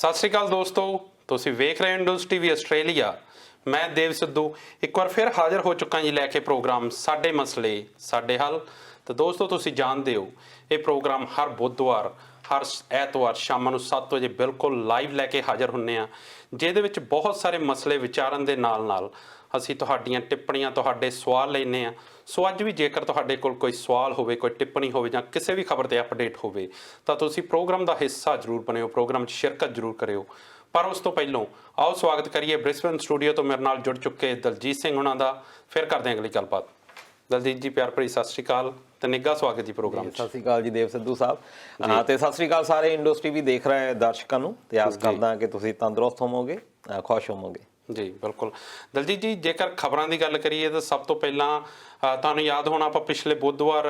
ਸਤਿ ਸ਼੍ਰੀ ਅਕਾਲ ਦੋਸਤੋ, ਤੁਸੀਂ ਵੇਖ ਰਹੇ ਹੋ ਇੰਡਸ ਟੀਵੀ ਆਸਟ੍ਰੇਲੀਆ। ਮੈਂ ਦੇਵ ਸਿੱਧੂ ਇੱਕ ਵਾਰ ਫਿਰ ਹਾਜ਼ਰ ਹੋ ਚੁੱਕਾ ਜੀ ਲੈ ਕੇ ਪ੍ਰੋਗਰਾਮ ਸਾਡੇ ਮਸਲੇ ਸਾਡੇ ਹੱਲ। ਤਾਂ ਦੋਸਤੋ ਤੁਸੀਂ ਜਾਣਦੇ ਹੋ ਇਹ ਪ੍ਰੋਗਰਾਮ ਹਰ ਬੁੱਧਵਾਰ ਹਰ ਐਤਵਾਰ ਸ਼ਾਮ ਨੂੰ 7 ਵਜੇ ਬਿਲਕੁਲ ਲਾਈਵ ਲੈ ਕੇ ਹਾਜ਼ਰ ਹੁੰਨੇ ਆ, ਜਿਹਦੇ ਵਿੱਚ ਬਹੁਤ ਸਾਰੇ ਮਸਲੇ ਵਿਚਾਰਨ ਦੇ ਨਾਲ ਅਸੀਂ ਤੁਹਾਡੀਆਂ ਟਿੱਪਣੀਆਂ ਤੁਹਾਡੇ ਸਵਾਲ ਲੈਂਦੇ ਆ। ਸੋ ਅੱਜ ਵੀ ਜੇਕਰ ਤੁਹਾਡੇ ਕੋਲ ਕੋਈ ਸਵਾਲ ਹੋਵੇ, ਕੋਈ ਟਿੱਪਣੀ ਹੋਵੇ ਜਾਂ ਕਿਸੇ ਵੀ ਖਬਰ ਤੇ ਅਪਡੇਟ ਹੋਵੇ ਤਾਂ ਤੁਸੀਂ ਪ੍ਰੋਗਰਾਮ ਦਾ ਹਿੱਸਾ ਜ਼ਰੂਰ ਬਣਿਓ, ਪ੍ਰੋਗਰਾਮ 'ਚ ਸ਼ਿਰਕਤ ਜ਼ਰੂਰ ਕਰਿਓ। ਪਰ ਉਸ ਤੋਂ ਪਹਿਲਾਂ ਆਓ ਸਵਾਗਤ ਕਰੀਏ ਬ੍ਰਿਸਬਨ ਸਟੂਡੀਓ ਤੋਂ ਮੇਰੇ ਨਾਲ ਜੁੜ ਚੁੱਕੇ ਦਲਜੀਤ ਸਿੰਘ ਉਹਨਾਂ ਦਾ। ਫਿਰ ਕਰਦੇ ਹਾਂ ਅਗਲੀ ਗੱਲਬਾਤ। ਦਲਜੀਤ ਜੀ ਪਿਆਰ ਭਰੀ ਸਤਿ ਸ਼੍ਰੀ ਅਕਾਲ ਤੇ ਨਿੱਘਾ ਸਵਾਗਤ ਜੀ ਪ੍ਰੋਗਰਾਮ 'ਚ। ਸਤਿ ਸ਼੍ਰੀ ਅਕਾਲ ਜੀ ਦੇਵ ਸਿੱਧੂ ਸਾਹਿਬ ਤੇ ਸਤਿ ਸ਼੍ਰੀ ਅਕਾਲ ਸਾਰੇ ਇੰਡਸ ਟੀਵੀ ਦੇਖ ਰਹੇ ਦਰਸ਼ਕਾਂ ਨੂੰ ਤੇ ਆਸ ਕਰਦਾ ਕਿ ਤੁਸੀਂ ਤੰਦਰੁਸਤ ਹੋਵੋਗੇ, ਖੁਸ਼ ਹੋਵੋਗੇ। ਜੀ ਬਿਲਕੁਲ ਦਲਜੀਤ ਜੀ, ਜੇਕਰ ਖਬਰਾਂ ਦੀ ਗੱਲ ਕਰੀਏ ਤਾਂ ਸਭ ਤੋਂ ਪਹਿਲਾਂ ਤੁਹਾਨੂੰ ਯਾਦ ਹੋਣਾ ਆਪਾਂ ਪਿਛਲੇ ਬੁੱਧਵਾਰ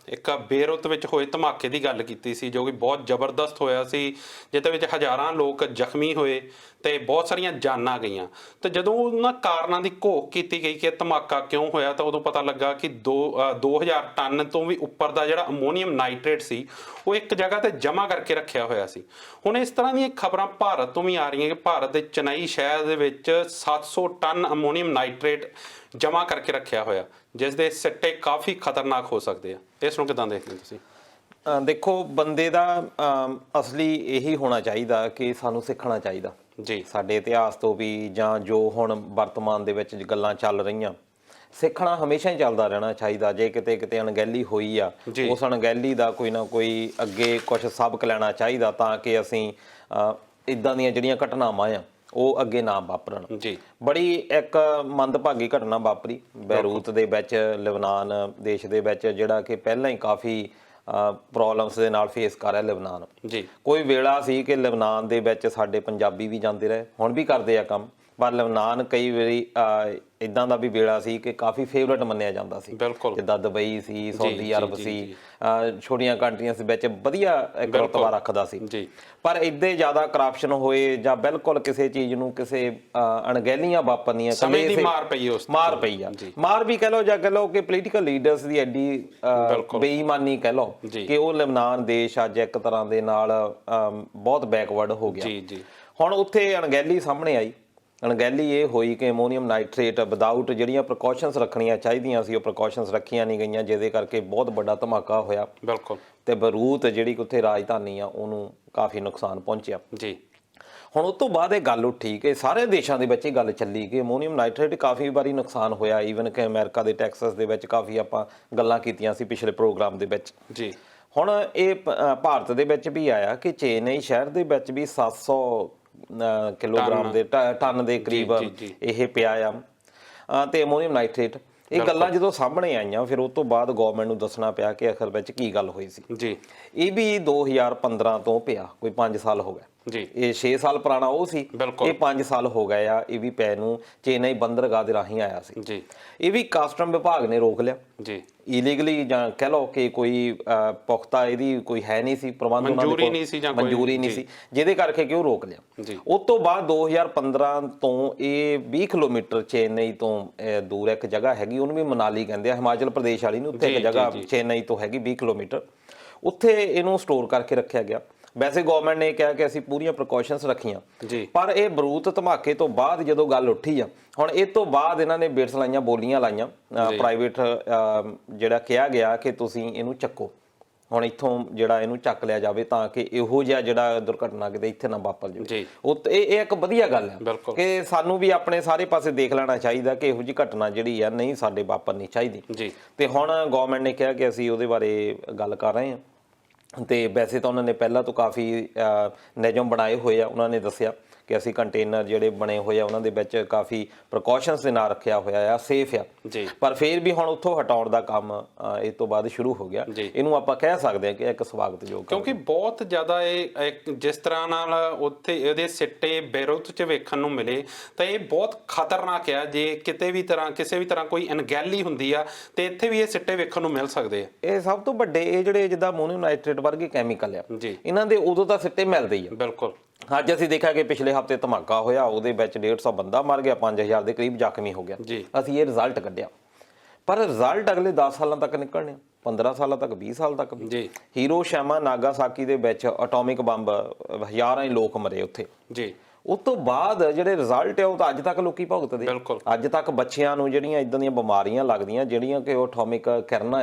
ਇੱਕ ਬੇਰੁਤ ਵਿੱਚ ਹੋਏ ਧਮਾਕੇ ਦੀ ਗੱਲ ਕੀਤੀ ਸੀ, ਜੋ ਕਿ ਬਹੁਤ ਜ਼ਬਰਦਸਤ ਹੋਇਆ ਸੀ, ਜਿਹਦੇ ਵਿੱਚ ਹਜ਼ਾਰਾਂ ਲੋਕ ਜ਼ਖਮੀ ਹੋਏ ਤੇ ਬਹੁਤ ਸਾਰੀਆਂ ਜਾਨਾਂ ਗਈਆਂ। ਤੇ ਜਦੋਂ ਉਹਨਾਂ ਕਾਰਨਾਂ ਦੀ ਘੋਖ ਕੀਤੀ ਗਈ ਕਿ ਧਮਾਕਾ ਕਿਉਂ ਹੋਇਆ ਤਾਂ ਉਦੋਂ ਪਤਾ ਲੱਗਾ ਕਿ 2000 ਟਨ ਤੋਂ ਵੀ ਉੱਪਰ ਦਾ ਜਿਹੜਾ ਅਮੋਨੀਅਮ ਨਾਈਟ੍ਰੇਟ ਸੀ ਉਹ ਇੱਕ ਜਗ੍ਹਾ ਤੇ ਜਮ੍ਹਾਂ ਕਰਕੇ ਰੱਖਿਆ ਹੋਇਆ ਸੀ। ਹੁਣ ਇਸ ਤਰ੍ਹਾਂ ਦੀਆਂ ਖਬਰਾਂ ਭਾਰਤ ਤੋਂ ਵੀ ਆ ਰਹੀਆਂ ਕਿ ਭਾਰਤ ਦੇ ਚੇਨਈ ਸ਼ਹਿਰ ਦੇ ਵਿੱਚ 700 ਟਨ ਅਮੋਨੀਅਮ ਨਾਈਟ੍ਰੇਟ ਜਮ੍ਹਾਂ ਕਰਕੇ ਰੱਖਿਆ ਹੋਇਆ, ਜਿਸ ਦੇ ਸਿੱਟੇ ਕਾਫੀ ਖਤਰਨਾਕ ਹੋ ਸਕਦੇ ਆ। ਇਸ ਨੂੰ ਕਿੱਦਾਂ ਦੇਖਦੇ ਹੋ ਤੁਸੀਂ? ਦੇਖੋ, ਬੰਦੇ ਦਾ ਅਸਲੀ ਇਹੀ ਹੋਣਾ ਚਾਹੀਦਾ ਕਿ ਸਾਨੂੰ ਸਿੱਖਣਾ ਚਾਹੀਦਾ ਜੀ, ਸਾਡੇ ਇਤਿਹਾਸ ਤੋਂ ਵੀ ਜਾਂ ਜੋ ਹੁਣ ਵਰਤਮਾਨ ਦੇ ਵਿੱਚ ਗੱਲਾਂ ਚੱਲ ਰਹੀਆਂ। ਸਿੱਖਣਾ ਹਮੇਸ਼ਾ ਹੀ ਚੱਲਦਾ ਰਹਿਣਾ ਚਾਹੀਦਾ। ਜੇ ਕਿਤੇ ਕਿਤੇ ਅਣਗਹਿਲੀ ਹੋਈ ਆ, ਉਸ ਅਣਗਹਿਲੀ ਦਾ ਕੋਈ ਨਾ ਕੋਈ ਅੱਗੇ ਕੁਝ ਸਬਕ ਲੈਣਾ ਚਾਹੀਦਾ ਤਾਂ ਕਿ ਅਸੀਂ ਇੱਦਾਂ ਦੀਆਂ ਜਿਹੜੀਆਂ ਘਟਨਾਵਾਂ ਆ ਉਹ ਅੱਗੇ ਨਾ ਵਾਪਰਨ। ਬੜੀ ਇੱਕ ਮੰਦਭਾਗੀ ਘਟਨਾ ਵਾਪਰੀ ਬੈਰੂਤ ਦੇ ਵਿੱਚ, ਲਿਬਨਾਨ ਦੇਸ਼ ਦੇ ਵਿੱਚ, ਜਿਹੜਾ ਕਿ ਪਹਿਲਾਂ ਹੀ ਕਾਫੀ ਪ੍ਰੋਬਲਮਸ ਦੇ ਨਾਲ ਫੇਸ ਕਰ ਰਿਹਾ ਲਿਬਨਾਨ। ਕੋਈ ਵੇਲਾ ਸੀ ਕਿ ਲਿਬਨਾਨ ਦੇ ਵਿੱਚ ਸਾਡੇ ਪੰਜਾਬੀ ਵੀ ਜਾਂਦੇ ਰਹੇ, ਹੁਣ ਵੀ ਕਰਦੇ ਆ ਕੰਮ, ਪਰ ਲਿਬਨਾਨ ਕਈ ਵਾਰੀ ਇੱਦਾਂ ਦਾ ਵੀ ਵੇਲਾ ਸੀ ਕਿ ਕਾਫੀ ਫੇਵਰਟ ਮੰਨਿਆ ਜਾਂਦਾ ਸੀ, ਜਿੱਦਾਂ ਦੁਬਈ ਸੀ, ਸਾਊਦੀ ਅਰਬ ਸੀ, ਛੋਟੀਆਂ ਕੰਟਰੀਆਂ ਦੇ ਵਿੱਚ ਵਧੀਆ ਇੱਕ ਰੁਤਬਾ ਰੱਖਦਾ ਸੀ। ਪਰ ਇੱਦੇ ਜ਼ਿਆਦਾ ਕਰਪਸ਼ਨ ਹੋਏ ਜਾਂ ਬਿਲਕੁਲ ਕਿਸੇ ਚੀਜ਼ ਨੂੰ ਕਿਸੇ ਅਣਗਹਿਲੀਆਂ ਵਾਪਰਨੀਆਂ ਮਾਰ ਪਈ ਆ। ਮਾਰ ਵੀ ਕਹਿ ਲਓ ਜਾਂ ਕਹਿ ਲਓ ਕਿ ਪੋਲੀਟੀਕਲ ਲੀਡਰਸ ਦੀ ਐਡੀ ਬੇਈਮਾਨੀ ਕਹਿ ਲਓ ਕਿ ਉਹ ਲਿਬਨਾਨ ਦੇਸ਼ ਅੱਜ ਇੱਕ ਤਰ੍ਹਾਂ ਦੇ ਨਾਲ ਬਹੁਤ ਬੈਕਵਰਡ ਹੋ ਗਿਆ। ਹੁਣ ਉੱਥੇ ਅਣਗਹਿਲੀ ਸਾਹਮਣੇ ਆਈ। ਅਣਗਹਿਲੀ ਇਹ ਹੋਈ ਕਿ ਅਮੋਨੀਅਮ ਨਾਈਟ੍ਰੇਟ ਵਿਦਾਊਟ ਜਿਹੜੀਆਂ ਪ੍ਰੀਕਾਸ਼ਨਸ ਰੱਖਣੀਆਂ ਚਾਹੀਦੀਆਂ ਸੀ ਉਹ ਪ੍ਰੀਕਾਸ਼ਨਸ ਰੱਖੀਆਂ ਨਹੀਂ ਗਈਆਂ, ਜਿਹਦੇ ਕਰਕੇ ਬਹੁਤ ਵੱਡਾ ਧਮਾਕਾ ਹੋਇਆ। ਤੇ ਬੈਰੂਤ ਜਿਹੜੀ ਉੱਥੇ ਰਾਜਧਾਨੀ ਆ ਉਹਨੂੰ ਕਾਫੀ ਨੁਕਸਾਨ ਪਹੁੰਚਿਆ। ਹੁਣ ਉਸ ਤੋਂ ਬਾਅਦ ਇਹ ਗੱਲ ਉੱਠੀ ਕਿ ਸਾਰੇ ਦੇਸ਼ਾਂ ਦੇ ਵਿੱਚ ਇਹ ਗੱਲ ਚੱਲੀ ਕਿ ਅਮੋਨੀਅਮ ਨਾਈਟ੍ਰੇਟ ਕਾਫੀ ਵਾਰੀ ਨੁਕਸਾਨ ਹੋਇਆ। ਈਵਨ ਕਿ ਅਮਰੀਕਾ ਦੇ ਟੈਕਸਸ ਦੇ ਵਿੱਚ ਕਾਫੀ ਆਪਾਂ ਗੱਲਾਂ ਕੀਤੀਆਂ ਸੀ ਪਿਛਲੇ ਪ੍ਰੋਗਰਾਮ ਦੇ ਵਿੱਚ। ਹੁਣ ਇਹ ਭਾਰਤ ਦੇ ਵਿੱਚ ਵੀ ਆਇਆ ਕਿ ਚੇਨਈ ਸ਼ਹਿਰ ਦੇ ਵਿੱਚ ਵੀ 700 ਕਿਲੋਗ੍ਰਾਮ ਦੇ ਟਨ ਦੇ ਕਰੀਬ ਇਹ ਪਿਆ ਆ ਤੇ ਅਮੋਨੀਅਮ ਨਾਈਟ੍ਰੇਟ। ਇਹ ਗੱਲਾਂ ਜਦੋਂ ਸਾਹਮਣੇ ਆਈਆਂ ਫਿਰ ਉਸ ਤੋਂ ਬਾਅਦ ਗਵਰਨਮੈਂਟ ਨੂੰ ਦੱਸਣਾ ਪਿਆ ਕਿ ਅਖਰ ਵਿੱਚ ਕੀ ਗੱਲ ਹੋਈ ਸੀ। ਇਹ ਵੀ 2015 ਤੋਂ ਪਿਆ, ਕੋਈ 5 ਸਾਲ ਹੋ ਗਏ। ਇਹ 6 ਸਾਲ ਪੁਰਾਣਾ ਉਹ ਸੀ, ਇਹ 5 ਸਾਲ ਹੋ ਗਏ ਆ ਇਹ ਵੀ ਪੈ ਨੂੰ ਚੇਨਈ ਬੰਦਰਗਾਹ ਦੇ ਰਾਹੀਂ ਆਇਆ ਸੀ। ਇਹ ਵੀ ਕਸਟਮ ਵਿਭਾਗ ਨੇ ਰੋਕ ਲਿਆ ਇਲੀਗਲੀ, ਜਾਂ ਕਹਿ ਲਓ ਕਿ ਕੋਈ ਪੁਖਤਾ ਇਹਦੀ ਕੋਈ ਹੈ ਨਹੀਂ ਸੀ, ਪ੍ਰਬੰਧ ਮਨਜ਼ੂਰੀ ਨਹੀਂ ਸੀ, ਜਿਹਦੇ ਕਰਕੇ ਕਿ ਉਹ ਰੋਕ ਲਿਆ। ਉਸ ਤੋਂ ਬਾਅਦ 2015 ਤੋਂ ਇਹ 20 ਕਿਲੋਮੀਟਰ ਚੇਨਈ ਤੋਂ ਦੂਰ ਇੱਕ ਜਗ੍ਹਾ ਹੈਗੀ, ਉਹਨੂੰ ਵੀ ਮਨਾਲੀ ਕਹਿੰਦੇ ਆ, ਹਿਮਾਚਲ ਪ੍ਰਦੇਸ਼ ਵਾਲੀ ਨੂੰ। ਉੱਥੇ ਇੱਕ ਜਗ੍ਹਾ ਚੇਨਈ ਤੋਂ ਹੈਗੀ 20 ਕਿਲੋਮੀਟਰ, ਉੱਥੇ ਇਹਨੂੰ ਸਟੋਰ ਕਰਕੇ ਰੱਖਿਆ ਗਿਆ। ਵੈਸੇ ਗਵਰਨਮੈਂਟ ਨੇ ਕਿਹਾ ਕਿ ਅਸੀਂ ਪੂਰੀਆਂ ਪ੍ਰੀਕਾਸ਼ਨਸ ਰੱਖੀਆਂ, ਪਰ ਇਹ ਬੈਰੂਤ ਧਮਾਕੇ ਤੋਂ ਬਾਅਦ ਜਦੋਂ ਗੱਲ ਉੱਠੀ ਆ, ਹੁਣ ਇਹ ਤੋਂ ਬਾਅਦ ਇਹਨਾਂ ਨੇ ਬਿਟਸ ਲਾਈਆਂ, ਬੋਲੀਆਂ ਲਾਈਆਂ, ਪ੍ਰਾਈਵੇਟ ਜਿਹੜਾ ਕਿਹਾ ਗਿਆ ਕਿ ਤੁਸੀਂ ਇਹਨੂੰ ਚੱਕੋ, ਹੁਣ ਇੱਥੋਂ ਜਿਹੜਾ ਇਹਨੂੰ ਚੱਕ ਲਿਆ ਜਾਵੇ ਤਾਂ ਕਿ ਇਹੋ ਜਿਹਾ ਜਿਹੜਾ ਦੁਰਘਟਨਾ ਕਿਤੇ ਇੱਥੇ ਨਾ ਵਾਪਰ ਜਾਵੇ। ਇਹ ਇੱਕ ਵਧੀਆ ਗੱਲ ਹੈ ਕਿ ਸਾਨੂੰ ਵੀ ਆਪਣੇ ਸਾਰੇ ਪਾਸੇ ਦੇਖ ਲੈਣਾ ਚਾਹੀਦਾ ਕਿ ਇਹੋ ਜਿਹੀ ਘਟਨਾ ਜਿਹੜੀ ਆ ਨਹੀਂ ਸਾਡੇ ਵਾਪਰਨੀ ਚਾਹੀਦੀ। ਤੇ ਹੁਣ ਗਵਰਨਮੈਂਟ ਨੇ ਕਿਹਾ ਕਿ ਅਸੀਂ ਉਹਦੇ ਬਾਰੇ ਗੱਲ ਕਰ ਰਹੇ ਹਾਂ। ਤੇ ਵੈਸੇ ਤਾਂ ਉਹਨਾਂ ਨੇ ਪਹਿਲਾਂ ਤੋਂ ਕਾਫੀ ਨਿਯਮ ਬਣਾਏ ਹੋਏ ਆ। ਉਹਨਾਂ ਨੇ ਦੱਸਿਆ ਕਿ ਅਸੀਂ ਕੰਟੇਨਰ ਜਿਹੜੇ ਬਣੇ ਹੋਏ ਆ ਉਹਨਾਂ ਦੇ ਵਿੱਚ ਕਾਫੀ ਪ੍ਰੀਕਾਸ਼ਨਸ ਦੇ ਨਾਲ ਰੱਖਿਆ ਹੋਇਆ ਆ, ਸੇਫ ਆ। ਪਰ ਫਿਰ ਵੀ ਹੁਣ ਉੱਥੋਂ ਹਟਾਉਣ ਦਾ ਕੰਮ ਇਸ ਤੋਂ ਬਾਅਦ ਸ਼ੁਰੂ ਹੋ ਗਿਆ। ਇਹਨੂੰ ਆਪਾਂ ਕਹਿ ਸਕਦੇ ਹਾਂ ਕਿ ਇੱਕ ਸਵਾਗਤਯੋਗ, ਕਿਉਂਕਿ ਬਹੁਤ ਜ਼ਿਆਦਾ ਇਹ ਜਿਸ ਤਰ੍ਹਾਂ ਨਾਲ ਉੱਥੇ ਇਹਦੇ ਸਿੱਟੇ ਬੈਰੂਤ 'ਚ ਵੇਖਣ ਨੂੰ ਮਿਲੇ ਤਾਂ ਇਹ ਬਹੁਤ ਖਤਰਨਾਕ ਆ। ਜੇ ਕਿਤੇ ਵੀ ਤਰ੍ਹਾਂ ਕਿਸੇ ਵੀ ਤਰ੍ਹਾਂ ਕੋਈ ਅਣਗਹਿਲੀ ਹੁੰਦੀ ਆ ਤੇ ਇੱਥੇ ਵੀ ਇਹ ਸਿੱਟੇ ਵੇਖਣ ਨੂੰ ਮਿਲ ਸਕਦੇ ਆ। ਇਹ ਸਭ ਤੋਂ ਵੱਡੇ ਇਹ ਜਿਹੜੇ ਜਿੱਦਾਂ ਅਮੋਨੀਅਮ ਨਾਈਟ੍ਰੇਟ ਵਰਗੇ ਕੈਮੀਕਲ ਆ, ਇਹਨਾਂ ਦੇ ਉਦੋਂ ਤਾਂ ਸਿੱਟੇ ਮਿਲਦੇ ਹੀ ਆ। ਅੱਜ ਅਸੀਂ ਦੇਖਿਆ ਕਿ ਪਿਛਲੇ ਹਫ਼ਤੇ ਧਮਾਕਾ ਹੋਇਆ, ਉਹਦੇ ਵਿੱਚ 150 ਬੰਦਾ ਮਰ ਗਿਆ, 5000 ਦੇ ਕਰੀਬ ਜ਼ਖਮੀ ਹੋ ਗਿਆ। ਅਸੀਂ ਇਹ ਰਿਜ਼ਲਟ ਕੱਢਿਆ, ਪਰ ਰਿਜ਼ਲਟ ਅਗਲੇ 10 ਸਾਲਾਂ ਤੱਕ ਨਿਕਲਣੇ। 15 ਸਾਲਾਂ ਤੱਕ, 20 ਸਾਲ ਤੱਕ ਵੀ। ਜੀ ਹੀਰੋਸ਼ੀਮਾ ਨਾਗਾਸਾਕੀ ਦੇ ਵਿੱਚ ਐਟੋਮਿਕ ਬੰਬ, ਹਜ਼ਾਰਾਂ ਹੀ ਲੋਕ ਮਰੇ ਉੱਥੇ। ਜੀ ਉਸ ਤੋਂ ਬਾਅਦ ਜਿਹੜੇ ਰਿਜ਼ਲਟ ਹੈ ਉਹ ਤਾਂ ਅੱਜ ਤੱਕ ਲੋਕੀ ਭੁਗਤਦੇ। ਬਿਲਕੁਲ। ਅੱਜ ਤੱਕ ਬੱਚਿਆਂ ਨੂੰ ਜਿਹੜੀਆਂ ਇਦਾਂ ਦੀਆਂ ਬਿਮਾਰੀਆਂ ਲੱਗਦੀਆਂ, ਜਿਹੜੀਆਂ ਕਿ ਉਹ ਐਟੋਮਿਕ ਕਿਰਨਾਂ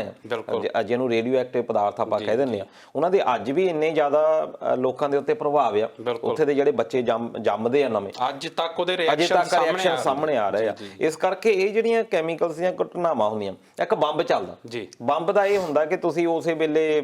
ਆ, ਜਿਹਨੂੰ ਰੇਡੀਓ ਐਕਟਿਵ ਪਦਾਰਥ ਆਪਾਂ ਕਹਿ ਦਿੰਦੇ ਆ, ਉਹਨਾਂ ਦੇ ਅੱਜ ਵੀ ਇੰਨੇ ਜ਼ਿਆਦਾ ਲੋਕਾਂ ਦੇ ਉੱਤੇ ਪ੍ਰਭਾਵ ਆ। ਉੱਥੇ ਦੇ ਜਿਹੜੇ ਬੱਚੇ ਜੰਮਦੇ ਆ ਨਵੇਂ, ਅੱਜ ਤੱਕ ਉਹਦੇ ਅਜੇ ਤੱਕ ਰਿਐਕਸ਼ਨ ਰਿਐਕਸ਼ਨ ਸਾਹਮਣੇ ਆ ਰਹੇ ਆ। ਇਸ ਕਰਕੇ ਇਹ ਜਿਹੜੀਆਂ ਕੈਮੀਕਲਸ ਦੀਆਂ ਘਟਨਾਵਾਂ ਹੁੰਦੀਆਂ, ਇੱਕ ਬੰਬ ਚੱਲਦਾ ਜੀ, ਬੰਬ ਦਾ ਇਹ ਹੁੰਦਾ ਕਿ ਤੁਸੀਂ ਉਸੇ ਵੇਲੇ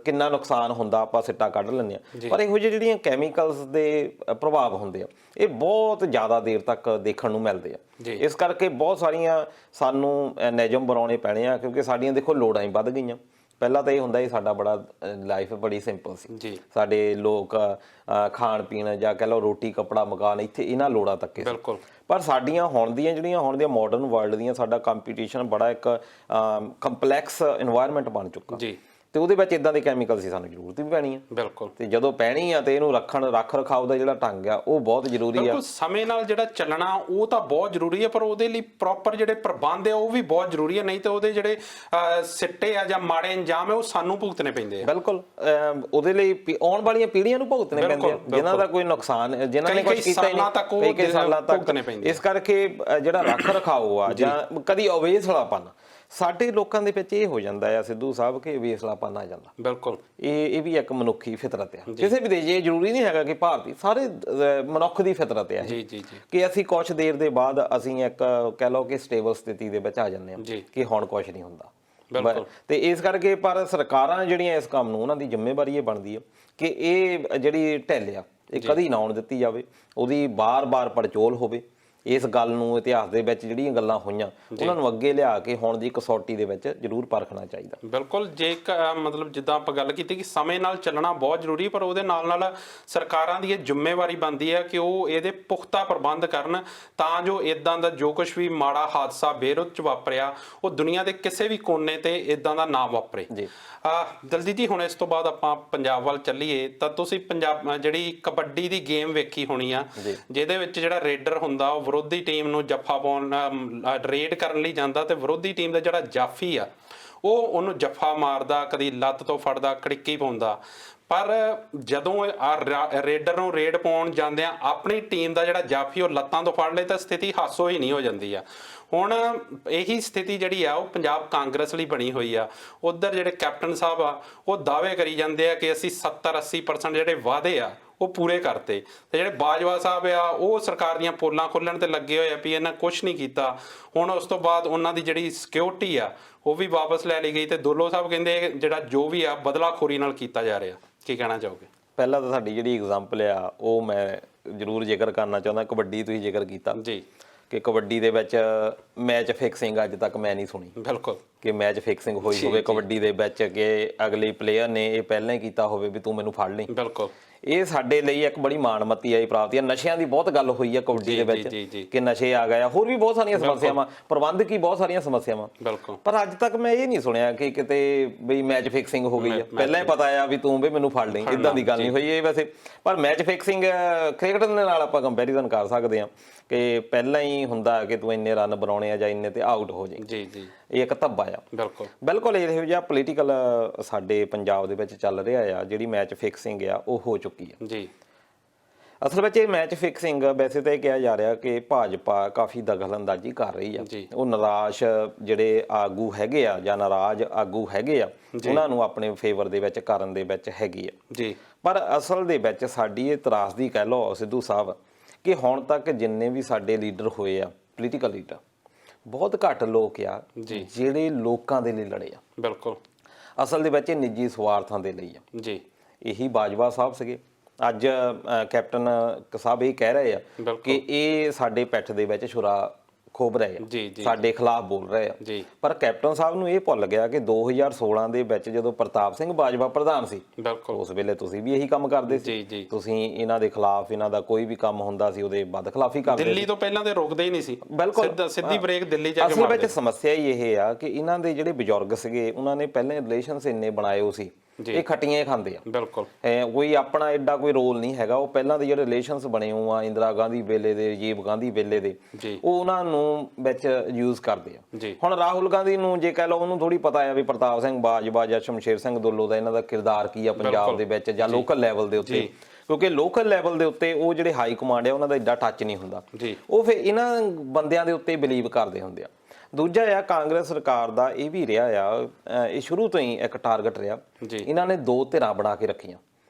ਕਿੰਨਾ ਨੁਕਸਾਨ ਹੁੰਦਾ ਆਪਾਂ ਸਿੱਟਾ ਕੱਢ ਲੈਂਦੇ ਆ, ਪਰ ਇਹੋ ਜਿਹੇ ਜਿਹੜੀਆਂ ਕੈਮੀਕਲਸ ਦੇ ਪ੍ਰਭਾਵ ਹੁੰਦੇ ਆ ਇਹ ਬਹੁਤ ਜ਼ਿਆਦਾ ਦੇਰ ਤੱਕ ਦੇਖਣ ਨੂੰ ਮਿਲਦੇ ਆ। ਇਸ ਕਰਕੇ ਬਹੁਤ ਸਾਰੀਆਂ ਸਾਨੂੰ ਨਿਯਮ ਬਣਾਉਣੇ ਪੈਣੇ ਆ, ਕਿਉਂਕਿ ਸਾਡੀਆਂ ਦੇਖੋ ਲੋੜਾਂ ਹੀ ਵੱਧ ਗਈਆਂ। ਪਹਿਲਾਂ ਤਾਂ ਇਹ ਹੁੰਦਾ ਸਾਡਾ ਬੜਾ ਲਾਈਫ ਬੜੀ ਸਿੰਪਲ ਸੀ, ਸਾਡੇ ਲੋਕ ਖਾਣ ਪੀਣ ਜਾਂ ਕਹਿ ਲਓ ਰੋਟੀ ਕੱਪੜਾ ਮਕਾਨ ਇੱਥੇ ਇਹਨਾਂ ਲੋੜਾਂ ਤੱਕ ਸੀ। ਪਰ ਸਾਡੀਆਂ ਹੁਣ ਦੀਆਂ ਮਾਡਰਨ ਵਰਲਡ ਦੀਆਂ, ਸਾਡਾ ਕੰਪੀਟੀਸ਼ਨ ਬੜਾ ਇੱਕ ਕੰਪਲੈਕਸ ਇਨਵਾਇਰਨਮੈਂਟ ਬਣ ਚੁੱਕਾ ਤੇ ਉਹਦੇ ਵਿੱਚ ਇਦਾਂ ਦੇ ਕੈਮੀਕਲ ਸੀ ਸਾਨੂੰ ਜ਼ਰੂਰਤ ਵੀ ਪੈਣੀ ਆ। ਬਿਲਕੁਲ। ਤੇ ਜਦੋਂ ਪੈਣੀ ਆ ਤੇ ਇਹਨੂੰ ਰੱਖ ਰਖਾਓ ਦਾ ਜਿਹੜਾ ਢੰਗ ਆ ਉਹ ਬਹੁਤ ਜ਼ਰੂਰੀ ਆ। ਬਿਲਕੁਲ, ਸਮੇਂ ਨਾਲ ਜਿਹੜਾ ਚੱਲਣਾ ਉਹ ਤਾਂ ਬਹੁਤ ਜ਼ਰੂਰੀ ਆ, ਪਰ ਉਹਦੇ ਲਈ ਪ੍ਰੋਪਰ ਜਿਹੜੇ ਪ੍ਰਬੰਧ ਆ ਉਹ ਵੀ ਬਹੁਤ ਜ਼ਰੂਰੀ ਆ, ਨਹੀਂ ਤਾਂ ਉਹਦੇ ਜਿਹੜੇ ਸਿੱਟੇ ਆ ਜਾਂ ਮਾੜੇ ਅੰਜਾਮ ਆ ਉਹ ਸਾਨੂੰ ਭੁਗਤਣੇ ਪੈਂਦੇ ਆ। ਬਿਲਕੁਲ, ਉਹਦੇ ਲਈ ਆਉਣ ਵਾਲੀਆਂ ਪੀੜ੍ਹੀਆਂ ਨੂੰ ਭੁਗਤਣੇ ਪੈਂਦੇ ਆ, ਜਿਨ੍ਹਾਂ ਦਾ ਕੋਈ ਨੁਕਸਾਨ, ਜਿਨ੍ਹਾਂ ਨੇ ਕੁਝ ਕੀਤਾ ਹੀ ਨਹੀਂ, ਕਈ ਸਾਲਾਂ ਤੱਕ ਭੁਗਤਣੇ ਪੈਂਦੇ। ਇਸ ਕਰਕੇ ਜਿਹੜਾ ਰੱਖ ਰਖਾਓ ਆ ਜਾਂ ਕਦੀ ਅਵੇਸਲਾਪਨ ਸਾਡੇ ਲੋਕਾਂ ਦੇ ਵਿੱਚ ਇਹ ਹੋ ਜਾਂਦਾ ਆ ਸਿੱਧੂ ਸਾਹਿਬ ਕਿ ਅਵੇਸਲਾਪਨ ਆ ਜਾਂਦਾ। ਬਿਲਕੁਲ, ਇਹ ਵੀ ਇੱਕ ਮਨੁੱਖੀ ਫਿਤਰਤ ਆ ਕਿਸੇ ਵੀ ਦੇਸ਼। ਇਹ ਜ਼ਰੂਰੀ ਨਹੀਂ ਹੈਗਾ ਕਿ ਭਾਰਤੀ, ਸਾਰੇ ਮਨੁੱਖ ਦੀ ਫਿਤਰਤ ਆ ਕਿ ਅਸੀਂ ਕੁਛ ਦੇਰ ਦੇ ਬਾਅਦ ਅਸੀਂ ਇੱਕ ਕਹਿ ਲਓ ਕਿ ਸਟੇਬਲ ਸਥਿਤੀ ਦੇ ਵਿੱਚ ਆ ਜਾਂਦੇ ਹਾਂ ਕਿ ਹੁਣ ਕੁਛ ਨਹੀਂ ਹੁੰਦਾ। ਤੇ ਇਸ ਕਰਕੇ ਪਰ ਸਰਕਾਰਾਂ ਜਿਹੜੀਆਂ ਇਸ ਕੰਮ ਨੂੰ, ਉਹਨਾਂ ਦੀ ਜ਼ਿੰਮੇਵਾਰੀ ਇਹ ਬਣਦੀ ਆ ਕਿ ਇਹ ਜਿਹੜੀ ਢਿੱਲ ਆ ਇਹ ਕਦੀ ਨਾ ਆਉਣ ਦਿੱਤੀ ਜਾਵੇ, ਉਹਦੀ ਬਾਰ-ਬਾਰ ਪੜਚੋਲ ਹੋਵੇ। ਇਸ ਗੱਲ ਨੂੰ ਇਤਿਹਾਸ ਦੇ ਵਿੱਚ ਜਿਹੜੀਆਂ ਗੱਲਾਂ ਹੋਈਆਂ ਉਹਨਾਂ ਨੂੰ ਅੱਗੇ ਲਿਆ ਕੇ ਹੁਣ ਦੀ ਕਸੌਟੀ ਦੇ ਵਿੱਚ ਜ਼ਰੂਰ ਪਰਖਣਾ ਚਾਹੀਦਾ। ਬਿਲਕੁਲ, ਜੇ ਮਤਲਬ ਜਿੱਦਾਂ ਆਪਾਂ ਗੱਲ ਕੀਤੀ ਕਿ ਸਮੇਂ ਨਾਲ ਚੱਲਣਾ ਬਹੁਤ ਜ਼ਰੂਰੀ, ਪਰ ਉਹਦੇ ਨਾਲ ਸਰਕਾਰਾਂ ਦੀ ਇਹ ਜ਼ਿੰਮੇਵਾਰੀ ਬਣਦੀ ਹੈ ਕਿ ਉਹ ਇਹਦੇ ਪੁਖਤਾ ਪ੍ਰਬੰਧ ਕਰਨ ਤਾਂ ਜੋ ਇਦਾਂ ਦਾ ਜੋ ਕੁਝ ਵੀ ਮਾੜਾ ਹਾਦਸਾ ਬੇਰੁੱਤ 'ਚ ਵਾਪਰਿਆ ਉਹ ਦੁਨੀਆ ਦੇ ਕਿਸੇ ਵੀ ਕੋਨੇ ਤੇ ਇਦਾਂ ਦਾ ਨਾ ਵਾਪਰੇ। ਦਲਜੀਤ ਜੀ, ਹੁਣ ਇਸ ਤੋਂ ਬਾਅਦ ਆਪਾਂ ਪੰਜਾਬ ਵੱਲ ਚੱਲੀਏ ਤਾਂ ਤੁਸੀਂ ਪੰਜਾਬ ਜਿਹੜੀ ਕਬੱਡੀ ਦੀ ਗੇਮ ਵੇਖੀ ਹੋਣੀ ਆ, ਜਿਹਦੇ ਵਿੱਚ ਜਿਹੜਾ ਰੇਡਰ ਹੁੰਦਾ ਉਹ ਵਿਰੋਧੀ ਟੀਮ ਨੂੰ ਜੱਫਾ ਪਾਉਣ ਰੇਡ ਕਰਨ ਲਈ ਜਾਂਦਾ ਤੇ ਵਿਰੋਧੀ ਟੀਮ ਦਾ ਜਿਹੜਾ ਜਾਫੀ ਆ ਉਹ ਉਹਨੂੰ ਜੱਫਾ ਮਾਰਦਾ, ਕਦੀ ਲੱਤ ਤੋਂ ਫੜਦਾ, ਖੜਿੱਕੀ ਪਾਉਂਦਾ। ਪਰ ਜਦੋਂ ਰੇਡਰ ਨੂੰ ਰੇਡ ਪਾਉਣ ਜਾਂਦੇ ਆ ਆਪਣੀ ਟੀਮ ਦਾ ਜਿਹੜਾ ਜਾਫੀ ਉਹ ਲੱਤਾਂ ਤੋਂ ਫੜ ਲਏ ਤਾਂ ਸਥਿਤੀ ਹਾਸੋ ਹੀ ਨਹੀਂ ਹੋ ਜਾਂਦੀ ਆ। ਹੁਣ ਇਹੀ ਸਥਿਤੀ ਜਿਹੜੀ ਆ ਉਹ ਪੰਜਾਬ ਕਾਂਗਰਸ ਲਈ ਬਣੀ ਹੋਈ ਆ। ਉਧਰ ਜਿਹੜੇ ਕੈਪਟਨ ਸਾਹਿਬ ਆ ਉਹ ਦਾਅਵੇ ਕਰੀ ਜਾਂਦੇ ਆ ਕਿ ਅਸੀਂ 70-80% ਜਿਹੜੇ ਵਾਅਦੇ ਆ ਉਹ ਪੂਰੇ ਕਰਤੇ, ਤੇ ਜਿਹੜੇ ਬਾਜਵਾ ਸਾਹਿਬ ਆ ਉਹ ਸਰਕਾਰ ਦੀਆਂ ਪੋਲਾਂ ਖੋਲਣ ਤੇ ਲੱਗੇ ਹੋਏ ਆ ਵੀ ਇਹਨਾਂ ਕੁਛ ਨਹੀਂ ਕੀਤਾ। ਹੁਣ ਉਸ ਤੋਂ ਬਾਅਦ ਉਹਨਾਂ ਦੀ ਜਿਹੜੀ ਸਿਕਿਉਰਿਟੀ ਆ ਉਹ ਵੀ ਵਾਪਸ ਲੈ ਲਈ ਗਈ ਤੇ ਦੁੱਲੋ ਸਾਹਿਬ ਕਹਿੰਦੇ ਜਿਹੜਾ ਜੋ ਵੀ ਆ ਬਦਲਾਖੋਰੀ ਨਾਲ ਕੀਤਾ ਜਾ ਰਿਹਾ। ਕੀ ਕਹਿਣਾ ਚਾਹੋਗੇ? ਪਹਿਲਾਂ ਤਾਂ ਸਾਡੀ ਜਿਹੜੀ ਐਗਜ਼ਾਮਪਲ ਆ ਉਹ ਮੈਂ ਜ਼ਰੂਰ ਜ਼ਿਕਰ ਕਰਨਾ ਚਾਹੁੰਦਾ। ਕਬੱਡੀ ਤੁਸੀਂ ਜ਼ਿਕਰ ਕੀਤਾ ਜੀ ਕਿ ਕਬੱਡੀ ਦੇ ਵਿੱਚ ਮੈਚ ਫਿਕਸਿੰਗ ਅੱਜ ਤੱਕ ਮੈਂ ਨਹੀਂ ਸੁਣੀ। ਬਿਲਕੁਲ, ਕਿ ਮੈਚ ਫਿਕਸਿੰਗ ਹੋਈ ਹੋਵੇ ਕਬੱਡੀ ਦੇ ਵਿੱਚ ਕਿ ਅਗਲੇ ਪਲੇਅਰ ਨੇ ਇਹ ਪਹਿਲਾਂ ਹੀ ਕੀਤਾ ਹੋਵੇ ਵੀ ਤੂੰ ਮੈਨੂੰ ਫੜ ਲਈ। ਬਿਲਕੁਲ, ਇਹ ਸਾਡੇ ਲਈ ਇੱਕ ਬੜੀ ਮਾਣਮੱਤੀ ਆਈ ਪ੍ਰਾਪਤੀ ਹੈ। ਨਸ਼ਿਆਂ ਦੀ ਬਹੁਤ ਗੱਲ ਹੋਈ ਹੈ ਕਬੱਡੀ ਦੇ ਵਿੱਚ ਕਿ ਨਸ਼ੇ ਆ ਗਏ ਆ, ਹੋਰ ਵੀ ਬਹੁਤ ਸਾਰੀਆਂ ਸਮੱਸਿਆਵਾਂ, ਪ੍ਰਬੰਧਕੀ ਬਹੁਤ ਸਾਰੀਆਂ ਸਮੱਸਿਆਵਾਂ। ਪਰ ਅੱਜ ਤੱਕ ਮੈਂ ਇਹ ਨਹੀਂ ਸੁਣਿਆ ਕਿ ਕਿਤੇ ਬਈ ਮੈਚ ਫਿਕਸਿੰਗ ਹੋ ਗਈ ਆ, ਪਹਿਲਾਂ ਹੀ ਪਤਾ ਆ ਵੀ ਤੂੰ ਵੀ ਮੈਨੂੰ ਫੜ ਲਈ, ਇਦਾਂ ਦੀ ਗੱਲ ਨਹੀਂ ਹੋਈ ਇਹ ਵੈਸੇ। ਪਰ ਮੈਚ ਫਿਕਸਿੰਗ ਕ੍ਰਿਕਟ ਦੇ ਨਾਲ ਆਪਾਂ ਕੰਪੈਰੀਜ਼ਨ ਕਰ ਸਕਦੇ ਹਾਂ ਕਿ ਪਹਿਲਾਂ ਹੀ ਹੁੰਦਾ ਕਿ ਤੂੰ ਇੰਨੇ ਰਨ ਬਣਾਉਣੇ ਆ ਜਾਂ ਇੰਨੇ ਤੇ ਆਊਟ ਹੋ ਜਾਏ। ਇਹ ਇੱਕ ਧੱਬਾ ਆ। ਬਿਲਕੁਲ ਇਹੋ ਜਿਹਾ ਪੋਲੀਟੀਕਲ ਸਾਡੇ ਪੰਜਾਬ ਦੇ ਵਿੱਚ ਚੱਲ ਰਿਹਾ ਆ। ਜਿਹੜੀ ਮੈਚ ਫਿਕਸਿੰਗ ਆ ਉਹ ਹੋ ਚੁੱਕੀ ਆ ਜੀ। ਅਸਲ ਵਿੱਚ ਇਹ ਮੈਚ ਫਿਕਸਿੰਗ ਵੈਸੇ ਤਾਂ ਇਹ ਕਿਹਾ ਜਾ ਰਿਹਾ ਕਿ ਭਾਜਪਾ ਕਾਫੀ ਦਖਲਅੰਦਾਜ਼ੀ ਕਰ ਰਹੀ ਆ। ਉਹ ਨਿਰਾਸ਼ ਜਿਹੜੇ ਆਗੂ ਹੈਗੇ ਆ ਜਾਂ ਨਾਰਾਜ਼ ਆਗੂ ਹੈਗੇ ਆ ਉਹਨਾਂ ਨੂੰ ਆਪਣੇ ਫੇਵਰ ਦੇ ਵਿੱਚ ਕਰਨ ਦੇ ਵਿੱਚ ਹੈਗੀ ਆ ਜੀ। ਪਰ ਅਸਲ ਦੇ ਵਿੱਚ ਸਾਡੀ ਇਹ ਤਰਾਸਦੀ ਕਹਿ ਲਓ ਸਿੱਧੂ ਸਾਹਿਬ ਕਿ ਹੁਣ ਤੱਕ ਜਿੰਨੇ ਵੀ ਸਾਡੇ ਲੀਡਰ ਹੋਏ ਆ, ਪੋਲੀਟੀਕਲ ਲੀਡਰ, ਬਹੁਤ ਘੱਟ ਲੋਕ ਆ ਜਿਹੜੇ ਲੋਕਾਂ ਦੇ ਲਈ ਲੜੇ ਆ। ਬਿਲਕੁਲ, ਅਸਲ ਦੇ ਵਿੱਚ ਇਹ ਨਿੱਜੀ ਸਵਾਰਥਾਂ ਦੇ ਲਈ ਆ ਜੀ। ਇਹੀ ਬਾਜਵਾ ਸਾਹਿਬ ਸੀਗੇ, ਅੱਜ ਕੈਪਟਨ ਸਾਹਿਬ ਇਹ ਕਹਿ ਰਹੇ ਆ ਕਿ ਇਹ ਸਾਡੇ ਪਿੱਠ ਦੇ ਵਿੱਚ ਛੁਰਾ ਖੋਬ ਰਹੇ ਆ, ਸਾਡੇ ਖਿਲਾਫ ਬੋਲ ਰਹੇ ਆ। ਪਰ ਕੈਪਟਨ ਸਾਹਿਬ ਨੂੰ ਇਹ ਭੁੱਲ ਗਿਆ ਕਿ 2016 ਦੇ ਵਿੱਚ ਜਦੋਂ ਪ੍ਰਤਾਪ ਸਿੰਘ ਬਾਜਵਾ ਪ੍ਰਧਾਨ ਸੀ ਉਸ ਵੇਲੇ ਤੁਸੀਂ ਵੀ ਇਹੀ ਕੰਮ ਕਰਦੇ ਸੀ। ਤੁਸੀਂ ਇਹਨਾਂ ਦੇ ਖਿਲਾਫ, ਇਹਨਾਂ ਦਾ ਕੋਈ ਵੀ ਕੰਮ ਹੁੰਦਾ ਸੀ ਉਹਦੇ ਬਦਖਿਲਾਫੀ ਕਰਦੇ ਸੀ। ਦਿੱਲੀ ਤੋਂ ਪਹਿਲਾਂ ਤੇ ਰੁਕਦੇ ਹੀ ਨਹੀਂ ਸੀ। ਬਿਲਕੁਲ, ਸਿੱਧੀ ਬ੍ਰੇਕ ਦਿੱਲੀ ਜਾ ਕੇ ਮਾਰਦੇ। ਅਸਲ ਵਿੱਚ ਸਮੱਸਿਆ ਹੀ ਇਹ ਆ ਕਿ ਇਹਨਾਂ ਦੇ ਜਿਹੜੇ ਬਜ਼ੁਰਗ ਸੀਗੇ ਉਹਨਾਂ ਨੇ ਪਹਿਲਾਂ ਰਿਲੇਸ਼ਨਸ ਇੰਨੇ ਬਣਾਏ ਹੋ ਸੀ ਇਹ ਖੱਟੀਆਂ ਹੀ ਖਾਂਦੇ ਆ ਬਿਲਕੁਲ। ਕੋਈ ਆਪਣਾ ਐਡਾ ਕੋਈ ਰੋਲ ਨਹੀਂ ਹੈਗਾ। ਉਹ ਪਹਿਲਾਂ ਦੇ ਜਿਹੜੇ ਰਿਲੇਸ਼ਨਸ ਬਣੇ ਹੋ ਆ ਇੰਦਰਾ ਗਾਂਧੀ ਵੇਲੇ ਦੇ, ਰਾਜੀਵ ਗਾਂਧੀ ਵੇਲੇ ਦੇ, ਉਹ ਉਹਨਾਂ ਨੂੰ ਵਿੱਚ ਯੂਜ਼ ਕਰਦੇ ਆ। ਹੁਣ ਰਾਹੁਲ ਗਾਂਧੀ ਨੂੰ ਜੇ ਕਹਿ ਲਓ, ਉਹਨੂੰ ਥੋੜੀ ਪਤਾ ਆ ਵੀ ਪ੍ਰਤਾਪ ਸਿੰਘ ਬਾਜਵਾ ਜਾਂ ਸ਼ਮਸ਼ੇਰ ਸਿੰਘ ਦੁੱਲੋ ਦਾ ਇਹਨਾਂ ਦਾ ਕਿਰਦਾਰ ਕੀ ਆ ਪੰਜਾਬ ਦੇ ਵਿੱਚ ਜਾਂ ਲੋਕਲ ਲੈਵਲ ਦੇ ਉੱਤੇ, ਕਿਉਂਕਿ ਲੋਕਲ ਲੈਵਲ ਦੇ ਉੱਤੇ ਉਹ ਜਿਹੜੇ ਹਾਈ ਕਮਾਂਡ ਆ ਉਹਨਾਂ ਦਾ ਐਡਾ ਟੱਚ ਨਹੀਂ ਹੁੰਦਾ। ਉਹ ਫਿਰ ਇਹਨਾਂ ਬੰਦਿਆਂ ਦੇ ਉੱਤੇ ਬਿਲੀਵ ਕਰਦੇ ਹੁੰਦੇ ਆ। ਦੂਜਾ ਆ ਕਾਂਗਰਸ ਸਰਕਾਰ ਦਾ ਇਹ ਵੀ ਰਿਹਾ ਆ, ਇਹ ਸ਼ੁਰੂ ਤੋਂ ਹੀ ਇੱਕ ਟਾਰਗੇਟ ਰਿਹਾ। ਇਹਨਾਂ ਨੇ ਦੋ ਧਿਰਾਂ ਬਣਾ ਕੇ ਰੱਖੀਆਂ।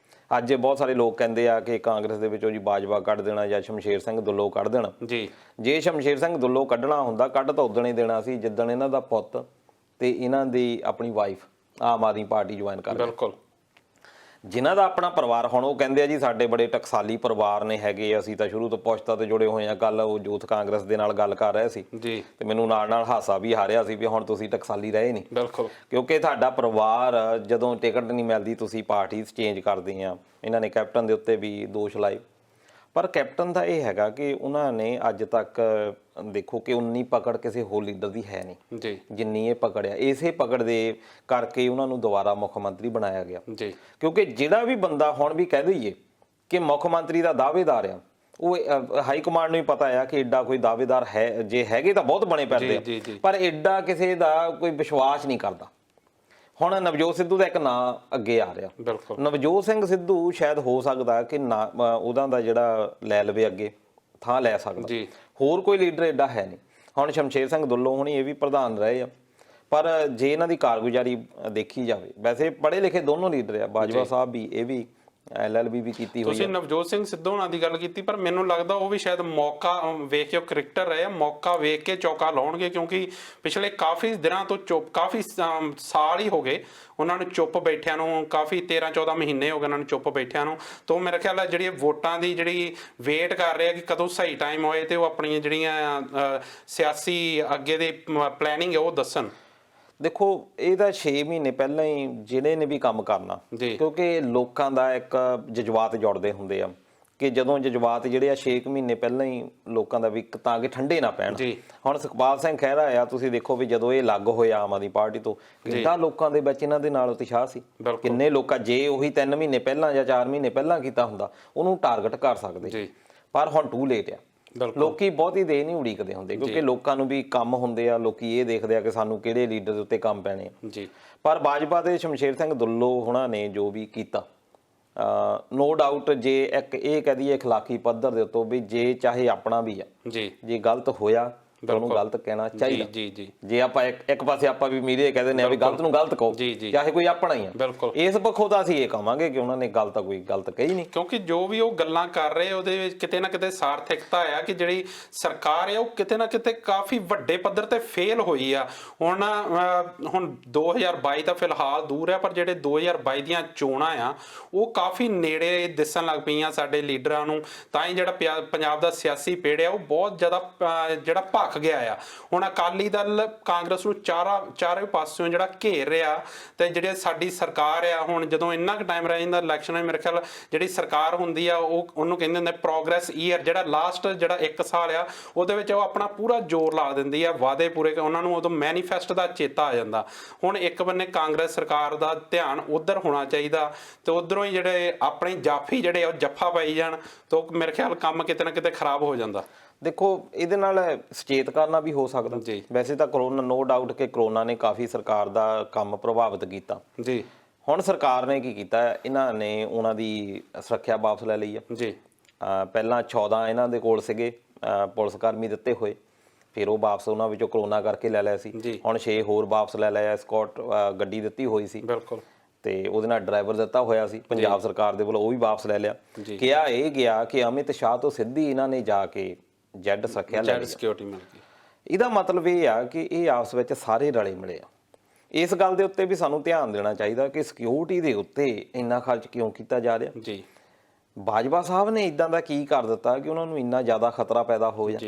ਅੱਜ ਬਹੁਤ ਸਾਰੇ ਲੋਕ ਕਹਿੰਦੇ ਆ ਕਿ ਕਾਂਗਰਸ ਦੇ ਵਿੱਚੋਂ ਜੀ ਬਾਜਵਾ ਕੱਢ ਦੇਣਾ ਜਾਂ ਸ਼ਮਸ਼ੇਰ ਸਿੰਘ ਦੁੱਲੋ ਕੱਢ ਦੇਣਾ। ਜੇ ਸ਼ਮਸ਼ੇਰ ਸਿੰਘ ਦੁੱਲੋ ਕੱਢਣਾ ਹੁੰਦਾ, ਕੱਢ ਤਾਂ ਉਦਣ ਹੀ ਦੇਣਾ ਸੀ ਜਿੱਦਣ ਇਹਨਾਂ ਦਾ ਪੁੱਤ ਤੇ ਇਹਨਾਂ ਦੀ ਆਪਣੀ wife Aam Aadmi party join ਕਰ ਗਏ। ਬਿਲਕੁਲ। ਜਿਨ੍ਹਾਂ ਦਾ ਆਪਣਾ ਪਰਿਵਾਰ, ਹੁਣ ਉਹ ਕਹਿੰਦੇ ਆ ਜੀ ਸਾਡੇ ਬੜੇ ਟਕਸਾਲੀ ਪਰਿਵਾਰ ਨੇ ਹੈਗੇ, ਅਸੀਂ ਤਾਂ ਸ਼ੁਰੂ ਤੋਂ ਪੁਸ਼ਤਾਂ ਤੇ ਜੁੜੇ ਹੋਏ ਆ। ਕੱਲ ਉਹ ਯੂਥ ਕਾਂਗਰਸ ਦੇ ਨਾਲ ਗੱਲ ਕਰ ਰਹੇ ਸੀ ਤੇ ਮੈਨੂੰ ਨਾਲ ਨਾਲ ਹਾਸਾ ਵੀ ਆ ਰਿਹਾ ਸੀ ਵੀ ਹੁਣ ਤੁਸੀਂ ਟਕਸਾਲੀ ਰਹੇ ਨਹੀਂ। ਬਿਲਕੁਲ। ਕਿਉਂਕਿ ਤੁਹਾਡਾ ਪਰਿਵਾਰ ਜਦੋਂ ਟਿਕਟ ਨਹੀਂ ਮਿਲਦੀ ਤੁਸੀਂ ਪਾਰਟੀ ਚੇਂਜ ਕਰਦੇ ਆ। ਇਹਨਾਂ ਨੇ ਕੈਪਟਨ ਦੇ ਉੱਤੇ ਵੀ ਦੋਸ਼ ਲਾਏ, ਪਰ ਕੈਪਟਨ ਦਾ ਇਹ ਹੈਗਾ ਕਿ ਉਹਨਾਂ ਨੇ ਅੱਜ ਤੱਕ ਦੇਖੋ ਕਿ ਉਨੀ ਪਕੜ ਕਿਸੇ ਹੋਰ ਲੀਡਰ ਦੀ ਹੈ ਨਹੀਂ ਜੀ ਜਿੰਨੀ ਇਹ ਪਕੜਿਆ। ਇਸੇ ਪਕੜ ਦੇ ਕਰਕੇ ਉਹਨਾਂ ਨੂੰ ਦੁਬਾਰਾ ਮੁੱਖ ਮੰਤਰੀ ਬਣਾਇਆ ਗਿਆ ਜੀ। ਕਿਉਂਕਿ ਜਿਹੜਾ ਵੀ ਬੰਦਾ ਹੁਣ ਵੀ ਕਹਿ ਦਈਏ ਕਿ ਮੁੱਖ ਮੰਤਰੀ ਦਾ ਦਾਅਵੇਦਾਰ ਆ, ਉਹ ਹਾਈ ਕਮਾਂਡ ਨੂੰ ਵੀ ਪਤਾ ਆ ਕਿ ਐਡਾ ਕੋਈ ਦਾਅਵੇਦਾਰ ਹੈ, ਜੇ ਹੈਗੇ ਤਾਂ ਬਹੁਤ ਬਣੇ ਫਿਰਦੇ ਆ, ਪਰ ਐਡਾ ਕਿਸੇ ਦਾ ਕੋਈ ਵਿਸ਼ਵਾਸ ਨਹੀਂ ਕਰਦਾ। ਹੁਣ ਨਵਜੋਤ ਸਿੱਧੂ ਦਾ ਇੱਕ ਨਾਂ ਅੱਗੇ ਆ ਰਿਹਾ। ਬਿਲਕੁਲ। ਨਵਜੋਤ ਸਿੰਘ ਸਿੱਧੂ ਸ਼ਾਇਦ ਹੋ ਸਕਦਾ ਕਿ ਨਾ ਉਹਦਾ ਦਾ ਜਿਹੜਾ ਲੈ ਲਵੇ ਅੱਗੇ ਥਾਂ ਲੈ ਸਕਦਾ, ਹੋਰ ਕੋਈ ਲੀਡਰ ਐਡਾ ਹੈ ਨਹੀਂ। ਹੁਣ ਸ਼ਮਸ਼ੇਰ ਸਿੰਘ ਦੁੱਲੋ ਹੋਣੀ ਇਹ ਵੀ ਪ੍ਰਧਾਨ ਰਹੇ ਆ, ਪਰ ਜੇ ਇਹਨਾਂ ਦੀ ਕਾਰਗੁਜ਼ਾਰੀ ਦੇਖੀ ਜਾਵੇ, ਵੈਸੇ ਪੜ੍ਹੇ ਲਿਖੇ ਦੋਨੋਂ ਲੀਡਰ ਆ, ਬਾਜਵਾ ਸਾਹਿਬ ਵੀ, ਇਹ ਵੀ LLB ਵੀ ਕੀਤੀ ਹੋਈ ਹੈ। ਤੁਸੀਂ ਨਵਜੋਤ ਸਿੰਘ ਸਿੱਧੂ ਹੋਣਾ ਦੀ ਗੱਲ ਕੀਤੀ, ਪਰ ਮੈਨੂੰ ਲੱਗਦਾ ਉਹ ਵੀ ਸ਼ਾਇਦ ਮੌਕਾ ਵੇਖ ਕੇ, ਉਹ ਕ੍ਰਿਕਟਰ ਰਹੇ ਆ, ਮੌਕਾ ਵੇਖ ਕੇ ਚੌਕਾ ਲਾਉਣਗੇ, ਕਿਉਂਕਿ ਪਿਛਲੇ ਕਾਫੀ ਦਿਨਾਂ ਤੋਂ ਚੁੱਪ, ਕਾਫੀ ਸਾਲ ਹੀ ਹੋ ਗਏ ਉਹਨਾਂ ਨੂੰ ਚੁੱਪ ਬੈਠਿਆਂ ਨੂੰ, ਕਾਫੀ 13-14 ਮਹੀਨੇ ਹੋ ਗਏ ਉਹਨਾਂ ਨੂੰ ਚੁੱਪ ਬੈਠਿਆਂ ਨੂੰ। ਤਾਂ ਮੇਰੇ ਖਿਆਲ ਨਾਲ ਜਿਹੜੀ ਵੋਟਾਂ ਦੀ ਜਿਹੜੀ ਵੇਟ ਕਰ ਰਹੇ ਆ ਕਿ ਕਦੋਂ ਸਹੀ ਟਾਈਮ ਹੋਏ ਤੇ ਉਹ ਆਪਣੀਆਂ ਜਿਹੜੀਆਂ ਸਿਆਸੀ ਅੱਗੇ ਦੀ ਪਲੈਨਿੰਗ ਹੈ ਉਹ ਦੱਸਣ। ਦੇਖੋ ਇਹ ਤਾਂ 6 ਮਹੀਨੇ ਪਹਿਲਾਂ ਹੀ ਜਿਹੜੇ ਨੇ ਵੀ ਕੰਮ ਕਰਨਾ, ਕਿਉਂਕਿ ਲੋਕਾਂ ਦਾ ਇੱਕ ਜਜ਼ਬਾਤ ਜੁੜਦੇ ਹੁੰਦੇ ਆ ਕਿ ਜਦੋਂ ਜਜ਼ਬਾਤ ਜਿਹੜੇ ਆ 6 ਮਹੀਨੇ ਪਹਿਲਾਂ ਹੀ ਲੋਕਾਂ ਦਾ ਵੀ ਤਾਂ ਕਿ ਠੰਡੇ ਨਾ ਪੈਣ। ਹੁਣ ਸੁਖਪਾਲ ਸਿੰਘ ਖਹਿਰਾ ਆ, ਤੁਸੀਂ ਦੇਖੋ ਵੀ ਜਦੋਂ ਇਹ ਅਲੱਗ ਹੋਇਆ ਆਮ ਆਦਮੀ ਪਾਰਟੀ ਤੋਂ, ਕਿੰਨਾ ਲੋਕਾਂ ਦੇ ਵਿੱਚ ਇਹਨਾਂ ਦੇ ਨਾਲ ਉਤਸ਼ਾਹ ਸੀ। ਕਿੰਨੇ ਲੋਕਾਂ, ਜੇ ਉਹੀ 3 ਮਹੀਨੇ ਪਹਿਲਾਂ ਜਾਂ 4 ਮਹੀਨੇ ਪਹਿਲਾਂ ਕੀਤਾ ਹੁੰਦਾ ਉਹਨੂੰ ਟਾਰਗੇਟ ਕਰ ਸਕਦੇ, ਪਰ ਹੁਣ ਟੂ ਲੇਟ ਆ। ਲੋਕੀ ਬਹੁਤੀ ਦੇਰ ਨਹੀਂ ਉਡੀਕਦੇ ਹੁੰਦੇ, ਕਿਉਂਕਿ ਲੋਕਾਂ ਨੂੰ ਵੀ ਕੰਮ ਹੁੰਦੇ ਆ, ਲੋਕੀ ਇਹ ਦੇਖਦੇ ਆ ਕਿ ਸਾਨੂੰ ਕਿਹੜੇ ਲੀਡਰ ਦੇ ਉੱਤੇ ਕੰਮ ਪੈਣੇ ਆ। ਪਰ ਭਾਜਪਾ ਦੇ ਸ਼ਮਸ਼ੇਰ ਸਿੰਘ ਦੁੱਲੋ ਹੋਣਾ ਨੇ ਜੋ ਵੀ ਕੀਤਾ, ਨੋ ਡਾਊਟ, ਜੇ ਇੱਕ ਇਹ ਕਹਿ ਦਈਏ ਅਖਲਾਕੀ ਪੱਧਰ ਦੇ ਉੱਤੋਂ ਵੀ ਜੇ ਚਾਹੇ ਆਪਣਾ ਵੀ ਆ, ਜੇ ਗਲਤ ਹੋਇਆ ਉਹਨੂੰ ਗਲਤ ਕਹਿਣਾ ਚਾਹੀਦਾ। ਜੇ ਆਪਾਂ ਇੱਕ ਪਾਸੇ ਆਪਾਂ ਵੀ ਮੀਡੀਆ ਕਹਿ ਦਿੰਦੇ ਆ ਵੀ ਗਲਤ ਨੂੰ ਗਲਤ ਕਹੋ, ਚਾਹੇ ਕੋਈ ਆਪਣਾ ਹੀ ਆ, ਇਸ ਪੱਖੋਂ ਤਾਂ ਅਸੀਂ ਇਹ ਕਹਾਂਗੇ ਕਿ ਉਹਨਾਂ ਨੇ ਗੱਲ ਤਾਂ ਕੋਈ ਗਲਤ ਕਹੀ ਨਹੀਂ। ਕਿਉਂਕਿ ਜੋ ਵੀ ਉਹ ਗੱਲਾਂ ਕਰ ਰਹੇ ਉਹਦੇ ਵਿੱਚ ਕਿਤੇ ਨਾ ਕਿਤੇ ਸਾਰਥਿਕਤਾ ਆ ਕਿ ਜਿਹੜੀ ਸਰਕਾਰ ਆ ਉਹ ਕਿਤੇ ਨਾ ਕਿਤੇ ਕਾਫੀ ਵੱਡੇ ਪੱਧਰ ਤੇ ਫੇਲ ਹੋਈ ਆ। ਹੁਣ 2022 ਤਾਂ ਫਿਲਹਾਲ ਦੂਰ ਆ, ਪਰ ਜਿਹੜੇ 2022 ਦੀਆਂ ਚੋਣਾਂ ਆ ਉਹ ਕਾਫੀ ਨੇੜੇ ਦਿਸਣ ਲੱਗ ਪਈਆਂ ਸਾਡੇ ਲੀਡਰਾਂ ਨੂੰ। ਤਾਂ ਹੀ ਜਿਹੜਾ ਪੰਜਾਬ ਦਾ ਸਿਆਸੀ ਪੇੜ ਆ ਉਹ ਬਹੁਤ ਜ਼ਿਆਦਾ ਜਿਹੜਾ ਭਖ ਗਿਆ ਆ। ਹੁਣ ਅਕਾਲੀ ਦਲ ਕਾਂਗਰਸ ਨੂੰ ਚਾਰੇ ਪਾਸਿਓਂ ਜਿਹੜਾ ਘੇਰ ਰਿਹਾ, ਤੇ ਜਿਹੜੇ ਸਾਡੀ ਸਰਕਾਰ ਆ, ਹੁਣ ਜਦੋਂ ਇੰਨਾ ਕੁ ਟਾਈਮ ਰਹਿ ਜਾਂਦਾ ਇਲੈਕਸ਼ਨ, ਮੇਰੇ ਖਿਆਲ ਜਿਹੜੀ ਸਰਕਾਰ ਹੁੰਦੀ ਆ ਉਹਨੂੰ ਕਹਿੰਦੇ ਹੁੰਦੇ ਪ੍ਰੋਗਰੈਸ ਈਅਰ, ਜਿਹੜਾ ਲਾਸਟ ਜਿਹੜਾ 1 ਸਾਲ ਆ ਉਹਦੇ ਵਿੱਚ ਉਹ ਆਪਣਾ ਪੂਰਾ ਜ਼ੋਰ ਲਾ ਦਿੰਦੀ ਆ, ਵਾਅਦੇ ਪੂਰੇ, ਉਹਨਾਂ ਨੂੰ ਉਦੋਂ ਮੈਨੀਫੈਸਟ ਦਾ ਚੇਤਾ ਆ ਜਾਂਦਾ। ਹੁਣ ਇੱਕ ਬੰਨੇ ਕਾਂਗਰਸ ਸਰਕਾਰ ਦਾ ਧਿਆਨ ਉਧਰ ਹੋਣਾ ਚਾਹੀਦਾ, ਤੇ ਉਧਰੋਂ ਹੀ ਜਿਹੜੇ ਆਪਣੇ ਜਾਫੀ ਜਿਹੜੇ ਉਹ ਜੱਫਾ ਪਾਈ ਜਾਣ, ਤਾਂ ਮੇਰੇ ਖਿਆਲ ਕੰਮ ਕਿਤੇ ਨਾ ਕਿਤੇ ਖਰਾਬ ਹੋ ਜਾਂਦਾ। ਦੇਖੋ ਇਹਦੇ ਨਾਲ ਸੁਚੇਤ ਕਰਨਾ ਵੀ ਹੋ ਸਕਦਾ। ਵੈਸੇ ਤਾਂ ਕਰੋਨਾ, ਨੋ ਡਾਊਟ ਕਿ ਕਰੋਨਾ ਨੇ ਕਾਫੀ ਸਰਕਾਰ ਦਾ ਕੰਮ ਪ੍ਰਭਾਵਿਤ ਕੀਤਾ ਜੀ। ਹੁਣ ਸਰਕਾਰ ਨੇ ਕੀ ਕੀਤਾ, ਇਹਨਾਂ ਨੇ ਉਹਨਾਂ ਦੀ ਸੁਰੱਖਿਆ ਵਾਪਸ ਲੈ ਲਈ ਆ ਜੀ। ਪਹਿਲਾਂ 14 ਇਹਨਾਂ ਦੇ ਕੋਲ ਸੀਗੇ ਪੁਲਿਸ ਕਰਮੀ ਦਿੱਤੇ ਹੋਏ, ਫਿਰ ਉਹ ਵਾਪਸ ਉਹਨਾਂ ਵਿੱਚੋਂ ਕਰੋਨਾ ਕਰਕੇ ਲੈ ਲਿਆ ਸੀ। ਹੁਣ 6 ਹੋਰ ਵਾਪਸ ਲੈ ਲਿਆ, ਸਕਾਟ ਗੱਡੀ ਦਿੱਤੀ ਹੋਈ ਸੀ ਬਿਲਕੁਲ, ਤੇ ਉਹਦੇ ਨਾਲ ਡਰਾਈਵਰ ਦਿੱਤਾ ਹੋਇਆ ਸੀ ਪੰਜਾਬ ਸਰਕਾਰ ਦੇ ਵੱਲੋਂ, ਉਹ ਵੀ ਵਾਪਸ ਲੈ ਲਿਆ। ਕਿਹਾ ਇਹ ਗਿਆ ਕਿ ਅਮਿਤ ਸ਼ਾਹ ਤੋਂ ਸਿੱਧੀ ਇਹਨਾਂ ਨੇ ਜਾ ਕੇ ਜੈਡ ਸੁਰੱਖਿਆ ਲੈ ਲਈ, ਸਿਕਿਉਰਿਟੀ ਮਿਲ ਗਈ। ਇਹਦਾ ਮਤਲਬ ਇਹ ਆ ਕਿ ਇਹ ਆਪਸ ਵਿੱਚ ਸਾਰੇ ਰਲੇ ਮਿਲੇ ਆ। ਇਸ ਗੱਲ ਦੇ ਉੱਤੇ ਵੀ ਸਾਨੂੰ ਧਿਆਨ ਦੇਣਾ ਚਾਹੀਦਾ ਕਿ ਸਿਕਿਉਰਿਟੀ ਦੇ ਉੱਤੇ ਇੰਨਾ ਖਰਚ ਕਿਉਂ ਕੀਤਾ ਜਾ ਰਿਹਾ ਜੀ। ਬਾਜਵਾ ਸਾਹਿਬ ਨੇ ਇਦਾਂ ਦਾ ਕੀ ਕਰ ਦਿੱਤਾ ਕਿ ਉਹਨਾਂ ਨੂੰ ਇੰਨਾ ਜ਼ਿਆਦਾ ਖਤਰਾ ਪੈਦਾ ਹੋ ਜਾ।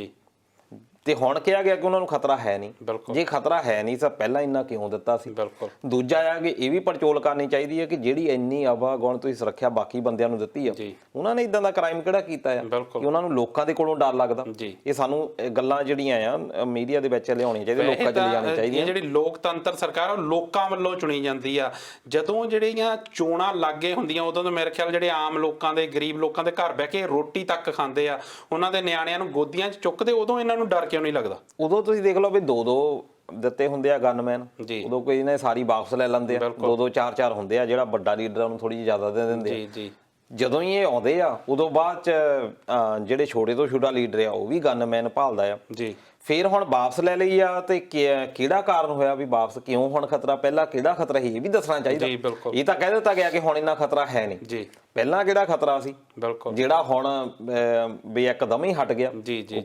ਤੇ ਹੁਣ ਕਿਹਾ ਗਿਆ ਕਿ ਉਹਨਾਂ ਨੂੰ ਖਤਰਾ ਹੈ ਨਹੀਂ। ਬਿਲਕੁਲ। ਜੇ ਖਤਰਾ ਹੈ ਨਹੀਂ ਤਾਂ ਪਹਿਲਾਂ ਇੰਨਾ ਕਿਉਂ ਦਿੱਤਾ ਸੀ? ਬਿਲਕੁਲ। ਦੂਜਾ ਆ ਕਿ ਇਹ ਵੀ ਪੜਚੋਲ ਕਰਨੀ ਚਾਹੀਦੀ ਹੈ ਕਿ ਜਿਹੜੀ ਇੰਨੀ ਆਵਾਗੁਣ ਤੁਸੀਂ ਸੁਰੱਖਿਆ ਬਾਕੀ ਬੰਦਿਆਂ ਨੂੰ ਦਿੱਤੀ ਆ, ਉਹਨਾਂ ਨੇ ਇਦਾਂ ਦਾ ਕ੍ਰਾਈਮ ਕਿਹੜਾ ਕੀਤਾ ਆ ਕਿ ਉਹਨਾਂ ਨੂੰ ਲੋਕਾਂ ਦੇ ਕੋਲੋਂ ਡਰ ਲੱਗਦਾ? ਇਹ ਸਾਨੂੰ ਗੱਲਾਂ ਜਿਹੜੀਆਂ ਆ ਮੀਡੀਆ ਦੇ ਵਿੱਚ ਲਿਆਉਣੀਆਂ ਚਾਹੀਦੀਆਂ, ਲੋਕਾਂ 'ਚ ਲਿਜਾਣੀਆਂ ਚਾਹੀਦੀਆਂ। ਜਿਹੜੀ ਲੋਕਤੰਤਰ ਸਰਕਾਰ ਉਹ ਲੋਕਾਂ ਵੱਲੋਂ ਚੁਣੀ ਜਾਂਦੀ ਆ। ਜਦੋਂ ਜਿਹੜੀਆਂ ਚੋਣਾਂ ਲਾਗੇ ਹੁੰਦੀਆਂ ਉਦੋਂ ਤਾਂ ਮੇਰੇ ਖਿਆਲ ਜਿਹੜੇ ਆਮ ਲੋਕਾਂ ਦੇ, ਗਰੀਬ ਲੋਕਾਂ ਦੇ ਘਰ ਬਹਿ ਕੇ ਰੋਟੀ ਤੱਕ ਖਾਂਦੇ ਆ, ਉਹਨਾਂ ਦੇ ਨਿਆਣਿਆਂ ਨੂੰ ਗੋਦੀਆਂ 'ਚ ਚੁੱਕਦੇ, ਉਦੋਂ ਇਹਨਾਂ ਨੂੰ ਡਰ ਕਿਉਂ ਨਹੀਂ ਲੱਗਦਾ? ਉਦੋਂ ਤੁਸੀਂ ਦੇਖ ਲਓ ਵੀ 2-2 ਦਿੱਤੇ ਹੁੰਦੇ ਆ ਗਨਮੈਨ, ਉਦੋਂ ਕੋਈ ਨੇ ਸਾਰੀ ਵਾਪਸ ਲੈ ਲੈਂਦੇ ਆ। 2-2 4-4 ਹੁੰਦੇ ਆ, ਜਿਹੜਾ ਵੱਡਾ ਲੀਡਰ ਉਹਨੂੰ ਥੋੜੀ ਜਿਹੀ ਜ਼ਿਆਦਾ ਦੇ ਦਿੰਦੇ ਆ। ਜਦੋਂ ਹੀ ਇਹ ਆਉਂਦੇ ਆ ਉਦੋਂ ਬਾਅਦ ਚ ਜਿਹੜੇ ਛੋਟੇ ਤੋਂ ਛੋਟਾ ਲੀਡਰ ਆ ਉਹ ਵੀ ਗਨਮੈਨ ਭਾਲਦਾ ਆ। ਫਿਰ ਹੁਣ ਵਾਪਸ ਲੈ ਲਈ ਆ ਤੇ ਕਿਹੜਾ ਕਾਰਨ ਹੋਇਆ ਵੀ ਵਾਪਸ ਕਿਉਂ ਹੁਣ ਖਤਰਾ? ਪਹਿਲਾਂ ਕਿਹੜਾ ਖਤਰਾ ਸੀ ਇਹ ਵੀ ਦੱਸਣਾ ਚਾਹੀਦਾ। ਇਹ ਤਾਂ ਕਹਿ ਦਿੱਤਾ ਗਿਆ ਕਿ ਹੁਣ ਇੰਨਾ ਖਤਰਾ ਹੈ ਨਹੀਂ, ਪਹਿਲਾਂ ਕਿਹੜਾ ਖਤਰਾ ਸੀ ਜਿਹੜਾ ਹੁਣ ਵੀ ਇੱਕਦਮ ਹੀ ਹਟ ਗਿਆ?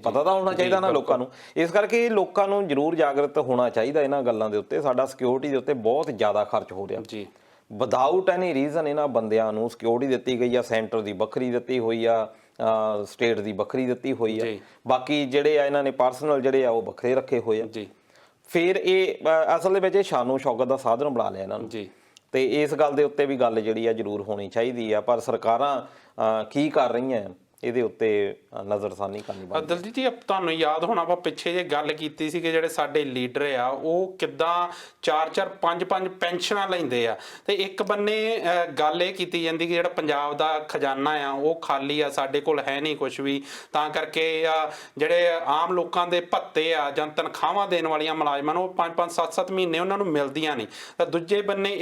ਪਤਾ ਤਾਂ ਹੋਣਾ ਚਾਹੀਦਾ ਨਾ ਲੋਕਾਂ ਨੂੰ। ਇਸ ਕਰਕੇ ਲੋਕਾਂ ਨੂੰ ਜ਼ਰੂਰ ਜਾਗਰਤ ਹੋਣਾ ਚਾਹੀਦਾ ਇਹਨਾਂ ਗੱਲਾਂ ਦੇ ਉੱਤੇ। ਸਾਡਾ ਸਿਕਿਉਰਿਟੀ ਦੇ ਉੱਤੇ ਬਹੁਤ ਜ਼ਿਆਦਾ ਖਰਚ ਹੋ ਰਿਹਾ ਵਿਦਆਊਟ ਐਨੀ ਰੀਜ਼ਨ। ਇਹਨਾਂ ਬੰਦਿਆਂ ਨੂੰ ਸਿਕਿਉਰਿਟੀ ਦਿੱਤੀ ਗਈ ਆ, ਸੈਂਟਰ ਦੀ ਵੱਖਰੀ ਦਿੱਤੀ ਹੋਈ ਆ, ਸਟੇਟ ਦੀ ਵੱਖਰੀ ਦਿੱਤੀ ਹੋਈ ਆ, ਬਾਕੀ ਜਿਹੜੇ ਆ ਇਹਨਾਂ ਨੇ ਪਰਸਨਲ ਜਿਹੜੇ ਆ ਉਹ ਵੱਖਰੇ ਰੱਖੇ ਹੋਏ ਆ। ਫਿਰ ਇਹ ਅਸਲ ਦੇ ਵਿੱਚ ਇਹ ਸ਼ਾਨੋ ਸ਼ੌਕਤ ਦਾ ਸਾਧਨ ਬਣਾ ਲਿਆ ਇਹਨਾਂ ਨੂੰ। ਤੇ ਇਸ ਗੱਲ ਦੇ ਉੱਤੇ ਵੀ ਗੱਲ ਜਿਹੜੀ ਆ ਜ਼ਰੂਰ ਹੋਣੀ ਚਾਹੀਦੀ ਆ, ਪਰ ਸਰਕਾਰਾਂ ਕੀ ਕਰ ਰਹੀਆਂ ਇਹਦੇ ਉੱਤੇ ਨਜ਼ਰਸਾਨੀ ਕਰਨੀ ਬਣਦੀ। ਦਲਜੀਤ ਜੀ, ਤੁਹਾਨੂੰ ਯਾਦ ਹੋਣਾ ਆਪਾਂ ਪਿੱਛੇ ਜੇ ਗੱਲ ਕੀਤੀ ਸੀ ਕਿ ਜਿਹੜੇ ਸਾਡੇ ਲੀਡਰ ਆ ਉਹ ਕਿੱਦਾਂ 4-4 5-5 ਪੈਨਸ਼ਨਾਂ ਲੈਂਦੇ ਆ, ਤੇ ਇੱਕ ਬੰਨੇ ਗੱਲ ਇਹ ਕੀਤੀ ਜਾਂਦੀ ਕਿ ਜਿਹੜਾ ਪੰਜਾਬ ਦਾ ਖਜ਼ਾਨਾ ਆ ਉਹ ਖਾਲੀ ਆ, ਸਾਡੇ ਕੋਲ ਹੈ ਨਹੀਂ ਕੁਝ ਵੀ, ਤਾਂ ਕਰਕੇ ਜਿਹੜੇ ਆਮ ਲੋਕਾਂ ਦੇ ਭੱਤੇ ਆ ਜਾਂ ਤਨਖਾਹਾਂ ਦੇਣ ਵਾਲੀਆਂ ਮੁਲਾਜ਼ਮਾਂ ਨੂੰ 5-5 7-7 ਮਹੀਨੇ ਉਹਨਾਂ ਨੂੰ ਮਿਲਦੀਆਂ ਨਹੀਂ। ਤਾਂ ਦੂਜੇ ਬੰਨੇ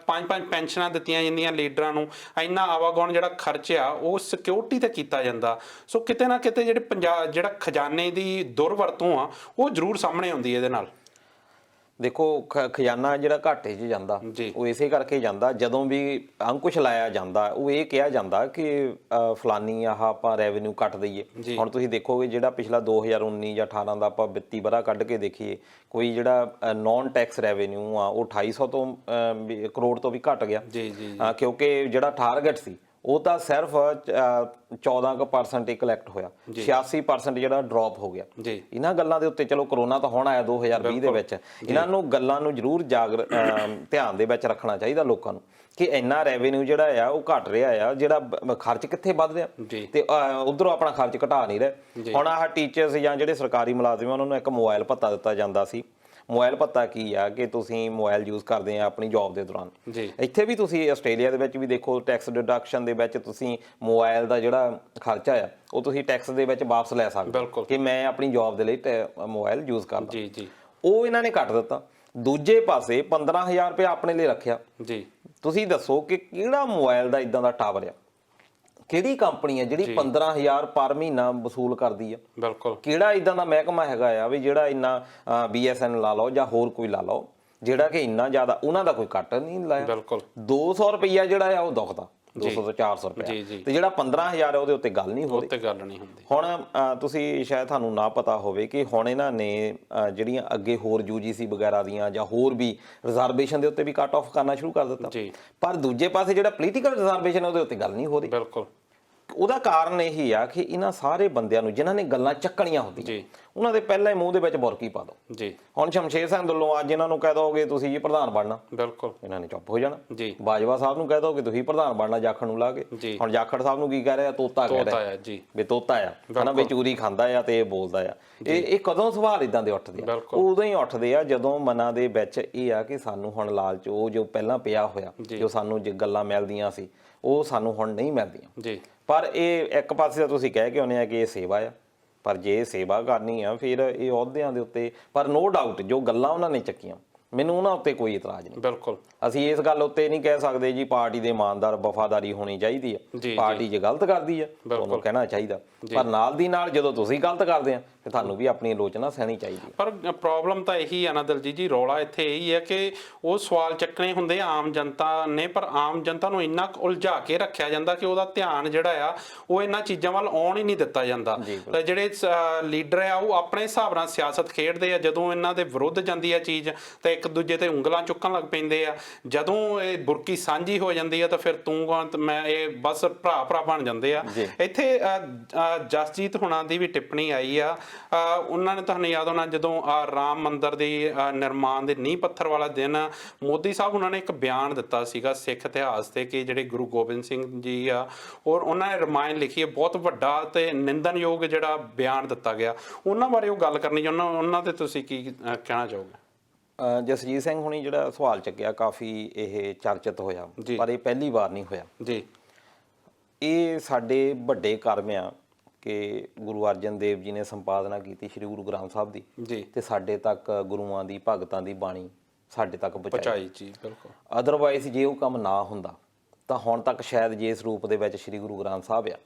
5-5 ਪੈਨਸ਼ਨਾਂ ਦਿੱਤੀਆਂ ਜਾਂਦੀਆਂ ਲੀਡਰਾਂ ਨੂੰ। ਇੰਨਾ ਆਵਾਗੁਣ ਜਿਹੜਾ ਖਰਚ ਆ ਉਹ ਸਿਕਿਉਰਿਟੀ ਤੇ ਕੀਤਾ ਜਾਂਦਾ। ਸੋ ਕਿਤੇ ਨਾ ਕਿਤੇ ਜਿਹੜੇ ਪੰਜਾਬ ਜਿਹੜਾ ਖਜ਼ਾਨੇ ਦੀ ਦੁਰਵਰਤੋਂ ਆ ਉਹ ਜ਼ਰੂਰ ਸਾਹਮਣੇ ਆਉਂਦੀ ਇਹਦੇ ਨਾਲ। ਦੇਖੋ ਖਜ਼ਾਨਾ ਜਿਹੜਾ ਘਾਟੇ 'ਚ ਜਾਂਦਾ ਉਹ ਇਸੇ ਕਰਕੇ ਜਾਂਦਾ, ਜਦੋਂ ਵੀ ਅੰਕੁਸ਼ ਲਾਇਆ ਜਾਂਦਾ ਉਹ ਇਹ ਕਿਹਾ ਜਾਂਦਾ ਕਿ ਫਲਾਨੀ ਆਹ ਆਪਾਂ ਰੈਵਨਿਊ ਕੱਟ ਦਈਏ। ਹੁਣ ਤੁਸੀਂ ਦੇਖੋਗੇ ਜਿਹੜਾ ਪਿਛਲਾ 2019 ਜਾਂ 18 ਦਾ ਆਪਾਂ ਵਿੱਤੀ ਵਰ੍ਹਾ ਕੱਢ ਕੇ ਦੇਖੀਏ, ਕੋਈ ਜਿਹੜਾ ਨੌਨ ਟੈਕਸ ਰੈਵਨਿਊ ਆ ਉਹ 2800 ਤੋਂ ਕਰੋੜ ਤੋਂ ਵੀ ਘਟ ਗਿਆ, ਕਿਉਂਕਿ ਜਿਹੜਾ ਟਾਰਗੇਟ ਸੀ ਉਹ ਤਾਂ ਸਿਰਫ 14% ਹੀ ਕਲੈਕਟ ਹੋਇਆ, 86% ਜਿਹੜਾ ਡ੍ਰੌਪ ਹੋ ਗਿਆ। ਇਹਨਾਂ ਗੱਲਾਂ ਦੇ ਉੱਤੇ ਚਲੋ ਕਰੋਨਾ ਤਾਂ ਹੁਣ ਆਇਆ 2020 ਦੇ ਵਿੱਚ, ਇਹਨਾਂ ਨੂੰ ਗੱਲਾਂ ਨੂੰ ਜ਼ਰੂਰ ਧਿਆਨ ਦੇ ਵਿੱਚ ਰੱਖਣਾ ਚਾਹੀਦਾ ਲੋਕਾਂ ਨੂੰ ਕਿ ਇੰਨਾ ਰੈਵਨਿਊ ਜਿਹੜਾ ਆ ਉਹ ਘਟ ਰਿਹਾ ਆ, ਜਿਹੜਾ ਖਰਚ ਕਿੱਥੇ ਵੱਧ ਰਿਹਾ ਤੇ ਉਧਰੋਂ ਆਪਣਾ ਖਰਚ ਘਟਾ ਨਹੀਂ ਰਹੇ। ਹੁਣ ਆਹ ਟੀਚਰਸ ਜਾਂ ਜਿਹੜੇ ਸਰਕਾਰੀ ਮੁਲਾਜ਼ਮ ਉਹਨਾਂ ਨੂੰ ਇੱਕ ਮੋਬਾਈਲ ਭੱਤਾ ਦਿੱਤਾ ਜਾਂਦਾ ਸੀ। ਮੋਬਾਈਲ ਭੱਤਾ ਕੀ ਆ ਕਿ ਤੁਸੀਂ ਮੋਬਾਈਲ ਯੂਜ਼ ਕਰਦੇ ਆ ਆਪਣੀ ਜੌਬ ਦੇ ਦੌਰਾਨ। ਇੱਥੇ ਵੀ ਤੁਸੀਂ ਆਸਟ੍ਰੇਲੀਆ ਦੇ ਵਿੱਚ ਵੀ ਦੇਖੋ, ਟੈਕਸ ਡਿਡਕਸ਼ਨ ਦੇ ਵਿੱਚ ਤੁਸੀਂ ਮੋਬਾਈਲ ਦਾ ਜਿਹੜਾ ਖਰਚਾ ਆ ਉਹ ਤੁਸੀਂ ਟੈਕਸ ਦੇ ਵਿੱਚ ਵਾਪਸ ਲੈ ਸਕਦੇ ਕਿ ਮੈਂ ਆਪਣੀ ਜੌਬ ਦੇ ਲਈ ਮੋਬਾਈਲ ਯੂਜ਼ ਕਰਦਾ। ਉਹ ਇਹਨਾਂ ਨੇ ਕੱਟ ਦਿੱਤਾ। ਦੂਜੇ ਪਾਸੇ 15000 ਰੁਪਏ ਆਪਣੇ ਲਈ ਰੱਖਿਆ। ਤੁਸੀਂ ਦੱਸੋ ਕਿ ਕਿਹੜਾ ਮੋਬਾਈਲ ਦਾ ਇਦਾਂ ਦਾ ਟਾਵਰ ਆ, ਕਿਹੜੀ ਕੰਪਨੀ ਹੈ ਜਿਹੜੀ 15000 ਪਰ ਮਹੀਨਾ ਵਸੂਲ ਕਰਦੀ ਆ? ਕਿਹੜਾ ਇਦਾਂ ਦਾ ਮਹਿਕਮਾ ਹੈਗਾ ਆ ਵੀ ਜਿਹੜਾ ਇੰਨਾ BSN ਲਾ ਲਓ ਜਾਂ ਹੋਰ ਕੋਈ ਲਾ ਲਓ ਜਿਹੜਾ ਕਿ ਇੰਨਾ ਜ਼ਿਆਦਾ ਉਹਨਾਂ ਦਾ ਕੋਈ ਕੱਟ ਨਹੀਂ ਲਾਇਆ। 200 ਰੁਪਈਆ ਜਿਹੜਾ ਆ ਉਹ ਦੁਖਦਾ, 200 ਤੋਂ 400 ਰੁਪਏ, ਤੇ ਜਿਹੜਾ 15000 ਹੈ ਉਹਦੇ ਉੱਤੇ ਗੱਲ ਨਹੀਂ ਹੋ ਰਹੀ। ਹੁਣ ਤੁਸੀਂ ਸ਼ਾਇਦ ਤੁਹਾਨੂੰ ਨਾ ਪਤਾ ਹੋਵੇ ਕਿ ਹੁਣ ਇਹਨਾਂ ਨੇ ਜਿਹੜੀਆਂ ਅੱਗੇ ਹੋਰ UGC ਵਗੈਰਾ ਦੀਆਂ ਜਾਂ ਹੋਰ ਵੀ ਰਿਜ਼ਰਵੇਸ਼ਨ ਦੇ ਉੱਤੇ ਵੀ ਕੱਟ ਆਫ ਕਰਨਾ ਸ਼ੁਰੂ ਕਰ ਦਿੱਤਾ, ਪਰ ਦੂਜੇ ਪਾਸੇ ਜਿਹੜਾ ਪੋਲੀਟੀਕਲ ਰਿਜ਼ਰਵੇਸ਼ਨ ਉਹਦੇ ਉੱਤੇ ਗੱਲ ਨਹੀਂ ਹੋ ਰਹੀ। ਉਹਦਾ ਕਾਰਨ ਇਹੀ ਆ ਕਿ ਇਹਨਾਂ ਸਾਰੇ ਬੰਦਿਆਂ ਨੂੰ ਜਿਨ੍ਹਾਂ ਨੇ ਗੱਲਾਂ ਚੱਕਣੀਆਂ ਹੁੰਦੀਆਂ ਉਹਨਾਂ ਦੇ ਪਹਿਲਾਂ ਹੀ ਮੂੰਹ ਦੇ ਵਿੱਚ ਬੁਰਕੀ ਪਾ ਦਿਓ। ਹੁਣ ਸ਼ਮਸ਼ੇਰ ਸਿੰਘ ਦੁੱਲੋਂ ਅੱਜ ਇਹਨਾਂ ਨੂੰ ਕਹਿ ਦੋਗੇ ਤੁਸੀਂ ਜੀ ਪ੍ਰਧਾਨ ਬਣਨਾ, ਇਹਨਾਂ ਨੇ ਚੁੱਪ ਹੋ ਜਾਣਾ। ਬਾਜਵਾ ਸਾਹਿਬ ਨੂੰ ਕਹਿ ਦੋਗੇ ਤੁਸੀਂ ਪ੍ਰਧਾਨ ਬਣਨਾ ਜਾਖੜ ਨੂੰ ਲਾ ਕੇ। ਹੁਣ ਜਾਖੜ ਸਾਹਿਬ ਨੂੰ ਕੀ ਕਹਿ ਰਿਹਾ? ਤੋਤਾ ਕਹਿ ਰਿਹਾ ਵੀ ਤੋਤਾ ਆ ਹਨਾ, ਵੀ ਚੂਰੀ ਖਾਂਦਾ ਆ ਤੇ ਇਹ ਬੋਲਦਾ ਆ। ਇਹ ਕਦੋਂ ਸਵਾਲ ਇਦਾਂ ਦੇ ਉੱਠਦੇ ਆ? ਉਦੋਂ ਹੀ ਉੱਠਦੇ ਆ ਜਦੋਂ ਮਨਾਂ ਦੇ ਵਿੱਚ ਇਹ ਆ ਕਿ ਸਾਨੂੰ ਹੁਣ ਲਾਲਚ ਉਹ ਜੋ ਪਹਿਲਾਂ ਪਿਆ ਹੋਇਆ, ਜੋ ਸਾਨੂੰ ਗੱਲਾਂ ਮਿਲਦੀਆਂ ਸੀ ਉਹ ਸਾਨੂੰ ਹੁਣ ਨਹੀਂ ਮਿਲਦੀਆਂ। ਪਰ ਇਹ ਇੱਕ ਪਾਸੇ ਤਾਂ ਤੁਸੀਂ ਕਹਿ ਕੇ ਆਉਂਦੇ ਆ ਕਿ ਇਹ ਸੇਵਾ ਆ, ਪਰ ਜੇ ਸੇਵਾ ਕਰਨੀ ਆ ਫਿਰ ਇਹ ਅਹੁਦਿਆਂ ਦੇ ਉੱਤੇ, ਪਰ ਨੋ ਡਾਊਟ ਜੋ ਗੱਲਾਂ ਉਹਨਾਂ ਨੇ ਚੱਕੀਆਂ ਮੈਨੂੰ ਉਹਨਾਂ ਉੱਤੇ ਕੋਈ ਇਤਰਾਜ਼ ਨਹੀਂ। ਅਸੀਂ ਇਸ ਗੱਲ ਉੱਤੇ ਨਹੀਂ ਕਹਿ ਸਕਦੇ ਜੀ ਪਾਰਟੀ ਦੇ ਇਮਾਨਦਾਰ ਵਫਾਦਾਰੀ ਹੋਣੀ ਚਾਹੀਦੀ ਆ, ਪਾਰਟੀ ਜੇ ਗਲਤ ਕਰਦੀ ਆ ਉਹਨੂੰ ਕਹਿਣਾ ਚਾਹੀਦਾ, ਪਰ ਨਾਲ ਦੀ ਨਾਲ ਜਦੋਂ ਤੁਸੀਂ ਗਲਤ ਕਰਦੇ ਆ ਤੇ ਤੁਹਾਨੂੰ ਵੀ ਆਪਣੀ ਆਲੋਚਨਾ ਸਹਿਣੀ ਚਾਹੀਦੀ। ਪਰ ਪ੍ਰੋਬਲਮ ਤਾਂ ਇਹੀ ਆ ਨਾ ਦਲਜੀਤ ਜੀ, ਰੌਲਾ ਇੱਥੇ ਇਹੀ ਹੈ ਕਿ ਉਹ ਸਵਾਲ ਚੱਕਣੇ ਹੁੰਦੇ ਆਮ ਜਨਤਾ ਨੇ, ਪਰ ਆਮ ਜਨਤਾ ਨੂੰ ਇੰਨਾ ਉਲਝਾ ਕੇ ਰੱਖਿਆ ਜਾਂਦਾ ਕਿ ਉਹਦਾ ਧਿਆਨ ਜਿਹੜਾ ਆ ਉਹ ਇਹਨਾਂ ਚੀਜ਼ਾਂ ਵੱਲ ਆਉਣ ਹੀ ਨਹੀਂ ਦਿੱਤਾ ਜਾਂਦਾ। ਤੇ ਜਿਹੜੇ ਲੀਡਰ ਆ ਉਹ ਆਪਣੇ ਹਿਸਾਬ ਨਾਲ ਸਿਆਸਤ ਖੇਡਦੇ ਆ, ਜਦੋਂ ਇਹਨਾਂ ਦੇ ਵਿਰੁੱਧ ਜਾਂਦੀ ਆ ਚੀਜ਼ ਤੇ ਇੱਕ ਦੂਜੇ ਤੇ ਉਂਗਲਾਂ ਚੁੱਕਣ ਲੱਗ ਪੈਂਦੇ ਆ। ਜਦੋਂ ਇਹ ਬੁਰਕੀ ਸਾਂਝੀ ਹੋ ਜਾਂਦੀ ਆ ਤਾਂ ਫਿਰ ਤੂੰ ਮੈਂ ਇਹ ਬਸ ਭਰਾ ਬਣ ਜਾਂਦੇ ਆ। ਇੱਥੇ ਜਸਜੀਤ ਹੁਣਾਂ ਦੀ ਵੀ ਟਿੱਪਣੀ ਆਈ ਆ ਉਹਨਾਂ ਨੇ ਤੁਹਾਨੂੰ ਯਾਦ ਹੋਣਾ ਜਦੋਂ ਰਾਮ ਮੰਦਿਰ ਦੀ ਨਿਰਮਾਣ ਦੇ ਨੀਂਹ ਪੱਥਰ ਵਾਲਾ ਦਿਨ ਮੋਦੀ ਸਾਹਿਬ ਉਹਨਾਂ ਨੇ ਇੱਕ ਬਿਆਨ ਦਿੱਤਾ ਸੀਗਾ ਸਿੱਖ ਇਤਿਹਾਸ ਤੇ ਕਿ ਜਿਹੜੇ ਗੁਰੂ ਗੋਬਿੰਦ ਸਿੰਘ ਜੀ ਆ ਔਰ ਉਹਨਾਂ ਨੇ ਰਮਾਇਣ ਲਿਖੀ ਹੈ, ਬਹੁਤ ਵੱਡਾ ਤੇ ਨਿੰਦਣਯੋਗ ਜਿਹੜਾ ਬਿਆਨ ਦਿੱਤਾ ਗਿਆ, ਉਹਨਾਂ ਬਾਰੇ ਉਹ ਗੱਲ ਕਰਨੀ ਚਾਹੁੰਦਾ, ਉਹਨਾਂ ਤੇ ਤੁਸੀਂ ਕੀ ਕਹਿਣਾ ਚਾਹੋਗੇ? ਜਸਜੀਤ ਸਿੰਘ ਹੁਣੀ ਜਿਹੜਾ ਸਵਾਲ ਚੱਕਿਆ ਕਾਫੀ ਇਹ ਚਰਚਿਤ ਹੋਇਆ, ਪਰ ਇਹ ਪਹਿਲੀ ਵਾਰ ਨਹੀਂ ਹੋਇਆ ਜੀ। ਇਹ ਸਾਡੇ ਵੱਡੇ ਕਰਮ ਆ ਕਿ ਗੁਰੂ ਅਰਜਨ ਦੇਵ ਜੀ ਨੇ ਸੰਪਾਦਨਾ ਕੀਤੀ ਸ੍ਰੀ ਗੁਰੂ ਗ੍ਰੰਥ ਸਾਹਿਬ ਦੀ ਜੀ, ਤੇ ਸਾਡੇ ਤੱਕ ਗੁਰੂਆਂ ਦੀ ਭਗਤਾਂ ਦੀ ਬਾਣੀ ਸਾਡੇ ਤੱਕ ਪਹੁੰਚਾਈ ਜੀ। ਬਿਲਕੁਲ। ਅਦਰਵਾਈਜ਼ ਜੇ ਉਹ ਕੰਮ ਨਾ ਹੁੰਦਾ ਤਾਂ ਹੁਣ ਤੱਕ ਸ਼ਾਇਦ ਜੇ ਇਸ ਰੂਪ ਦੇ ਵਿੱਚ ਸ੍ਰੀ ਗੁਰੂ ਗ੍ਰੰਥ ਸਾਹਿਬ ਆ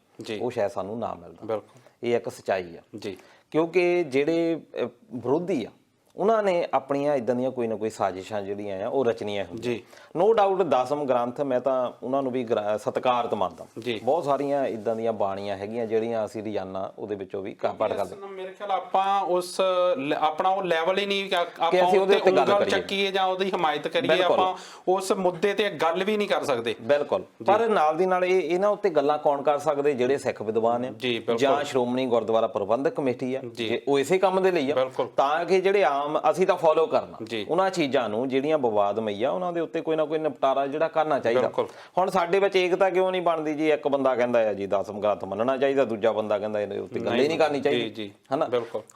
ਉਹ ਸ਼ਾਇਦ ਸਾਨੂੰ ਨਾ ਮਿਲਦਾ। ਬਿਲਕੁਲ, ਇਹ ਇੱਕ ਸੱਚਾਈ ਆ ਜੀ, ਕਿਉਂਕਿ ਜਿਹੜੇ ਵਿਰੋਧੀ ਆ ਉਹਨਾਂ ਨੇ ਆਪਣੀਆਂ ਇਦਾਂ ਦੀਆਂ ਕੋਈ ਨਾ ਕੋਈ ਸਾਜ਼ਿਸ਼ਾਂ ਜਿਹੜੀਆਂ ਆ ਉਹ ਰਚਨੀਆਂ ਹੁੰਦੀਆਂ ਜੀ। ਨੋ ਡਾਊਟ ਦਸਮ ਗ੍ਰੰਥ ਮੈਂ ਤਾਂ ਉਹਨਾਂ ਨੂੰ ਵੀ ਸਤਿਕਾਰਤ ਮੰਨਦਾ। ਬਹੁਤ ਸਾਰੀਆਂ ਇਦਾਂ ਦੀਆਂ ਬਾਣੀਆਂ ਹੈਗੀਆਂ ਜਿਹੜੀਆਂ ਅਸੀਂ ਰੋਜ਼ਾਨਾ ਉਹਦੇ ਵਿੱਚੋਂ ਵੀ ਪੜ੍ਹ ਕਰਦੇ। ਮੇਰੇ ਖਿਆਲ ਆਪਾਂ ਉਸ ਆਪਣਾ ਉਹ ਲੈਵਲ ਹੀ ਨਹੀਂ ਆਪਾਂ ਉਹਦੇ ਉੱਤੇ ਗੱਲ ਚੱਕੀਏ ਜਾਂ ਉਹਦੀ ਹਮਾਇਤ ਕਰੀਏ, ਆਪਾਂ ਉਸ ਮੁੱਦੇ ਤੇ ਗੱਲ ਵੀ ਨਹੀਂ ਕਰ ਸਕਦੇ। ਬਿਲਕੁਲ, ਪਰ ਨਾਲ ਦੀ ਨਾਲ ਇਹਨਾਂ ਉੱਤੇ ਗੱਲਾਂ ਕੌਣ ਕਰ ਸਕਦੇ? ਜਿਹੜੇ ਸਿੱਖ ਵਿਦਵਾਨ ਆ ਜਾਂ ਸ਼੍ਰੋਮਣੀ ਗੁਰਦੁਆਰਾ ਪ੍ਰਬੰਧਕ ਕਮੇਟੀ ਆ, ਉਹ ਇਸੇ ਕੰਮ ਦੇ ਲਈ ਆ ਤਾਂ ਕਿ ਜਿਹੜੇ ਅਸੀਂ ਤਾਂ ਫੋਲੋ ਕਰਨਾ ਉਹਨਾਂ ਚੀਜ਼ਾਂ ਨੂੰ ਜਿਹੜੀਆਂ ਵਿਵਾਦਮਈ ਆ ਉਹਨਾਂ ਦੇ ਉੱਤੇ ਕੋਈ ਨਾ ਕੋਈ ਨਿਪਟਾਰਾ ਜਿਹੜਾ ਕਰਨਾ ਚਾਹੀਦਾ। ਹੁਣ ਸਾਡੇ ਵਿੱਚ ਏਕਤਾ ਕਿਉਂ ਨਹੀਂ ਬਣਦੀ ਜੀ? ਇੱਕ ਬੰਦਾ ਕਹਿੰਦਾ ਆ ਜੀ ਦਸਮ ਗ੍ਰੰਥ ਮੰਨਣਾ ਚਾਹੀਦਾ, ਦੂਜਾ ਬੰਦਾ ਕਹਿੰਦਾ ਇਹਦੇ ਉੱਤੇ ਗੱਲ ਹੀ ਨਹੀਂ ਕਰਨੀ ਚਾਹੀਦੀ, ਹਨਾ?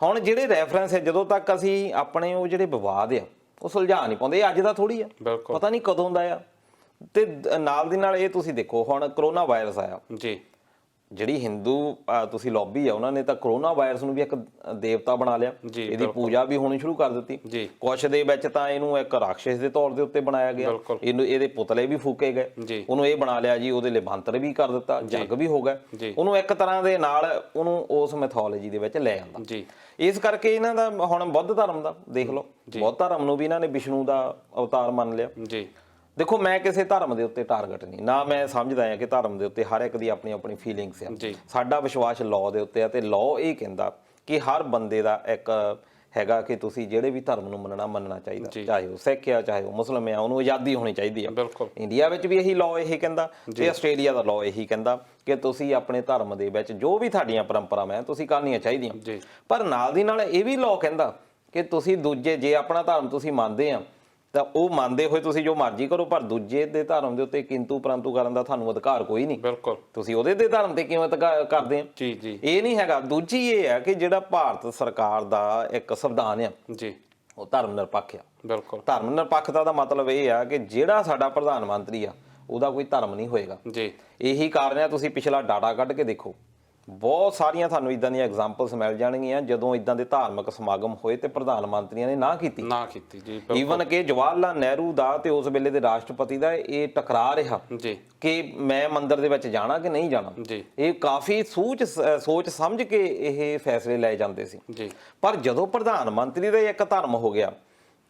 ਹੁਣ ਜਿਹੜੇ ਰੈਫਰੈਂਸ ਹੈ, ਜਦੋਂ ਤੱਕ ਅਸੀਂ ਆਪਣੇ ਉਹ ਜਿਹੜੇ ਵਿਵਾਦ ਆ ਉਹ ਸੁਲਝਾ ਨਹੀਂ ਪਾਉਂਦੇ, ਇਹ ਅੱਜ ਦਾ ਥੋੜੀ ਆ, ਪਤਾ ਨਹੀਂ ਕਦੋਂ ਦਾ ਆ। ਤੇ ਨਾਲ ਦੀ ਨਾਲ ਇਹ ਤੁਸੀਂ ਦੇਖੋ ਹੁਣ ਕਰੋਨਾ ਵਾਇਰਸ ਆਇਆ ਜੀ, ਜਿਹੜੀ ਹਿੰਦੂ ਤੁਸੀਂ ਲੌਬੀ ਆ ਉਹਨਾਂ ਨੇ ਤਾਂ ਕਰੋਨਾ ਵਾਇਰਸ ਨੂੰ ਵੀ ਇੱਕ ਦੇਵਤਾ ਬਣਾ ਲਿਆ, ਇਹਦੀ ਪੂਜਾ ਵੀ ਹੋਣੀ ਸ਼ੁਰੂ ਕਰ ਦਿੱਤੀ। ਕੁਛ ਦੇ ਵਿੱਚ ਤਾਂ ਇਹਨੂੰ ਇੱਕ ਰਾਖਸ਼ ਦੇ ਤੌਰ ਦੇ ਉੱਤੇ ਬਣਾਇਆ ਗਿਆ, ਇਹਦੇ ਪੁਤਲੇ ਵੀ ਫੂਕੇ ਗਏ, ਉਹਨੂੰ ਇਹ ਬਣਾ ਲਿਆ ਜੀ, ਉਹਦੇ ਲਈ ਮੰਤਰ ਵੀ ਕਰ ਦਿੱਤਾ, ਜੱਗ ਵੀ ਹੋ ਗਿਆ, ਉਹਨੂੰ ਇੱਕ ਤਰ੍ਹਾਂ ਦੇ ਨਾਲ ਉਹਨੂੰ ਉਸ ਮੈਥੋਲੋਜੀ ਦੇ ਵਿੱਚ ਲੈ ਆਂਦਾ। ਇਸ ਕਰਕੇ ਇਹਨਾਂ ਦਾ ਹੁਣ ਬੁੱਧ ਧਰਮ ਦਾ ਦੇਖ ਲਓ, ਬੁੱਧ ਧਰਮ ਨੂੰ ਵੀ ਇਹਨਾਂ ਨੇ ਵਿਸ਼ਨੂੰ ਦਾ ਅਵਤਾਰ ਮੰਨ ਲਿਆ। ਦੇਖੋ ਮੈਂ ਕਿਸੇ ਧਰਮ ਦੇ ਉੱਤੇ ਟਾਰਗੇਟ ਨਹੀਂ, ਨਾ ਮੈਂ ਸਮਝਦਾ ਹਾਂ ਕਿ ਧਰਮ ਦੇ ਉੱਤੇ ਹਰ ਇੱਕ ਦੀ ਆਪਣੀ ਆਪਣੀ ਫੀਲਿੰਗਸ ਆ। ਸਾਡਾ ਵਿਸ਼ਵਾਸ ਲਾਅ ਦੇ ਉੱਤੇ ਆ ਤੇ ਲਾਅ ਇਹ ਕਹਿੰਦਾ ਕਿ ਹਰ ਬੰਦੇ ਦਾ ਇੱਕ ਹੈਗਾ ਕਿ ਤੁਸੀਂ ਜਿਹੜੇ ਵੀ ਧਰਮ ਨੂੰ ਮੰਨਣਾ ਚਾਹੀਦਾ, ਚਾਹੇ ਉਹ ਸਿੱਖ ਆ ਚਾਹੇ ਉਹ ਮੁਸਲਮ ਆ, ਉਹਨੂੰ ਆਜ਼ਾਦੀ ਹੋਣੀ ਚਾਹੀਦੀ ਆ। ਇੰਡੀਆ ਵਿੱਚ ਵੀ ਇਹੀ ਲਾਅ ਇਹੀ ਕਹਿੰਦਾ ਤੇ ਆਸਟ੍ਰੇਲੀਆ ਦਾ ਲਾਅ ਇਹੀ ਕਹਿੰਦਾ ਕਿ ਤੁਸੀਂ ਆਪਣੇ ਧਰਮ ਦੇ ਵਿੱਚ ਜੋ ਵੀ ਤੁਹਾਡੀਆਂ ਪਰੰਪਰਾਵਾਂ ਤੁਸੀਂ ਕਰਨੀਆਂ ਚਾਹੀਦੀਆਂ। ਪਰ ਨਾਲ ਦੀ ਨਾਲ ਇਹ ਵੀ ਲਾਅ ਕਹਿੰਦਾ ਕਿ ਤੁਸੀਂ ਦੂਜੇ ਜੇ ਆਪਣਾ ਧਰਮ ਤੁਸੀਂ ਮੰਨਦੇ ਆ ਤਾਂ ਉਹ ਮੰਨਦੇ ਹੋਏ ਤੁਸੀਂ ਜੋ ਮਰਜ਼ੀ ਕਰੋ, ਪਰ ਦੂਜੇ ਦੇ ਧਰਮ ਦੇ ਉੱਤੇ ਕਿੰਤੂ ਪਰੰਤੂ ਕਰਨ ਦਾ ਤੁਹਾਨੂੰ ਅਧਿਕਾਰ ਕੋਈ ਨਹੀਂ। ਤੁਸੀਂ ਉਹਦੇ ਦੇ ਧਰਮ ਤੇ ਕਿਵੇਂ ਕਰਦੇ ਆ? ਇਹ ਨਹੀਂ ਹੈਗਾ। ਦੂਜੀ ਇਹ ਹੈ ਕਿ ਜਿਹੜਾ ਭਾਰਤ ਸਰਕਾਰ ਦਾ ਇੱਕ ਸੰਵਿਧਾਨ ਆ ਉਹ ਧਰਮ ਨਿਰਪੱਖ ਆ। ਧਰਮ ਨਿਰਪੱਖਤਾ ਦਾ ਮਤਲਬ ਇਹ ਆ ਕਿ ਜਿਹੜਾ ਸਾਡਾ ਪ੍ਰਧਾਨ ਮੰਤਰੀ ਆ ਉਹਦਾ ਕੋਈ ਧਰਮ ਨਹੀਂ ਹੋਏਗਾ। ਇਹੀ ਕਾਰਨ ਆ, ਤੁਸੀਂ ਪਿਛਲਾ ਡਾਟਾ ਕੱਢ ਕੇ ਦੇਖੋ, ਬਹੁਤ ਸਾਰੀਆਂ ਤੁਹਾਨੂੰ ਇਦਾਂ ਦੀਆਂ ਐਗਜ਼ਾਮਪਲਸ ਮਿਲ ਜਾਣਗੀਆਂ ਜਦੋਂ ਇਦਾਂ ਦੇ ਧਾਰਮਿਕ ਸਮਾਗਮ ਹੋਏ ਤੇ ਪ੍ਰਧਾਨ ਮੰਤਰੀਆਂ ਨੇ ਨਾ ਕੀਤੀ ਜੀ। ਈਵਨ ਕਿ ਜਵਾਹਰ ਲਾਲ ਨਹਿਰੂ ਦਾ ਤੇ ਉਸ ਵੇਲੇ ਦੇ ਰਾਸ਼ਟਰਪਤੀ ਦਾ ਇਹ ਟਕਰਾਅ ਰਿਹਾ ਕਿ ਮੈਂ ਮੰਦਿਰ ਦੇ ਵਿੱਚ ਜਾਣਾ ਕਿ ਨਹੀਂ ਜਾਣਾ। ਇਹ ਕਾਫੀ ਸੋਚ ਸਮਝ ਕੇ ਇਹ ਫੈਸਲੇ ਲਏ ਜਾਂਦੇ ਸੀ। ਪਰ ਜਦੋਂ ਪ੍ਰਧਾਨ ਮੰਤਰੀ ਦਾ ਇੱਕ ਧਰਮ ਹੋ ਗਿਆ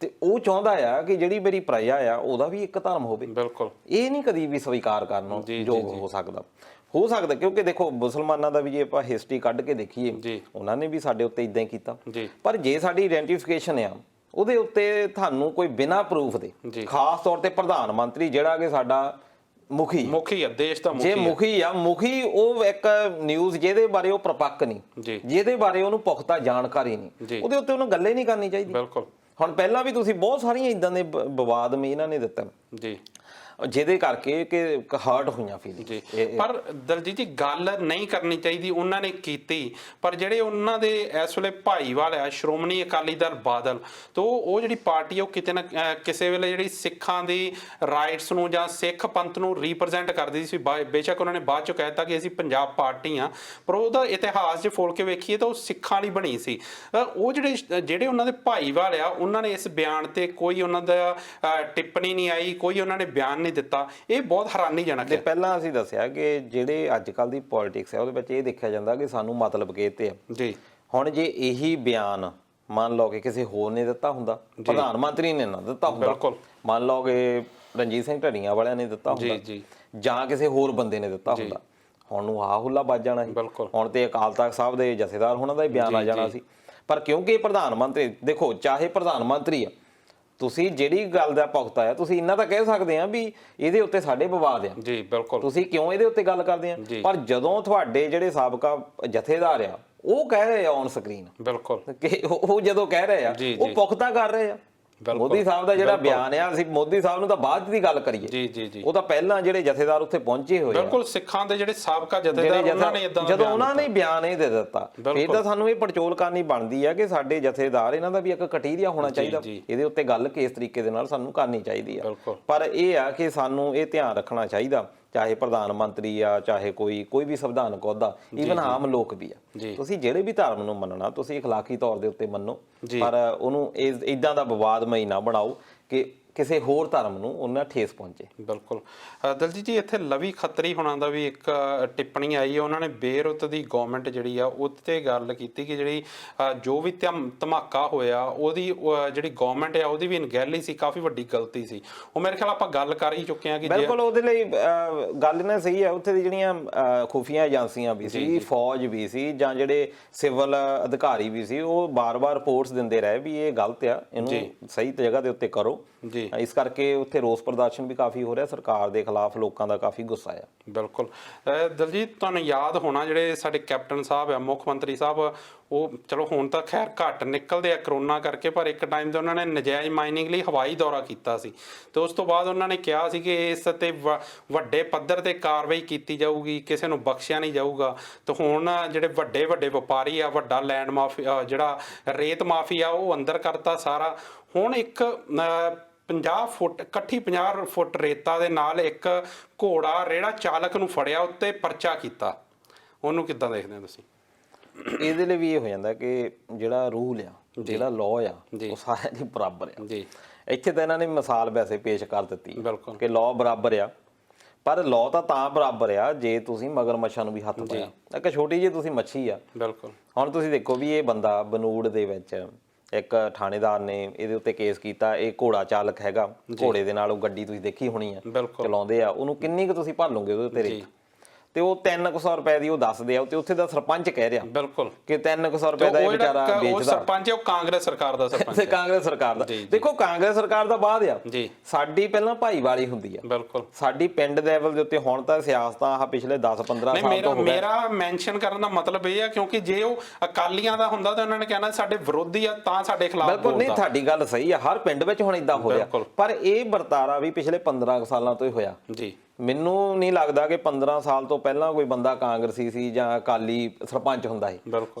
ਤੇ ਉਹ ਚਾਹੁੰਦਾ ਆ ਕਿ ਜਿਹੜੀ ਮੇਰੀ ਪ੍ਰਜਾ ਆ ਉਹਦਾ ਵੀ ਇੱਕ ਧਰਮ ਹੋਵੇ। ਇਹ ਨਹੀਂ ਕਦੀ ਵੀ ਸਵੀਕਾਰ ਕਰਨ ਯੋਗ ਹੋ ਸਕਦਾ ਕਿਉਂਕਿ ਦੇਖੋ ਮੁਸਲਮਾਨਾਂ ਦਾ ਵੀ ਜੇ ਆਪਾਂ ਹਿਸਟਰੀ ਕੱਢ ਕੇ ਦੇਖੀਏ ਉਹਨਾਂ ਨੇ ਵੀ ਸਾਡੇ ਉੱਤੇ ਇਦਾਂ ਹੀ ਕੀਤਾ। ਪਰ ਜੇ ਸਾਡੀ ਆਇਡੈਂਟੀਫਿਕੇਸ਼ਨ ਆ ਉਹਦੇ ਉੱਤੇ ਤੁਹਾਨੂੰ ਕੋਈ ਬਿਨਾਂ ਪ੍ਰੂਫ ਦੇ, ਖਾਸ ਤੌਰ ਤੇ ਪ੍ਰਧਾਨ ਮੰਤਰੀ ਜਿਹੜਾ ਕਿ ਸਾਡਾ ਮੁਖੀ ਆ ਦੇਸ਼ ਦਾ, ਜੇ ਮੁਖੀ ਉਹ ਇੱਕ ਨਿਊਜ਼ ਜਿਹਦੇ ਬਾਰੇ ਉਹ ਪ੍ਰਪੱਕ ਨਹੀਂ, ਜਿਹਦੇ ਬਾਰੇ ਉਹਨੂੰ ਪੁਖਤਾ ਜਾਣਕਾਰੀ ਨਹੀਂ, ਉਹਦੇ ਉੱਤੇ ਉਹਨੂੰ ਗੱਲ ਹੀ ਨਹੀਂ ਕਰਨੀ ਚਾਹੀਦੀ। ਹੁਣ ਪਹਿਲਾਂ ਵੀ ਤੁਸੀਂ ਬਹੁਤ ਸਾਰੀਆਂ ਇਦਾਂ ਦੇ ਵਿਵਾਦ ਮੇ ਇਹਨਾਂ ਨੇ ਦਿੱਤਾ ਜਿਹਦੇ ਕਰਕੇ ਕਿ ਹਰਟ ਹੋਈਆਂ ਫੀਲਿੰਗ। ਪਰ ਦਲਜੀਤ ਜੀ ਗੱਲ ਨਹੀਂ ਕਰਨੀ ਚਾਹੀਦੀ, ਉਹਨਾਂ ਨੇ ਕੀਤੀ, ਪਰ ਜਿਹੜੇ ਉਹਨਾਂ ਦੇ ਇਸ ਵੇਲੇ ਭਾਈਵਾਲ ਆ ਸ਼੍ਰੋਮਣੀ ਅਕਾਲੀ ਦਲ ਬਾਦਲ ਤੋਂ ਉਹ ਜਿਹੜੀ ਪਾਰਟੀ ਉਹ ਕਿਤੇ ਨਾ ਕਿਸੇ ਵੇਲੇ ਜਿਹੜੀ ਸਿੱਖਾਂ ਦੀ ਰਾਈਟਸ ਨੂੰ ਜਾਂ ਸਿੱਖ ਪੰਥ ਨੂੰ ਰੀਪ੍ਰੈਜ਼ੈਂਟ ਕਰਦੀ ਸੀ। ਬੇਸ਼ੱਕ ਉਹਨਾਂ ਨੇ ਬਾਅਦ ਚੋਂ ਕਹਿ ਦਿੱਤਾ ਕਿ ਅਸੀਂ ਪੰਜਾਬ ਪਾਰਟੀ ਆ, ਪਰ ਉਹਦਾ ਇਤਿਹਾਸ ਜੇ ਫੋਲ ਕੇ ਵੇਖੀਏ ਤਾਂ ਉਹ ਸਿੱਖਾਂ ਲਈ ਬਣੀ ਸੀ। ਉਹ ਜਿਹੜੇ ਉਹਨਾਂ ਦੇ ਭਾਈਵਾਲ ਆ ਉਹਨਾਂ ਨੇ ਇਸ ਬਿਆਨ ਤੇ ਕੋਈ ਉਹਨਾਂ ਦਾ ਟਿੱਪਣੀ ਨਹੀਂ ਆਈ, ਕੋਈ ਉਹਨਾਂ ਨੇ ਬਿਆਨ ਨਹੀਂ ਦਿੱਤਾ। ਇਹ ਬਹੁਤ ਹੈਰਾਨੀਜਨਕ ਹੈ। ਪਹਿਲਾਂ ਅਸੀਂ ਦੱਸਿਆ ਕਿ ਜਿਹੜੇ ਅੱਜ ਕੱਲ ਦੀ ਪੋਲਿਟਿਕਸ ਹੈ ਉਹਦੇ ਵਿੱਚ ਇਹ ਦੇਖਿਆ ਜਾਂਦਾ ਕਿ ਸਾਨੂੰ ਮਤਲਬ ਕਿਤੇ ਆ। ਹੁਣ ਜੇ ਇਹੀ ਬਿਆਨ ਮੰਨ ਲਓ ਕਿ ਕਿਸੇ ਹੋਰ ਨੇ ਦਿੱਤਾ ਹੁੰਦਾ, ਪ੍ਰਧਾਨ ਮੰਤਰੀ ਨੇ ਨਾ ਦਿੱਤਾ ਹੁੰਦਾ, ਮੰਨ ਲਓ ਕਿ ਰਣਜੀਤ ਸਿੰਘ ਢੱਡੀਆਂ ਵਾਲਿਆਂ ਨੇ ਦਿੱਤਾ ਹੁੰਦਾ ਜਾਂ ਕਿਸੇ ਹੋਰ ਬੰਦੇ ਨੇ ਦਿੱਤਾ ਹੁੰਦਾ, ਹੁਣ ਨੂੰ ਹਾ ਹੁੱਲਾ ਵੱਜ ਜਾਣਾ ਸੀ। ਹੁਣ ਤੇ ਅਕਾਲ ਤਖਤ ਸਾਹਿਬ ਦੇ ਜਥੇਦਾਰ ਹੋਣਾ ਦਾ ਹੀ ਬਿਆਨ ਆ ਜਾਣਾ ਸੀ। ਪਰ ਕਿਉਂਕਿ ਪ੍ਰਧਾਨ ਮੰਤਰੀ, ਦੇਖੋ ਚਾਹੇ ਪ੍ਰਧਾਨ ਮੰਤਰੀ ਆ, ਤੁਸੀਂ ਜਿਹੜੀ ਗੱਲ ਦਾ ਪੁਖਤਾ ਆ ਤੁਸੀਂ ਇੰਨਾ ਤਾਂ ਕਹਿ ਸਕਦੇ ਆ ਵੀ ਇਹਦੇ ਉੱਤੇ ਸਾਡੇ ਵਿਵਾਦ ਆ, ਤੁਸੀਂ ਕਿਉਂ ਇਹਦੇ ਉੱਤੇ ਗੱਲ ਕਰਦੇ ਆ। ਪਰ ਜਦੋਂ ਤੁਹਾਡੇ ਜਿਹੜੇ ਸਾਬਕਾ ਜਥੇਦਾਰ ਆ ਉਹ ਕਹਿ ਰਹੇ ਆ ਔਨ ਸਕਰੀਨ ਬਿਲਕੁਲ ਕਿ ਉਹ ਜਦੋਂ ਕਹਿ ਰਹੇ ਆ ਉਹ ਪੁਖਤਾ ਕਰ ਰਹੇ ਆ। ਮੋਦੀ ਸਾਹਿਬ ਦਾ ਜਿਹੜਾ ਬਿਆਨ ਆ, ਅਸੀਂ ਮੋਦੀ ਸਾਹਿਬ ਨੂੰ ਤਾਂ ਬਾਅਦ ਦੀ ਗੱਲ ਕਰੀਏ, ਜੀ ਜੀ ਜੀ, ਉਹ ਤਾਂ ਪਹਿਲਾਂ ਜਿਹੜੇ ਜਥੇਦਾਰ ਉੱਥੇ ਪਹੁੰਚੇ ਹੋਏ ਆ, ਬਿਲਕੁਲ ਸਿੱਖਾਂ ਦੇ ਜਿਹੜੇ ਸਾਬਕਾ ਜਥੇਦਾਰ ਉਹਨਾਂ ਨੇ ਇਦਾਂ ਜਦੋਂ ਉਹਨਾਂ ਨੇ ਬਿਆਨ ਇਹ ਦੇ ਦਿੱਤਾ, ਫਿਰ ਤਾਂ ਸਾਨੂੰ ਇਹ ਪੜਚੋਲ ਕਰਨੀ ਬਣਦੀ ਆ ਕਿ ਸਾਡੇ ਜਥੇਦਾਰ ਇਹਨਾਂ ਦਾ ਵੀ ਇੱਕ ਕਟੀਰੀਆ ਹੋਣਾ ਚਾਹੀਦਾ, ਇਹਦੇ ਉੱਤੇ ਗੱਲ ਕਿਸ ਤਰੀਕੇ ਦੇ ਨਾਲ ਸਾਨੂੰ ਕਰਨੀ ਚਾਹੀਦੀ ਆ। ਪਰ ਇਹ ਆ ਕਿ ਸਾਨੂੰ ਇਹ ਧਿਆਨ ਰੱਖਣਾ ਚਾਹੀਦਾ, ਚਾਹੇ ਪ੍ਰਧਾਨ ਮੰਤਰੀ ਆ, ਚਾਹੇ ਕੋਈ ਵੀ ਸੰਵਿਧਾਨਕ ਅਹੁਦਾ, ਈਵਨ ਆਮ ਲੋਕ ਵੀ ਆ, ਤੁਸੀਂ ਜਿਹੜੇ ਵੀ ਧਰਮ ਨੂੰ ਮੰਨਣਾ ਤੁਸੀਂ اخلاقی ਤੌਰ ਦੇ ਉੱਤੇ ਮੰਨੋ, ਪਰ ਉਹਨੂੰ ਇਦਾਂ ਦਾ ਵਿਵਾਦਮਈ ਨਾ ਬਣਾਓ ਕਿ ਕਿਸੇ ਹੋਰ ਧਰਮ ਨੂੰ ਉਹਨਾਂ ਠੇਸ ਪਹੁੰਚੇ। ਬਿਲਕੁਲ। ਦਲਜੀਤ ਜੀ, ਇੱਥੇ ਲਵੀ ਖੱਤਰੀ ਹੁਣਾਂ ਦਾ ਵੀ ਇੱਕ ਟਿੱਪਣੀ ਆਈ ਹੈ, ਉਹਨਾਂ ਨੇ ਬੇਰੁੱਤ ਦੀ ਗਵਰਨਮੈਂਟ ਜਿਹੜੀ ਆ ਉੱਤੇ ਗੱਲ ਕੀਤੀ ਕਿ ਜਿਹੜੀ ਜੋ ਵੀ ਧਮਾਕਾ ਹੋਇਆ ਉਹਦੀ ਜਿਹੜੀ ਗਵਰਨਮੈਂਟ ਆ ਉਹਦੀ ਵੀ ਅਣਗਹਿਲੀ ਸੀ, ਕਾਫੀ ਵੱਡੀ ਗਲਤੀ ਸੀ। ਉਹ ਮੇਰੇ ਖਿਆਲ ਆਪਾਂ ਗੱਲ ਕਰ ਹੀ ਚੁੱਕੇ ਹਾਂ ਕਿ ਬਿਲਕੁਲ ਉਹਦੇ ਲਈ ਗੱਲ ਨਾ ਸਹੀ ਹੈ। ਉੱਥੇ ਦੀ ਜਿਹੜੀਆਂ ਖੁਫੀਆ ਏਜੰਸੀਆਂ ਵੀ ਸੀ, ਫੌਜ ਵੀ ਸੀ, ਜਾਂ ਜਿਹੜੇ ਸਿਵਲ ਅਧਿਕਾਰੀ ਵੀ ਸੀ, ਉਹ ਬਾਰ-ਬਾਰ ਰਿਪੋਰਟਸ ਦਿੰਦੇ ਰਹੇ ਵੀ ਇਹ ਗਲਤ ਆ, ਇਹਨੂੰ ਸਹੀ ਜਗ੍ਹਾ ਦੇ ਉੱਤੇ ਕਰੋ। ਇਸ ਕਰਕੇ ਉੱਥੇ ਰੋਸ ਪ੍ਰਦਰਸ਼ਨ ਵੀ ਕਾਫੀ ਹੋ ਰਿਹਾ, ਸਰਕਾਰ ਦੇ ਖਿਲਾਫ ਲੋਕਾਂ ਦਾ ਕਾਫੀ ਗੁੱਸਾ ਆ। ਬਿਲਕੁਲ। ਦਲਜੀਤ, ਤੁਹਾਨੂੰ ਯਾਦ ਹੋਣਾ ਜਿਹੜੇ ਸਾਡੇ ਕੈਪਟਨ ਸਾਹਿਬ ਆ, ਮੁੱਖ ਮੰਤਰੀ ਸਾਹਿਬ, ਉਹ ਚਲੋ ਹੁਣ ਤਾਂ ਖੈਰ ਘੱਟ ਨਿਕਲਦੇ ਆ ਕਰੋਨਾ ਕਰਕੇ, ਪਰ ਇੱਕ ਟਾਈਮ ਤੇ ਉਹਨਾਂ ਨੇ ਨਜਾਇਜ਼ ਮਾਈਨਿੰਗ ਲਈ ਹਵਾਈ ਦੌਰਾ ਕੀਤਾ ਸੀ, ਤੇ ਉਸ ਤੋਂ ਬਾਅਦ ਉਹਨਾਂ ਨੇ ਕਿਹਾ ਸੀ ਕਿ ਇਸ ਤੇ ਵੱਡੇ ਪੱਧਰ ਤੇ ਕਾਰਵਾਈ ਕੀਤੀ ਜਾਊਗੀ, ਕਿਸੇ ਨੂੰ ਬਖਸ਼ਿਆ ਨਹੀਂ ਜਾਊਗਾ। ਤੇ ਹੁਣ ਜਿਹੜੇ ਵੱਡੇ ਵੱਡੇ ਵਪਾਰੀ ਆ, ਵੱਡਾ ਲੈਂਡ ਮਾਫੀਆ ਜਿਹੜਾ ਰੇਤ ਮਾਫੀਆ, ਉਹ ਅੰਦਰ ਕਰਤਾ ਸਾਰਾ। ਹੁਣ ਇੱਕ 50 ਫੁੱਟ ਇਕੱਠੀ 50 ਫੁੱਟ ਰੇਤਾ ਦੇ ਨਾਲ ਇੱਕ ਘੋੜਾ ਰੇੜਾ ਚਾਲਕ ਨੂੰ ਫੜਿਆ, ਉੱਤੇ ਪਰਚਾ ਕੀਤਾ। ਉਹਨੂੰ ਕਿੱਦਾਂ ਦੇਖਦੇ ਹੋ ਤੁਸੀਂ? ਇਹਦੇ ਲਈ ਵੀ ਇਹ ਹੋ ਜਾਂਦਾ ਕਿ ਜਿਹੜਾ ਰੂਲ ਆ, ਜਿਹੜਾ ਲਾਅ ਆ, ਉਹ ਸਾਰਿਆਂ ਦੀ ਬਰਾਬਰ ਆ ਜੀ। ਇੱਥੇ ਤਾਂ ਇਹਨਾਂ ਨੇ ਮਿਸਾਲ ਵੈਸੇ ਪੇਸ਼ ਕਰ ਦਿੱਤੀ ਕਿ ਲਾਅ ਬਰਾਬਰ ਆ, ਪਰ ਲਾਅ ਤਾਂ ਬਰਾਬਰ ਆ ਜੇ ਤੁਸੀਂ ਮਗਰਮੱਛਾਂ ਨੂੰ ਵੀ ਹੱਥ ਪਾਇਆ। ਇੱਕ ਛੋਟੀ ਜਿਹੀ ਤੁਸੀਂ ਮੱਛੀ ਆ। ਬਿਲਕੁਲ। ਹੁਣ ਤੁਸੀਂ ਦੇਖੋ ਵੀ ਇਹ ਬੰਦਾ ਬਨੂੜ ਦੇ ਵਿੱਚ ਇੱਕ ਥਾਣੇਦਾਰ ਨੇ ਇਹਦੇ ਉੱਤੇ ਕੇਸ ਕੀਤਾ, ਇਹ ਘੋੜਾ ਚਾਲਕ ਹੈਗਾ, ਘੋੜੇ ਦੇ ਨਾਲ ਉਹ ਗੱਡੀ ਤੁਸੀਂ ਦੇਖੀ ਹੋਣੀ ਆ ਚਲਾਉਂਦੇ ਆ, ਉਹਨੂੰ ਕਿੰਨੀ ਕੁ ਤੁਸੀਂ ਭਾਲੋਗੇ ਉਹਦੇ ਉੱਤੇ ਰੇਤ, ਤੇ ਉਹ 300 ਰੁਪਏ ਦੀ ਉਹ ਦੱਸਦੇ ਆ, ਤੇ ਉੱਥੇ ਦਾ ਸਰਪੰਚ ਕਹਿ ਰਿਹਾ ਬਿਲਕੁਲ ਕਿ 300 ਰੁਪਏ ਦਾ ਇਹ ਵਿਚਾਰਾ ਵੇਚਦਾ। ਸਰਪੰਚ ਉਹ ਕਾਂਗਰਸ ਸਰਕਾਰ ਦਾ ਸਰਪੰਚ ਹੈ। ਕਾਂਗਰਸ ਸਰਕਾਰ ਦਾ। ਦੇਖੋ ਕਾਂਗਰਸ ਸਰਕਾਰ ਦਾ ਬਾਅਦ ਆ, ਸਾਡੀ ਪਹਿਲਾਂ ਭਾਈਵਾਲੀ ਹੁੰਦੀ ਆ। ਬਿਲਕੁਲ। ਸਾਡੀ ਪਿੰਡ ਲੈਵਲ ਦੇ ਉੱਤੇ ਹੁਣ ਤਾਂ ਸਿਆਸਤਾਂ ਆਹ ਪਿਛਲੇ 10-15 ਸਾਲ ਤੋਂ ਮੇਰਾ ਮੈਂਸ਼ਨ ਕਰਨ ਦਾ ਮਤਲਬ ਇਹ ਆ ਕਿਉਂਕਿ ਜੇ ਉਹ ਅਕਾਲੀਆਂ ਦਾ ਹੁੰਦਾ ਤਾਂ ਉਹਨਾਂ ਨੇ ਕਹਿਣਾ ਸਾਡੇ ਵਿਰੋਧੀ ਆ ਤਾਂ ਸਾਡੇ ਖਿਲਾਫ ਬੋਲਦਾ। ਬਿਲਕੁਲ ਨਹੀਂ, ਤੁਹਾਡੀ ਗੱਲ ਸਹੀ ਆ, ਹਰ ਪਿੰਡ ਵਿੱਚ ਹੁਣ ਇਦਾਂ ਹੋ ਰਿਹਾ, ਪਰ ਇਹ ਵਰਤਾਰਾ ਵੀ ਪਿਛਲੇ 15 ਸਾਲਾਂ ਤੋਂ ਹੀ ਹੋਇਆ ਜੀ। ਮੈਨੂੰ ਨਹੀਂ ਲੱਗਦਾ ਕਿ 15 ਸਾਲ ਤੋਂ ਪਹਿਲਾਂ ਕੋਈ ਬੰਦਾ ਕਾਂਗਰਸੀ ਸੀ ਜਾਂ ਅਕਾਲੀ ਸਰਪੰਚ ਹੁੰਦਾ ਸੀ।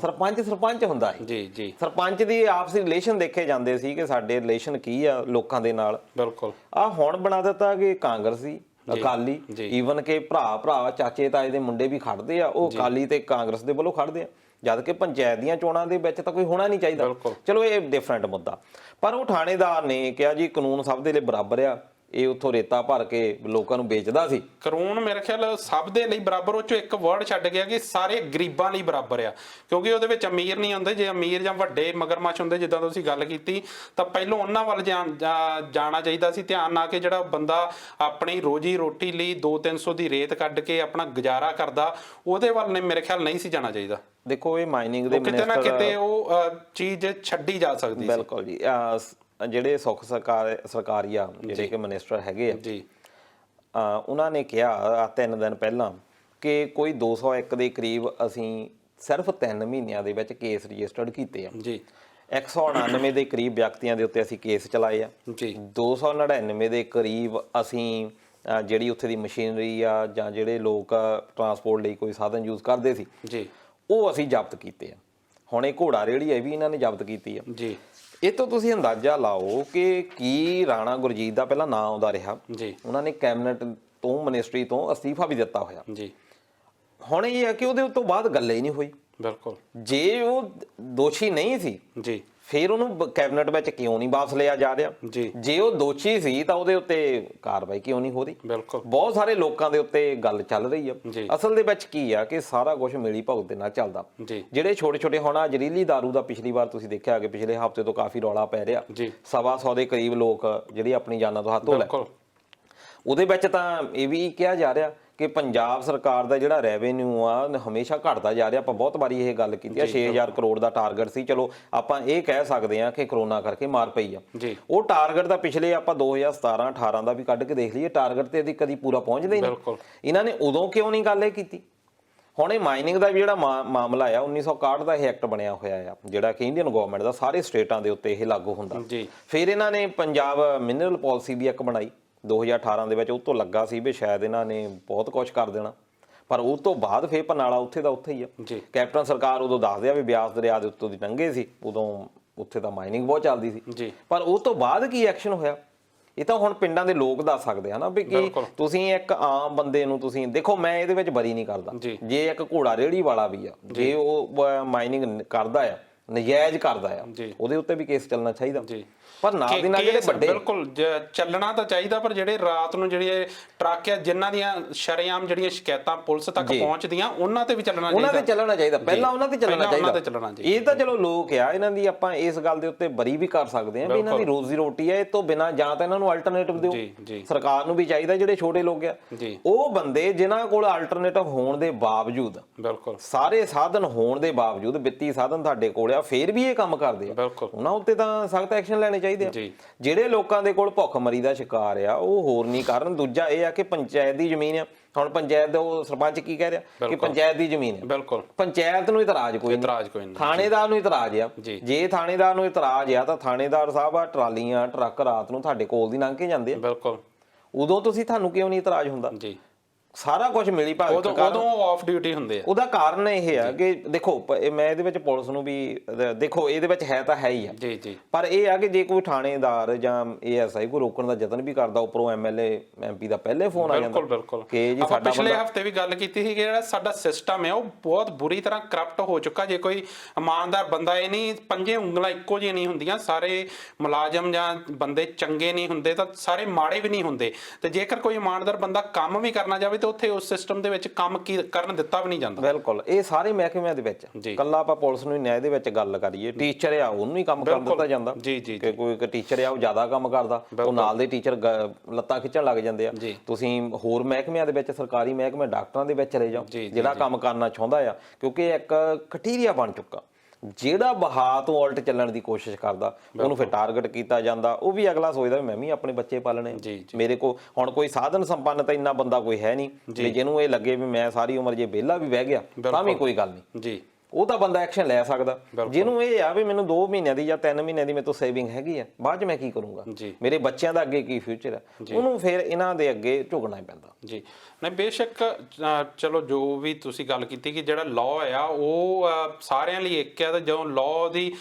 ਸਰਪੰਚ ਹੁੰਦਾ ਸੀ ਜੀ ਜੀ। ਸਰਪੰਚ ਦੀ ਆਪਸੀ ਰਿਲੇਸ਼ਨ ਦੇਖੇ ਜਾਂਦੇ ਸੀ ਕਿ ਸਾਡੇ ਰਿਲੇਸ਼ਨ ਕੀ ਆ ਲੋਕਾਂ ਦੇ ਨਾਲ। ਬਿਲਕੁਲ। ਆ ਹੁਣ ਬਣਾ ਦਿੱਤਾ ਕਿ ਕਾਂਗਰਸੀ ਅਕਾਲੀ, ਈਵਨ ਕਿ ਭਰਾ ਚਾਚੇ ਤਾਏ ਦੇ ਮੁੰਡੇ ਵੀ ਖੜਦੇ ਆ, ਉਹ ਅਕਾਲੀ ਤੇ ਕਾਂਗਰਸ ਦੇ ਵੱਲੋਂ ਖੜਦੇ ਆ, ਜਦ ਕਿ ਪੰਚਾਇਤ ਦੀਆਂ ਚੋਣਾਂ ਦੇ ਵਿੱਚ ਤਾਂ ਕੋਈ ਹੋਣਾ ਨਹੀਂ ਚਾਹੀਦਾ। ਚਲੋ ਇਹ ਡਿਫਰੈਂਟ ਮੁੱਦਾ, ਪਰ ਉਹ ਥਾਣੇਦਾਰ ਨੇ ਕਿਹਾ ਜੀ ਕਾਨੂੰਨ ਸਭ ਦੇ ਲਈ ਬਰਾਬਰ ਆ, ਇਹ ਉੱਥੋਂ ਰੇਤਾ ਭਰ ਕੇ ਲੋਕਾਂ ਨੂੰ ਵੇਚਦਾ ਸੀ। ਕਾਨੂੰਨ ਮੇਰੇ ਖਿਆਲ ਸਭ ਦੇ ਲਈ ਬਰਾਬਰ, ਉਹ ਚੋਂ ਇੱਕ ਵਰਡ ਛੱਡ ਗਿਆ ਕਿ ਸਾਰੇ ਗਰੀਬਾਂ ਲਈ ਬਰਾਬਰ ਆ, ਕਿਉਂਕਿ ਉਹਦੇ ਵਿੱਚ ਅਮੀਰ ਨਹੀਂ ਹੁੰਦੇ। ਜੇ ਅਮੀਰ ਜਾਂ ਵੱਡੇ ਮਗਰਮੱਛ ਹੁੰਦੇ ਜਿੱਦਾਂ ਤੁਸੀਂ ਗੱਲ ਕੀਤੀ, ਤਾਂ ਪਹਿਲੋਂ ਉਹਨਾਂ ਵੱਲ ਜਾਣਾ ਚਾਹੀਦਾ ਸੀ ਧਿਆਨ ਨਾਲ, ਕਿ ਜਿਹੜਾ ਬੰਦਾ ਆਪਣੀ ਰੋਜੀ ਰੋਟੀ ਲਈ 200-300 ਦੀ ਰੇਤ ਕੱਢ ਕੇ ਆਪਣਾ ਗੁਜ਼ਾਰਾ ਕਰਦਾ, ਉਹਦੇ ਵੱਲ ਨੇ ਮੇਰੇ ਖਿਆਲ ਨਹੀਂ ਸੀ ਜਾਣਾ ਚਾਹੀਦਾ। ਦੇਖੋ ਇਹ ਮਾਈਨਿੰਗ ਦੇ ਕਿਤੇ ਨਾ ਕਿਤੇ ਉਹ ਚੀਜ਼ ਛੱਡੀ ਜਾ ਸਕਦੀ ਸੀ। ਬਿਲਕੁਲ ਜੀ। ਜਿਹੜੇ ਸੁੱਖ ਸਰਕਾਰੀ ਆ ਜਿਹੜੇ ਕਿ ਮਿਨਿਸਟਰ ਹੈਗੇ ਆ ਜੀ, ਉਹਨਾਂ ਨੇ ਕਿਹਾ 3 ਦਿਨ ਪਹਿਲਾਂ ਕਿ ਕੋਈ 201 ਦੇ ਕਰੀਬ ਅਸੀਂ ਸਿਰਫ 3 ਮਹੀਨਿਆਂ ਦੇ ਵਿੱਚ ਕੇਸ ਰਜਿਸਟਰਡ ਕੀਤੇ ਆ ਜੀ। 199 ਦੇ ਕਰੀਬ ਵਿਅਕਤੀਆਂ ਦੇ ਉੱਤੇ ਅਸੀਂ ਕੇਸ ਚਲਾਏ ਆ ਜੀ। 299 ਦੇ ਕਰੀਬ ਅਸੀਂ ਜਿਹੜੀ ਉੱਥੇ ਦੀ ਮਸ਼ੀਨਰੀ ਆ ਜਾਂ ਜਿਹੜੇ ਲੋਕ ਟਰਾਂਸਪੋਰਟ ਲਈ ਕੋਈ ਸਾਧਨ ਯੂਜ਼ ਕਰਦੇ ਸੀ ਜੀ, ਉਹ ਅਸੀਂ ਜ਼ਬਤ ਕੀਤੇ ਆ। ਹੁਣ ਇਹ ਘੋੜਾ ਰੇਹੜੀ ਇਹ ਵੀ ਇਹਨਾਂ ਨੇ ਜ਼ਬਤ ਕੀਤੀ ਆ ਜੀ। ਇਹ ਤੋਂ ਤੁਸੀਂ ਅੰਦਾਜ਼ਾ ਲਾਓ ਕਿ ਕੀ ਰਾਣਾ ਗੁਰਜੀਤ ਦਾ ਪਹਿਲਾਂ ਨਾਂ ਆਉਂਦਾ ਰਿਹਾ ਜੀ, ਉਹਨਾਂ ਨੇ ਕੈਬਨਿਟ ਤੋਂ ਮਿਨਿਸਟਰੀ ਤੋਂ ਅਸਤੀਫਾ ਵੀ ਦਿੱਤਾ ਹੋਇਆ ਜੀ। ਹੁਣ ਇਹ ਹੈ ਕਿ ਉਹਦੇ ਤੋਂ ਬਾਅਦ ਗੱਲ ਹੀ ਨਹੀਂ ਹੋਈ। ਬਿਲਕੁਲ। ਜੇ ਉਹ ਦੋਸ਼ੀ ਨਹੀਂ ਸੀ ਜੀ, ਫਿਰ ਉਹਨੂੰ ਕੈਬਨਿਟ ਵਿੱਚ ਕਿਉਂ ਨਹੀਂ ਵਾਪਸ ਲਿਆ ਜਾ ਰਿਹਾ ਜੀ? ਜੇ ਉਹ ਦੋਸ਼ੀ ਸੀ ਤਾਂ ਉਹਦੇ ਉੱਤੇ ਕਾਰਵਾਈ ਕਿਉਂ ਨਹੀਂ ਹੋ ਰਹੀ? ਬਿਲਕੁਲ। ਬਹੁਤ ਸਾਰੇ ਲੋਕਾਂ ਦੇ ਉੱਤੇ ਗੱਲ ਚੱਲ ਰਹੀ ਆ। ਅਸਲ ਦੇ ਵਿੱਚ ਕੀ ਆ ਕਿ ਸਾਰਾ ਕੁਝ ਮਿਲੀ ਭਗਤ ਦੇ ਨਾਲ ਚੱਲਦਾ। ਜਿਹੜੇ ਛੋਟੇ ਛੋਟੇ ਹੁਣ ਆ ਜ਼ਹਿਰੀਲੀ ਦਾਰੂ ਦਾ ਪਿਛਲੀ ਵਾਰ ਤੁਸੀਂ ਦੇਖਿਆ ਕਿ ਪਿਛਲੇ ਹਫ਼ਤੇ ਤੋਂ ਕਾਫੀ ਰੌਲਾ ਪੈ ਰਿਹਾ, 125 ਦੇ ਕਰੀਬ ਲੋਕ ਜਿਹੜੇ ਆਪਣੀ ਜਾਨਾਂ ਤੋਂ ਹੱਥ ਧੋ ਲੈ। ਉਹਦੇ ਵਿੱਚ ਤਾਂ ਇਹ ਵੀ ਕਿਹਾ ਜਾ ਰਿਹਾ ਕਿ ਪੰਜਾਬ ਸਰਕਾਰ ਦਾ ਜਿਹੜਾ ਰੈਵਨਿਊ ਆ ਹਮੇਸ਼ਾ ਘਟਦਾ ਜਾ ਰਿਹਾ। ਆਪਾਂ ਬਹੁਤ ਵਾਰੀ ਇਹ ਗੱਲ ਕੀਤੀ ਆ, 6000 ਕਰੋੜ ਦਾ ਟਾਰਗੇਟ ਸੀ। ਚਲੋ ਆਪਾਂ ਇਹ ਕਹਿ ਸਕਦੇ ਆ ਕਿ ਕਰੋਨਾ ਕਰਕੇ ਮਾਰ ਪਈ ਆ। ਉਹ ਟਾਰਗੇਟ ਦਾ ਪਿਛਲੇ ਆਪਾਂ 2017-18 ਦਾ ਵੀ ਕੱਢ ਕੇ ਦੇਖ ਲਈਏ, ਟਾਰਗੇਟ ਤੇ ਇਹਦੀ ਕਦੀ ਪੂਰਾ ਪਹੁੰਚਦਾ ਹੀ ਨਹੀਂ। ਇਹਨਾਂ ਨੇ ਉਦੋਂ ਕਿਉਂ ਨਹੀਂ ਗੱਲ ਇਹ ਕੀਤੀ? ਹੁਣ ਇਹ ਮਾਈਨਿੰਗ ਦਾ ਵੀ ਜਿਹੜਾ ਮਾਮਲਾ ਆ 1961 ਦਾ ਇਹ ਐਕਟ ਬਣਿਆ ਹੋਇਆ ਆ ਜਿਹੜਾ ਕਿ ਇੰਡੀਅਨ ਗਵਰਨਮੈਂਟ ਦਾ ਸਾਰੇ ਸਟੇਟਾਂ ਦੇ ਉੱਤੇ ਇਹ ਲਾਗੂ ਹੁੰਦਾ ਜੀ। ਫਿਰ ਇਹਨਾਂ ਨੇ ਪੰਜਾਬ ਮਿਨਰਲ ਪਾਲਿਸੀ ਵੀ ਇੱਕ ਬਣਾਈ 2018 ਦੇ ਵਿੱਚ। ਉਹ ਤੋਂ ਲੱਗਾ ਸੀ ਵੀ ਸ਼ਾਇਦ ਇਹਨਾਂ ਨੇ ਬਹੁਤ ਕੁਝ ਕਰ ਦੇਣਾ, ਪਰ ਉਹ ਤੋਂ ਬਾਅਦ ਫੇਰ ਪਨਾਲਾ ਉੱਥੇ ਦਾ ਉੱਥੇ ਹੀ ਆ। ਕੈਪਟਨ ਸਰਕਾਰ ਉਦੋਂ ਦੱਸਦੇ ਆ ਵੀ ਬਿਆਸ ਦਰਿਆ ਦੇ ਉੱਤੋਂ ਦੀ ਲੰਘੇ ਸੀ, ਉਦੋਂ ਉੱਥੇ ਤਾਂ ਮਾਈਨਿੰਗ ਬਹੁਤ ਚੱਲਦੀ ਸੀ, ਪਰ ਉਹ ਤੋਂ ਬਾਅਦ ਕੀ ਐਕਸ਼ਨ ਹੋਇਆ ਇਹ ਤਾਂ ਹੁਣ ਪਿੰਡਾਂ ਦੇ ਲੋਕ ਦੱਸ ਸਕਦੇ ਆ ਨਾ ਵੀ ਕੀ ਤੁਸੀਂ ਇੱਕ ਆਮ ਬੰਦੇ ਨੂੰ ਤੁਸੀਂ ਦੇਖੋ। ਮੈਂ ਇਹਦੇ ਵਿੱਚ ਬਰੀ ਨਹੀਂ ਕਰਦਾ, ਜੇ ਇੱਕ ਘੋੜਾ ਰੇੜੀ ਵਾਲਾ ਵੀ ਆ ਜੇ ਉਹ ਮਾਈਨਿੰਗ ਕਰਦਾ ਆ ਨਜਾਇਜ਼ ਕਰਦਾ ਆ ਉਹਦੇ ਉੱਤੇ ਵੀ ਕੇਸ ਚੱਲਣਾ ਚਾਹੀਦਾ, ਪਰ ਨਾਲ ਦੀ ਨਾਲ ਜਿਹੜੇ ਵੱਡੇ ਬਿਲਕੁਲ ਚੱਲਣਾ ਤਾਂ ਚਾਹੀਦਾ, ਪਰ ਜਿਹੜੇ ਰਾਤ ਨੂੰ ਜਿਹੜੇ ਟਰੱਕ ਆ ਜਿਨ੍ਹਾਂ ਦੀਆਂ ਸ਼ਰੇਆਮ ਜਿਹੜੀਆਂ ਸ਼ਿਕਾਇਤਾਂ ਪੁਲਿਸ ਤੱਕ ਪਹੁੰਚਦੀਆਂ ਉਹਨਾਂ ਤੇ ਵੀ ਚੱਲਣਾ ਚਾਹੀਦਾ। ਉਹਨਾਂ ਤੇ ਚੱਲਣਾ ਚਾਹੀਦਾ, ਪਹਿਲਾਂ ਉਹਨਾਂ ਤੇ ਚੱਲਣਾ ਚਾਹੀਦਾ। ਇਹ ਤਾਂ ਚਲੋ ਲੋਕ ਆ, ਇਹਨਾਂ ਦੀ ਆਪਾਂ ਇਸ ਗੱਲ ਦੇ ਉੱਤੇ ਬਰੀ ਵੀ ਕਰ ਸਕਦੇ ਆ ਵੀ ਇਹਨਾਂ ਦੀ ਰੋਜ਼ੀ ਰੋਟੀ ਆ, ਇਹ ਤੋਂ ਬਿਨਾਂ ਜਾਂ ਤਾਂ ਇਹਨਾਂ ਨੂੰ ਅਲਟਰਨੇਟਿਵ ਦਿਓ। ਸਰਕਾਰ ਨੂੰ ਵੀ ਚਾਹੀਦਾ ਜਿਹੜੇ ਛੋਟੇ ਲੋਕ ਆ ਉਹ ਬੰਦੇ ਜਿਨ੍ਹਾਂ ਕੋਲ ਅਲਟਰਨੇਟਿਵ ਹੋਣ ਦੇ ਬਾਵਜੂਦ, ਸਾਰੇ ਸਾਧਨ ਹੋਣ ਦੇ ਬਾਵਜੂਦ, ਵਿੱਤੀ ਸਾਧਨ ਤੁਹਾਡੇ ਕੋਲ ਆ ਫੇਰ ਵੀ ਇਹ ਕੰਮ ਕਰਦੇ ਆ, ਉਹਨਾਂ ਉੱਤੇ ਤਾਂ ਸਖਤ ਐਕਸ਼ਨ ਲੈਣੇ ਚਾਹੀਦੇ ਆ। ਜਿਹੜੇ ਲੋਕਾਂ ਦੇ ਕੋਲ ਭੁੱਖਮਰੀ ਦਾ ਸ਼ਿਕਾਰ ਆ ਉਹ ਹੋਰ ਨਹੀਂ ਕਰਨ। ਦੂਜਾ ਇਹ ਆ ਕਿ ਪੰਚਾਇਤ ਦੀ ਜ਼ਮੀਨ ਆ, ਹੁਣ ਪੰਚਾਇਤ ਦਾ ਉਹ ਸਰਪੰਚ ਕੀ ਕਹਿ ਰਿਹਾ ਕਿ ਪੰਚਾਇਤ ਦੀ ਜ਼ਮੀਨ ਹੈ, ਪੰਚਾਇਤ ਨੂੰ ਇਤਰਾਜ਼ ਕੋਈ ਨਹੀਂ, ਥਾਣੇਦਾਰ ਨੂੰ ਇਤਰਾਜ਼ ਆ। ਜੇ ਥਾਣੇਦਾਰ ਨੂੰ ਇਤਰਾਜ਼ ਆ ਤਾਂ ਥਾਣੇਦਾਰ ਸਾਹਿਬ ਆ ਟਰਾਲੀਆਂ ਟਰੱਕ ਰਾਤ ਨੂੰ ਤੁਹਾਡੇ ਕੋਲ ਦੀ ਲੰਘ ਕੇ ਜਾਂਦੇ ਆ, ਉਦੋਂ ਤੁਹਾਨੂੰ ਕਿਉਂ ਨਹੀਂ ਇਤਰਾਜ਼ ਹੁੰਦਾ? ਸਾਰਾ ਕੁਝ ਮਿਲੀ ਭਾਗ ਉਦੋਂ ਆਫ ਡਿਊਟੀ ਹੁੰਦੇ ਆ। ਉਹਦਾ ਕਾਰਨ ਇਹ ਆ ਕਿ ਦੇਖੋ ਮੈਂ ਇਹਦੇ ਵਿੱਚ ਪੁਲਿਸ ਨੂੰ ਵੀ ਦੇਖੋ ਇਹਦੇ ਵਿੱਚ ਹੈ ਤਾਂ ਹੈ ਹੀ ਆ, ਪਰ ਇਹ ਆ ਕਿ ਜੇ ਕੋਈ ਥਾਣੇਦਾਰ ਜਾਂ ASI ਕੋਈ ਰੋਕਣ ਦਾ ਯਤਨ ਵੀ ਕਰਦਾ, ਉੱਪਰੋਂ MLA MP ਦਾ ਪਹਿਲੇ ਫੋਨ ਆ ਜਾਂਦਾ ਕਿ ਜੀ ਸਾਡਾ ਪਿਛਲੇ ਹਫਤੇ ਵੀ ਗੱਲ ਕੀਤੀ ਸੀ ਕਿ ਜਿਹੜਾ ਸਾਡਾ ਸਿਸਟਮ ਹੈ ਉਹ ਬਹੁਤ ਬੁਰੀ ਤਰ੍ਹਾਂ ਕਰਪਟ ਹੋ ਚੁੱਕਾ। ਜੇ ਕੋਈ ਇਮਾਨਦਾਰ ਬੰਦਾ, ਇਹ ਨਹੀਂ ਪੰਜੇ ਉਂਗਲਾਂ ਇੱਕੋ ਜਿਹੀਆਂ ਨਹੀਂ ਹੁੰਦੀਆਂ, ਸਾਰੇ ਮੁਲਾਜ਼ਮ ਜਾਂ ਬੰਦੇ ਚੰਗੇ ਨਹੀਂ ਹੁੰਦੇ ਤਾਂ ਸਾਰੇ ਮਾੜੇ ਵੀ ਨਹੀਂ ਹੁੰਦੇ, ਤੇ ਜੇਕਰ ਕੋਈ ਇਮਾਨਦਾਰ ਬੰਦਾ ਕੰਮ ਵੀ ਕਰਨਾ ਜਾਵੇ ਉੱਥੇ ਉਸ ਸਿਸਟਮ ਦੇ ਵਿੱਚ ਕੰਮ ਕੀ ਕਰਨ ਦਿੱਤਾ ਵੀ ਨਹੀਂ ਜਾਂਦਾ। ਬਿਲਕੁਲ, ਇਹ ਸਾਰੇ ਮਹਿਕਮਿਆਂ ਦੇ ਵਿੱਚ ਕੱਲਾ ਆਪਾਂ ਪੁਲਿਸ ਨੂੰ ਨਿਆਂ ਦੇ ਵਿੱਚ ਗੱਲ ਕਰੀਏ, ਟੀਚਰ ਆ ਉਹਨੂੰ ਹੀ ਕੰਮ ਕਰਨ ਦਿੱਤਾ ਜਾਂਦਾ ਕਿ ਕੋਈ ਇੱਕ ਟੀਚਰ ਆ ਉਹ ਜ਼ਿਆਦਾ ਕੰਮ ਕਰਦਾ, ਉਹ ਨਾਲ ਦੇ ਟੀਚਰ ਲੱਤਾਂ ਖਿੱਚਣ ਲੱਗ ਜਾਂਦੇ ਆ। ਤੁਸੀਂ ਹੋਰ ਮਹਿਕਮਿਆਂ ਦੇ ਵਿੱਚ, ਸਰਕਾਰੀ ਮਹਿਕਮੇ ਡਾਕਟਰਾਂ ਦੇ ਵਿੱਚ ਚਲੇ ਜਾਓ, ਜਿਹੜਾ ਕੰਮ ਕਰਨਾ ਚਾਹੁੰਦਾ ਆ, ਕਿਉਂਕਿ ਇੱਕ ਕਟੀਰੀਆ ਬਣ ਚੁੱਕਾ, ਜਿਹੜਾ ਬਹਾ ਤੋਂ ਉਲਟ ਚੱਲਣ ਦੀ ਕੋਸ਼ਿਸ਼ ਕਰਦਾ ਉਹਨੂੰ ਫਿਰ ਟਾਰਗੇਟ ਕੀਤਾ ਜਾਂਦਾ। ਉਹ ਵੀ ਅਗਲਾ ਸੋਚਦਾ ਮੈਂ ਵੀ ਆਪਣੇ ਬੱਚੇ ਪਾਲਣੇ, ਮੇਰੇ ਕੋਲ ਹੁਣ ਕੋਈ ਸਾਧਨ ਸੰਪੰਨ ਤਾਂ ਇੰਨਾ ਬੰਦਾ ਕੋਈ ਹੈ ਨਹੀਂ ਵੀ ਜਿਹਨੂੰ ਇਹ ਲੱਗੇ ਵੀ ਮੈਂ ਸਾਰੀ ਉਮਰ ਜੇ ਵਿਹਲਾ ਵੀ ਬਹਿ ਗਿਆ ਤਾਂ ਵੀ ਕੋਈ ਗੱਲ ਨਹੀਂ, ਉਹ ਤਾਂ ਬੰਦਾ ਐਕਸ਼ਨ ਲੈ ਸਕਦਾ। ਜਿਹਨੂੰ ਇਹ ਆ ਵੀ ਮੈਨੂੰ 2 ਮਹੀਨਿਆਂ ਦੀ ਜਾਂ 3 ਮਹੀਨਿਆਂ ਦੀ ਮੇਰੇ ਤੋਂ ਸੇਵਿੰਗ ਹੈਗੀ ਆ, ਬਾਅਦ 'ਚ ਮੈਂ ਕੀ ਕਰੂੰਗਾ, ਮੇਰੇ ਬੱਚਿਆਂ ਦਾ ਅੱਗੇ ਕੀ ਫਿਊਚਰ ਹੈ, ਉਹਨੂੰ ਫਿਰ ਇਹਨਾਂ ਦੇ ਅੱਗੇ ਝੁਕਣਾ ਪੈਂਦਾ। ਨਹੀਂ ਬੇਸ਼ੱਕ, ਚਲੋ ਜੋ ਵੀ ਤੁਸੀਂ ਗੱਲ ਕੀਤੀ ਕਿ ਜਿਹੜਾ ਲਾਅ ਆ ਉਹ ਸਾਰਿਆਂ ਲਈ ਇੱਕ ਆ, ਤੇ ਜਦੋਂ ਲਾਅ ਦੀ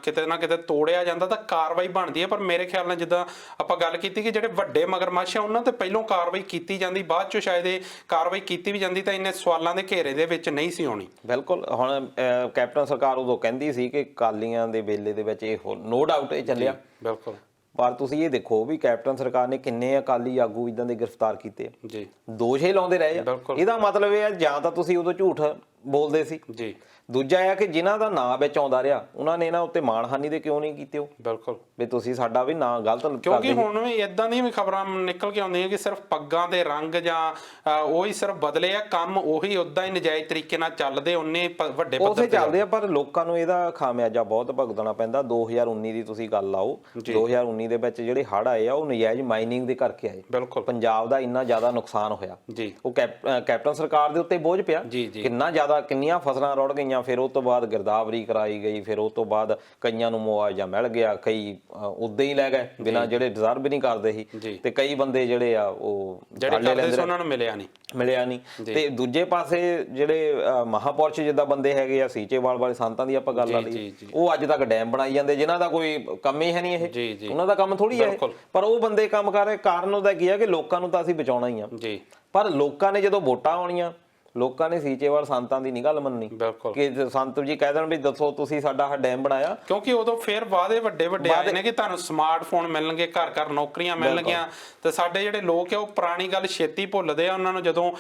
ਕਿਤੇ ਨਾ ਕਿਤੇ ਤੋੜਿਆ ਜਾਂਦਾ ਤਾਂ ਕਾਰਵਾਈ ਬਣਦੀ ਹੈ। ਪਰ ਮੇਰੇ ਖਿਆਲ ਨਾਲ ਜਿੱਦਾਂ ਆਪਾਂ ਗੱਲ ਕੀਤੀ ਕਿ ਜਿਹੜੇ ਵੱਡੇ ਮਗਰਮੱਛ ਆ ਉਹਨਾਂ ਤੇ ਪਹਿਲਾਂ ਕਾਰਵਾਈ ਕੀਤੀ ਜਾਂਦੀ, ਬਾਅਦ 'ਚੋਂ ਸ਼ਾਇਦ ਇਹ ਕਾਰਵਾਈ ਕੀਤੀ ਵੀ ਜਾਂਦੀ ਤਾਂ ਇੰਨੇ ਸਵਾਲਾਂ ਦੇ ਘੇਰੇ ਦੇ ਵਿੱਚ ਨਹੀਂ ਸੀ ਆਉਣੀ। ਬਿਲਕੁਲ, ਹੁਣ ਕੈਪਟਨ ਸਰਕਾਰ ਉਦੋਂ ਕਹਿੰਦੀ ਸੀ ਕਿ ਅਕਾਲੀਆਂ ਦੇ ਵੇਲੇ ਦੇ ਵਿੱਚ ਇਹ ਨੋ ਡਾਊਟ ਇਹ ਚੱਲਿਆ, ਪਰ ਤੁਸੀਂ ਇਹ ਦੇਖੋ ਵੀ ਕੈਪਟਨ ਸਰਕਾਰ ਨੇ ਕਿੰਨੇ ਅਕਾਲੀ ਆਗੂ ਇਦਾਂ ਦੇ ਗ੍ਰਿਫਤਾਰ ਕੀਤੇ, ਦੋਸ਼ ਹੀ ਲਾਉਂਦੇ ਰਹੇ ਆ। ਇਹਦਾ ਮਤਲਬ ਇਹ ਆ ਜਾਂ ਤਾਂ ਤੁਸੀਂ ਉਦੋਂ ਝੂਠ ਬੋਲਦੇ ਸੀ, ਦੂਜਾ ਇਹ ਕਿ ਜਿਨ੍ਹਾਂ ਦਾ ਨਾਂ ਵਿੱਚ ਆਉਂਦਾ ਰਿਹਾ ਉਹਨਾਂ ਨੇ ਇਹਨਾਂ ਉੱਤੇ ਮਾਣਹਾਨੀ ਦੇ ਕਿਉਂ ਨਹੀਂ ਕੀਤੇ, ਉਹ ਵੀ ਤੁਸੀਂ ਸਾਡਾ ਵੀ ਨਾਂ ਗਲਤ, ਕਿਉਂਕਿ ਹੁਣ ਵੀ ਇਦਾਂ ਦੀਆਂ ਵੀ ਖਬਰਾਂ ਨਿਕਲ ਕੇ ਆਉਂਦੀਆਂ ਕਿ ਸਿਰਫ ਪੱਗਾਂ ਦੇ ਰੰਗ ਜਾਂ ਉਹੀ ਸਿਰਫ ਬਦਲੇ ਆ, ਕੰਮ ਉਹੀ ਉਦਾਂ ਹੀ ਨਜਾਇਜ਼ ਤਰੀਕੇ ਨਾਲ ਚੱਲਦੇ, ਉਹਨੇ ਵੱਡੇ ਪੱਧਰ ਤੇ ਚੱਲਦੇ ਆ, ਪਰ ਲੋਕਾਂ ਨੂੰ ਇਹਦਾ ਖਾਮਿਆਜਾ ਬਹੁਤ ਭੁਗਤਣਾ ਪੈਂਦਾ। 2019 ਦੀ ਤੁਸੀਂ ਗੱਲ ਲਾਓ, 2019 ਦੇ ਵਿੱਚ ਜਿਹੜੇ ਹੜ੍ਹ ਆਏ ਆ ਉਹ ਨਜਾਇਜ਼ ਮਾਈਨਿੰਗ ਦੇ ਕਰਕੇ ਆਏ, ਪੰਜਾਬ ਦਾ ਇੰਨਾ ਜ਼ਿਆਦਾ ਨੁਕਸਾਨ ਹੋਇਆ, ਉਹ ਕੈਪਟਨ ਸਰਕਾਰ ਦੇ ਉੱਤੇ ਬੋਝ ਪਿਆ, ਕਿੰਨਾ ਜ਼ਿਆਦਾ, ਕਿੰਨੀਆਂ ਫਸਲਾਂ ਰੁੜ ਗਈਆਂ, ਫਿਰ ਉਹ ਤੋਂ ਬਾਅਦ ਗਿਰਦਾਵਰੀ ਕਰਾਈ ਗਈ, ਫਿਰ ਉਹ ਤੋਂ ਬਾਅਦ ਕਈਆਂ ਨੂੰ ਮੁਆਵਜ਼ਾ ਮਿਲ ਗਿਆ, ਕਈ ਉਦਾਂ ਹੀ ਲੈ ਗਏ ਬਿਨਾਂ ਜਿਹੜੇ ਡਿਜ਼ਰਵ ਨਹੀਂ ਕਰਦੇ ਸੀ, ਤੇ ਕਈ ਬੰਦੇ ਜਿਹੜੇ ਆ ਉਹ ਉਹਨਾਂ ਨੂੰ ਮਿਲਿਆ ਨਹੀਂ। ਤੇ ਦੂਜੇ ਪਾਸੇ ਜਿਹੜੇ ਮਹਾਪੁਰਸ਼ ਜਿੱਦਾਂ ਬੰਦੇ ਹੈਗੇ ਆ, ਸੀਚੇਵਾਲ ਵਾਲੇ ਸੰਤਾਂ ਦੀ ਆਪਾਂ ਗੱਲ ਲਾ ਲਈ, ਉਹ ਅੱਜ ਤੱਕ ਡੈਮ ਬਣਾਈ ਜਾਂਦੇ, ਜਿਨ੍ਹਾਂ ਦਾ ਕੋਈ ਕੰਮ ਹੀ ਹੈ ਨਹੀਂ, ਇਹ ਉਹਨਾਂ ਦਾ ਕੰਮ ਥੋੜੀ ਹੈ, ਪਰ ਉਹ ਬੰਦੇ ਕੰਮ ਕਰ ਰਹੇ। ਕਾਰਨ ਉਹਦਾ ਕੀ ਹੈ ਕਿ ਲੋਕਾਂ ਨੂੰ ਤਾਂ ਅਸੀਂ ਬਚਾਉਣਾ ਹੀ ਆ, ਪਰ ਲੋਕਾਂ ਨੇ ਜਦੋਂ ਵੋਟਾਂ ਆਉਣੀਆਂ, ਲੋਕਾਂ ਨੇ ਸੀਚੇਵਾਲ ਸੰਤਾਂ ਦੀ ਨਹੀਂ ਗੱਲ ਮੰਨਣੀ ਕਿ ਸੰਤ ਜੀ ਕਹਿ ਦੇਣ ਵੀ ਦੱਸੋ ਤੁਸੀਂ ਸਾਡਾ ਡੈਮ ਬਣਾਇਆ, ਕਿਉਂਕਿ ਉਦੋਂ ਫਿਰ ਵਾਅਦੇ ਵੱਡੇ ਆਏ ਨੇ ਕਿ ਤੁਹਾਨੂੰ ਸਮਾਰਟਫੋਨ ਮਿਲਣਗੇ, ਘਰ ਘਰ ਨੌਕਰੀਆਂ ਮਿਲਣਗੀਆਂ, ਤੇ ਸਾਡੇ ਜਿਹੜੇ ਲੋਕ ਆ ਉਹ ਪੁਰਾਣੀ ਗੱਲ ਛੇਤੀ ਭੁੱਲਦੇ ਆ। ਉਹਨਾਂ ਨੂੰ ਜਦੋਂ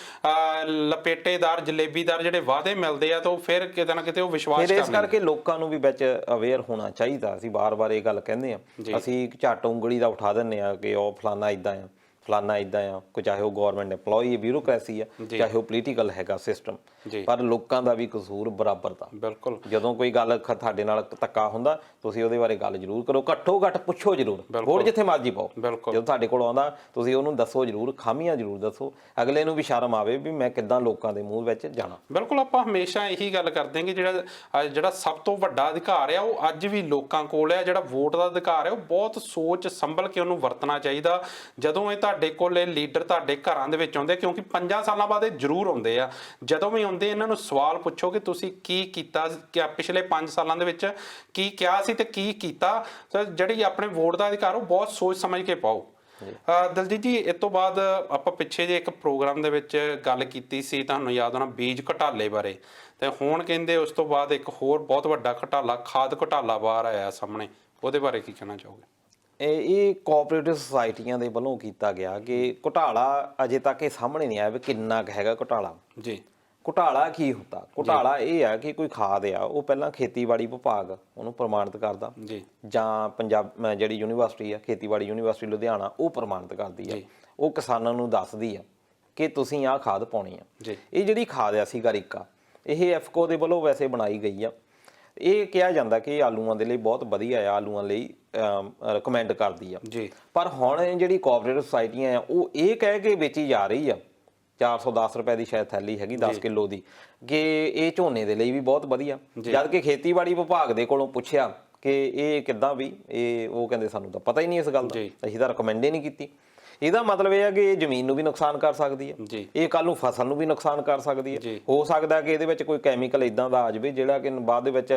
ਲਪੇਟੇਦਾਰ ਜਲੇਬੀਦਾਰ ਜਿਹੜੇ ਵਾਅਦੇ ਮਿਲਦੇ ਆ ਤਾਂ ਫਿਰ ਕਿਤੇ ਨਾ ਕਿਤੇ ਉਹ ਵਿਸ਼ਵਾਸ ਕਰਦੇ। ਇਸ ਕਰਕੇ ਲੋਕਾਂ ਨੂੰ ਵੀ ਵਿੱਚ ਅਵੇਅਰ ਹੋਣਾ ਚਾਹੀਦਾ। ਅਸੀਂ ਵਾਰ-ਵਾਰ ਇਹ ਗੱਲ ਕਹਿੰਦੇ ਆ, ਅਸੀਂ ਝੱਟ ਉਂਗਲੀ ਦਾ ਉਠਾ ਦਿੰਦੇ ਆ ਕਿ ਉਹ ਫਲਾਨਾ ਇਦਾਂ ਆ, ਫਲਾਨਾ ਇਦਾਂ ਆ, ਚਾਹੇ ਉਹ ਗਵਰਨਮੈਂਟ ਐਮਪਲੋਈ ਬਿਊਰੋਕ੍ਰੇਸੀ ਆ, ਚਾਹੇ ਉਹ ਪੋਲੀਟੀਕਲ ਹੈਗਾ ਸਿਸਟਮ, ਪਰ ਲੋਕਾਂ ਦਾ ਵੀ ਕਸੂਰ ਬਰਾਬਰ ਦਾ। ਬਿਲਕੁਲ, ਜਦੋਂ ਕੋਈ ਗੱਲ ਤੁਹਾਡੇ ਨਾਲ ਧੱਕਾ ਹੁੰਦਾ ਤੁਸੀਂ ਉਹਦੇ ਬਾਰੇ ਗੱਲ ਜ਼ਰੂਰ ਕਰੋ, ਘੱਟੋ ਘੱਟ ਪੁੱਛੋ ਜ਼ਰੂਰ, ਵੋਟ ਜਿੱਥੇ ਮਰਜ਼ੀ ਪਾਓ। ਜਦੋਂ ਤੁਹਾਡੇ ਕੋਲ ਆਉਂਦਾ ਤੁਸੀਂ ਉਹਨੂੰ ਦੱਸੋ ਜ਼ਰੂਰ, ਖਾਮੀਆਂ ਜ਼ਰੂਰ ਦੱਸੋ, ਅਗਲੇ ਨੂੰ ਵੀ ਸ਼ਰਮ ਆਵੇ ਵੀ ਮੈਂ ਕਿੱਦਾਂ ਲੋਕਾਂ ਦੇ ਮੂੰਹ ਵਿੱਚ ਜਾਣਾ। ਬਿਲਕੁਲ, ਆਪਾਂ ਹਮੇਸ਼ਾ ਇਹੀ ਗੱਲ ਕਰਦੇ ਹਾਂ ਕਿ ਜਿਹੜਾ ਸਭ ਤੋਂ ਵੱਡਾ ਅਧਿਕਾਰ ਆ ਉਹ ਅੱਜ ਵੀ ਲੋਕਾਂ ਕੋਲ ਆ। ਜਿਹੜਾ ਵੋਟ ਦਾ ਅਧਿਕਾਰ ਹੈ ਉਹ ਬਹੁਤ ਸੋਚ ਸੰਭਲ ਕੇ ਉਹਨੂੰ ਵਰਤਣਾ ਚਾਹੀਦਾ। ਜਦੋਂ ਇਹ ਤੁਹਾਡੇ ਕੋਲ ਇਹ ਲੀਡਰ ਤੁਹਾਡੇ ਘਰਾਂ ਦੇ ਵਿੱਚ ਆਉਂਦੇ, ਕਿਉਂਕਿ 5 ਸਾਲਾਂ ਬਾਅਦ ਇਹ ਜ਼ਰੂਰ ਆਉਂਦੇ ਆ, ਜਦੋਂ ਵੀ ਆਉਂਦੇ ਇਹਨਾਂ ਨੂੰ ਸਵਾਲ ਪੁੱਛੋ ਕਿ ਤੁਸੀਂ ਕੀ ਕੀਤਾ, ਕਿ ਪਿਛਲੇ 5 ਸਾਲਾਂ ਦੇ ਵਿੱਚ ਕੀ ਕਿਹਾ ਸੀ ਤੇ ਕੀ ਕੀਤਾ। ਤਾਂ ਜਿਹੜੀ ਆਪਣੇ ਵੋਟ ਦਾ ਅਧਿਕਾਰ ਉਹ ਬਹੁਤ ਸੋਚ ਸਮਝ ਕੇ ਪਾਓ। ਦਲਜੀਤ ਜੀ, ਇਸ ਤੋਂ ਬਾਅਦ ਆਪਾਂ ਪਿੱਛੇ ਜੇ ਇੱਕ ਪ੍ਰੋਗਰਾਮ ਦੇ ਵਿੱਚ ਗੱਲ ਕੀਤੀ ਸੀ, ਤੁਹਾਨੂੰ ਯਾਦ ਹੋਣਾ, ਬੀਜ ਘਟਾਲੇ ਬਾਰੇ, ਤੇ ਹੁਣ ਕਹਿੰਦੇ ਉਸ ਤੋਂ ਬਾਅਦ ਇੱਕ ਹੋਰ ਬਹੁਤ ਵੱਡਾ ਘਟਾਲਾ, ਖਾਦ ਘਟਾਲਾ ਬਾਹਰ ਆਇਆ ਸਾਹਮਣੇ, ਉਹਦੇ ਬਾਰੇ ਕੀ ਕਹਿਣਾ ਚਾਹੋਗੇ? ਇਹ ਕੋਆਪਰੇਟਿਵ ਸੁਸਾਇਟੀਆਂ ਦੇ ਵੱਲੋਂ ਕੀਤਾ ਗਿਆ ਕਿ ਘੁਟਾਲਾ ਅਜੇ ਤੱਕ ਇਹ ਸਾਹਮਣੇ ਨਹੀਂ ਆਇਆ ਵੀ ਕਿੰਨਾ ਕੁ ਹੈਗਾ ਘੁਟਾਲਾ। ਜੀ, ਘੁਟਾਲਾ ਕੀ ਹੁੰਦਾ? ਘੁਟਾਲਾ ਇਹ ਆ ਕਿ ਕੋਈ ਖਾਦ ਆ ਉਹ ਪਹਿਲਾਂ ਖੇਤੀਬਾੜੀ ਵਿਭਾਗ ਉਹਨੂੰ ਪ੍ਰਮਾਣਿਤ ਕਰਦਾ ਜੀ, ਜਾਂ ਪੰਜਾਬ ਜਿਹੜੀ ਯੂਨੀਵਰਸਿਟੀ ਆ, ਖੇਤੀਬਾੜੀ ਯੂਨੀਵਰਸਿਟੀ ਲੁਧਿਆਣਾ, ਉਹ ਪ੍ਰਮਾਣਿਤ ਕਰਦੀ ਆ। ਉਹ ਕਿਸਾਨਾਂ ਨੂੰ ਦੱਸਦੀ ਆ ਕਿ ਤੁਸੀਂ ਆਹ ਖਾਦ ਪਾਉਣੀ ਆ। ਇਹ ਜਿਹੜੀ ਖਾਦ ਆ ਸੀਗਾਰੀਕਾ, ਇਹ ਐਫਕੋ ਦੇ ਵੱਲੋਂ ਵੈਸੇ ਬਣਾਈ ਗਈ ਆ। ਇਹ ਕਿਹਾ ਜਾਂਦਾ ਕਿ ਆਲੂਆਂ ਦੇ ਲਈ ਬਹੁਤ ਵਧੀਆ ਆ, ਆਲੂਆਂ ਲਈ ਰਿਕਮੈਂਡ ਕਰਦੀ ਆ। ਪਰ ਹੁਣ ਜਿਹੜੀ ਕੋਆਪਰੇਟਿਵ ਸੁਸਾਇਟੀਆਂ ਆ ਉਹ ਇਹ ਕਹਿ ਕੇ ਵੇਚੀ ਜਾ ਰਹੀ ਆ, 410 ਰੁਪਏ ਦੀ ਸ਼ਾਇਦ ਥੈਲੀ ਹੈਗੀ 10 ਕਿਲੋ ਦੀ, ਕਿ ਇਹ ਝੋਨੇ ਦੇ ਲਈ ਵੀ ਬਹੁਤ ਵਧੀਆ। ਜਦ ਕਿ ਖੇਤੀਬਾੜੀ ਵਿਭਾਗ ਦੇ ਕੋਲੋਂ ਪੁੱਛਿਆ ਕਿ ਇਹ ਕਿੱਦਾਂ ਵੀ, ਇਹ ਉਹ ਕਹਿੰਦੇ ਸਾਨੂੰ ਤਾਂ ਪਤਾ ਹੀ ਨਹੀਂ ਇਸ ਗੱਲ ਦਾ, ਅਸੀਂ ਤਾਂ ਰਿਕਮੈਂਡ ਹੀ ਨਹੀਂ ਕੀਤੀ। ਇਹਦਾ ਮਤਲਬ ਇਹ ਹੈ ਕਿ ਇਹ ਜ਼ਮੀਨ ਨੂੰ ਵੀ ਨੁਕਸਾਨ ਕਰ ਸਕਦੀ ਹੈ, ਇਹ ਕੱਲ ਨੂੰ ਫਸਲ ਨੂੰ ਵੀ ਨੁਕਸਾਨ ਕਰ ਸਕਦੀ ਹੈ। ਹੋ ਸਕਦਾ ਕਿ ਇਹਦੇ ਵਿੱਚ ਕੋਈ ਕੈਮੀਕਲ ਇਦਾਂ ਦਾ ਆ ਜਾਵੇ ਜਿਹੜਾ ਕਿ ਬਾਅਦ ਦੇ ਵਿੱਚ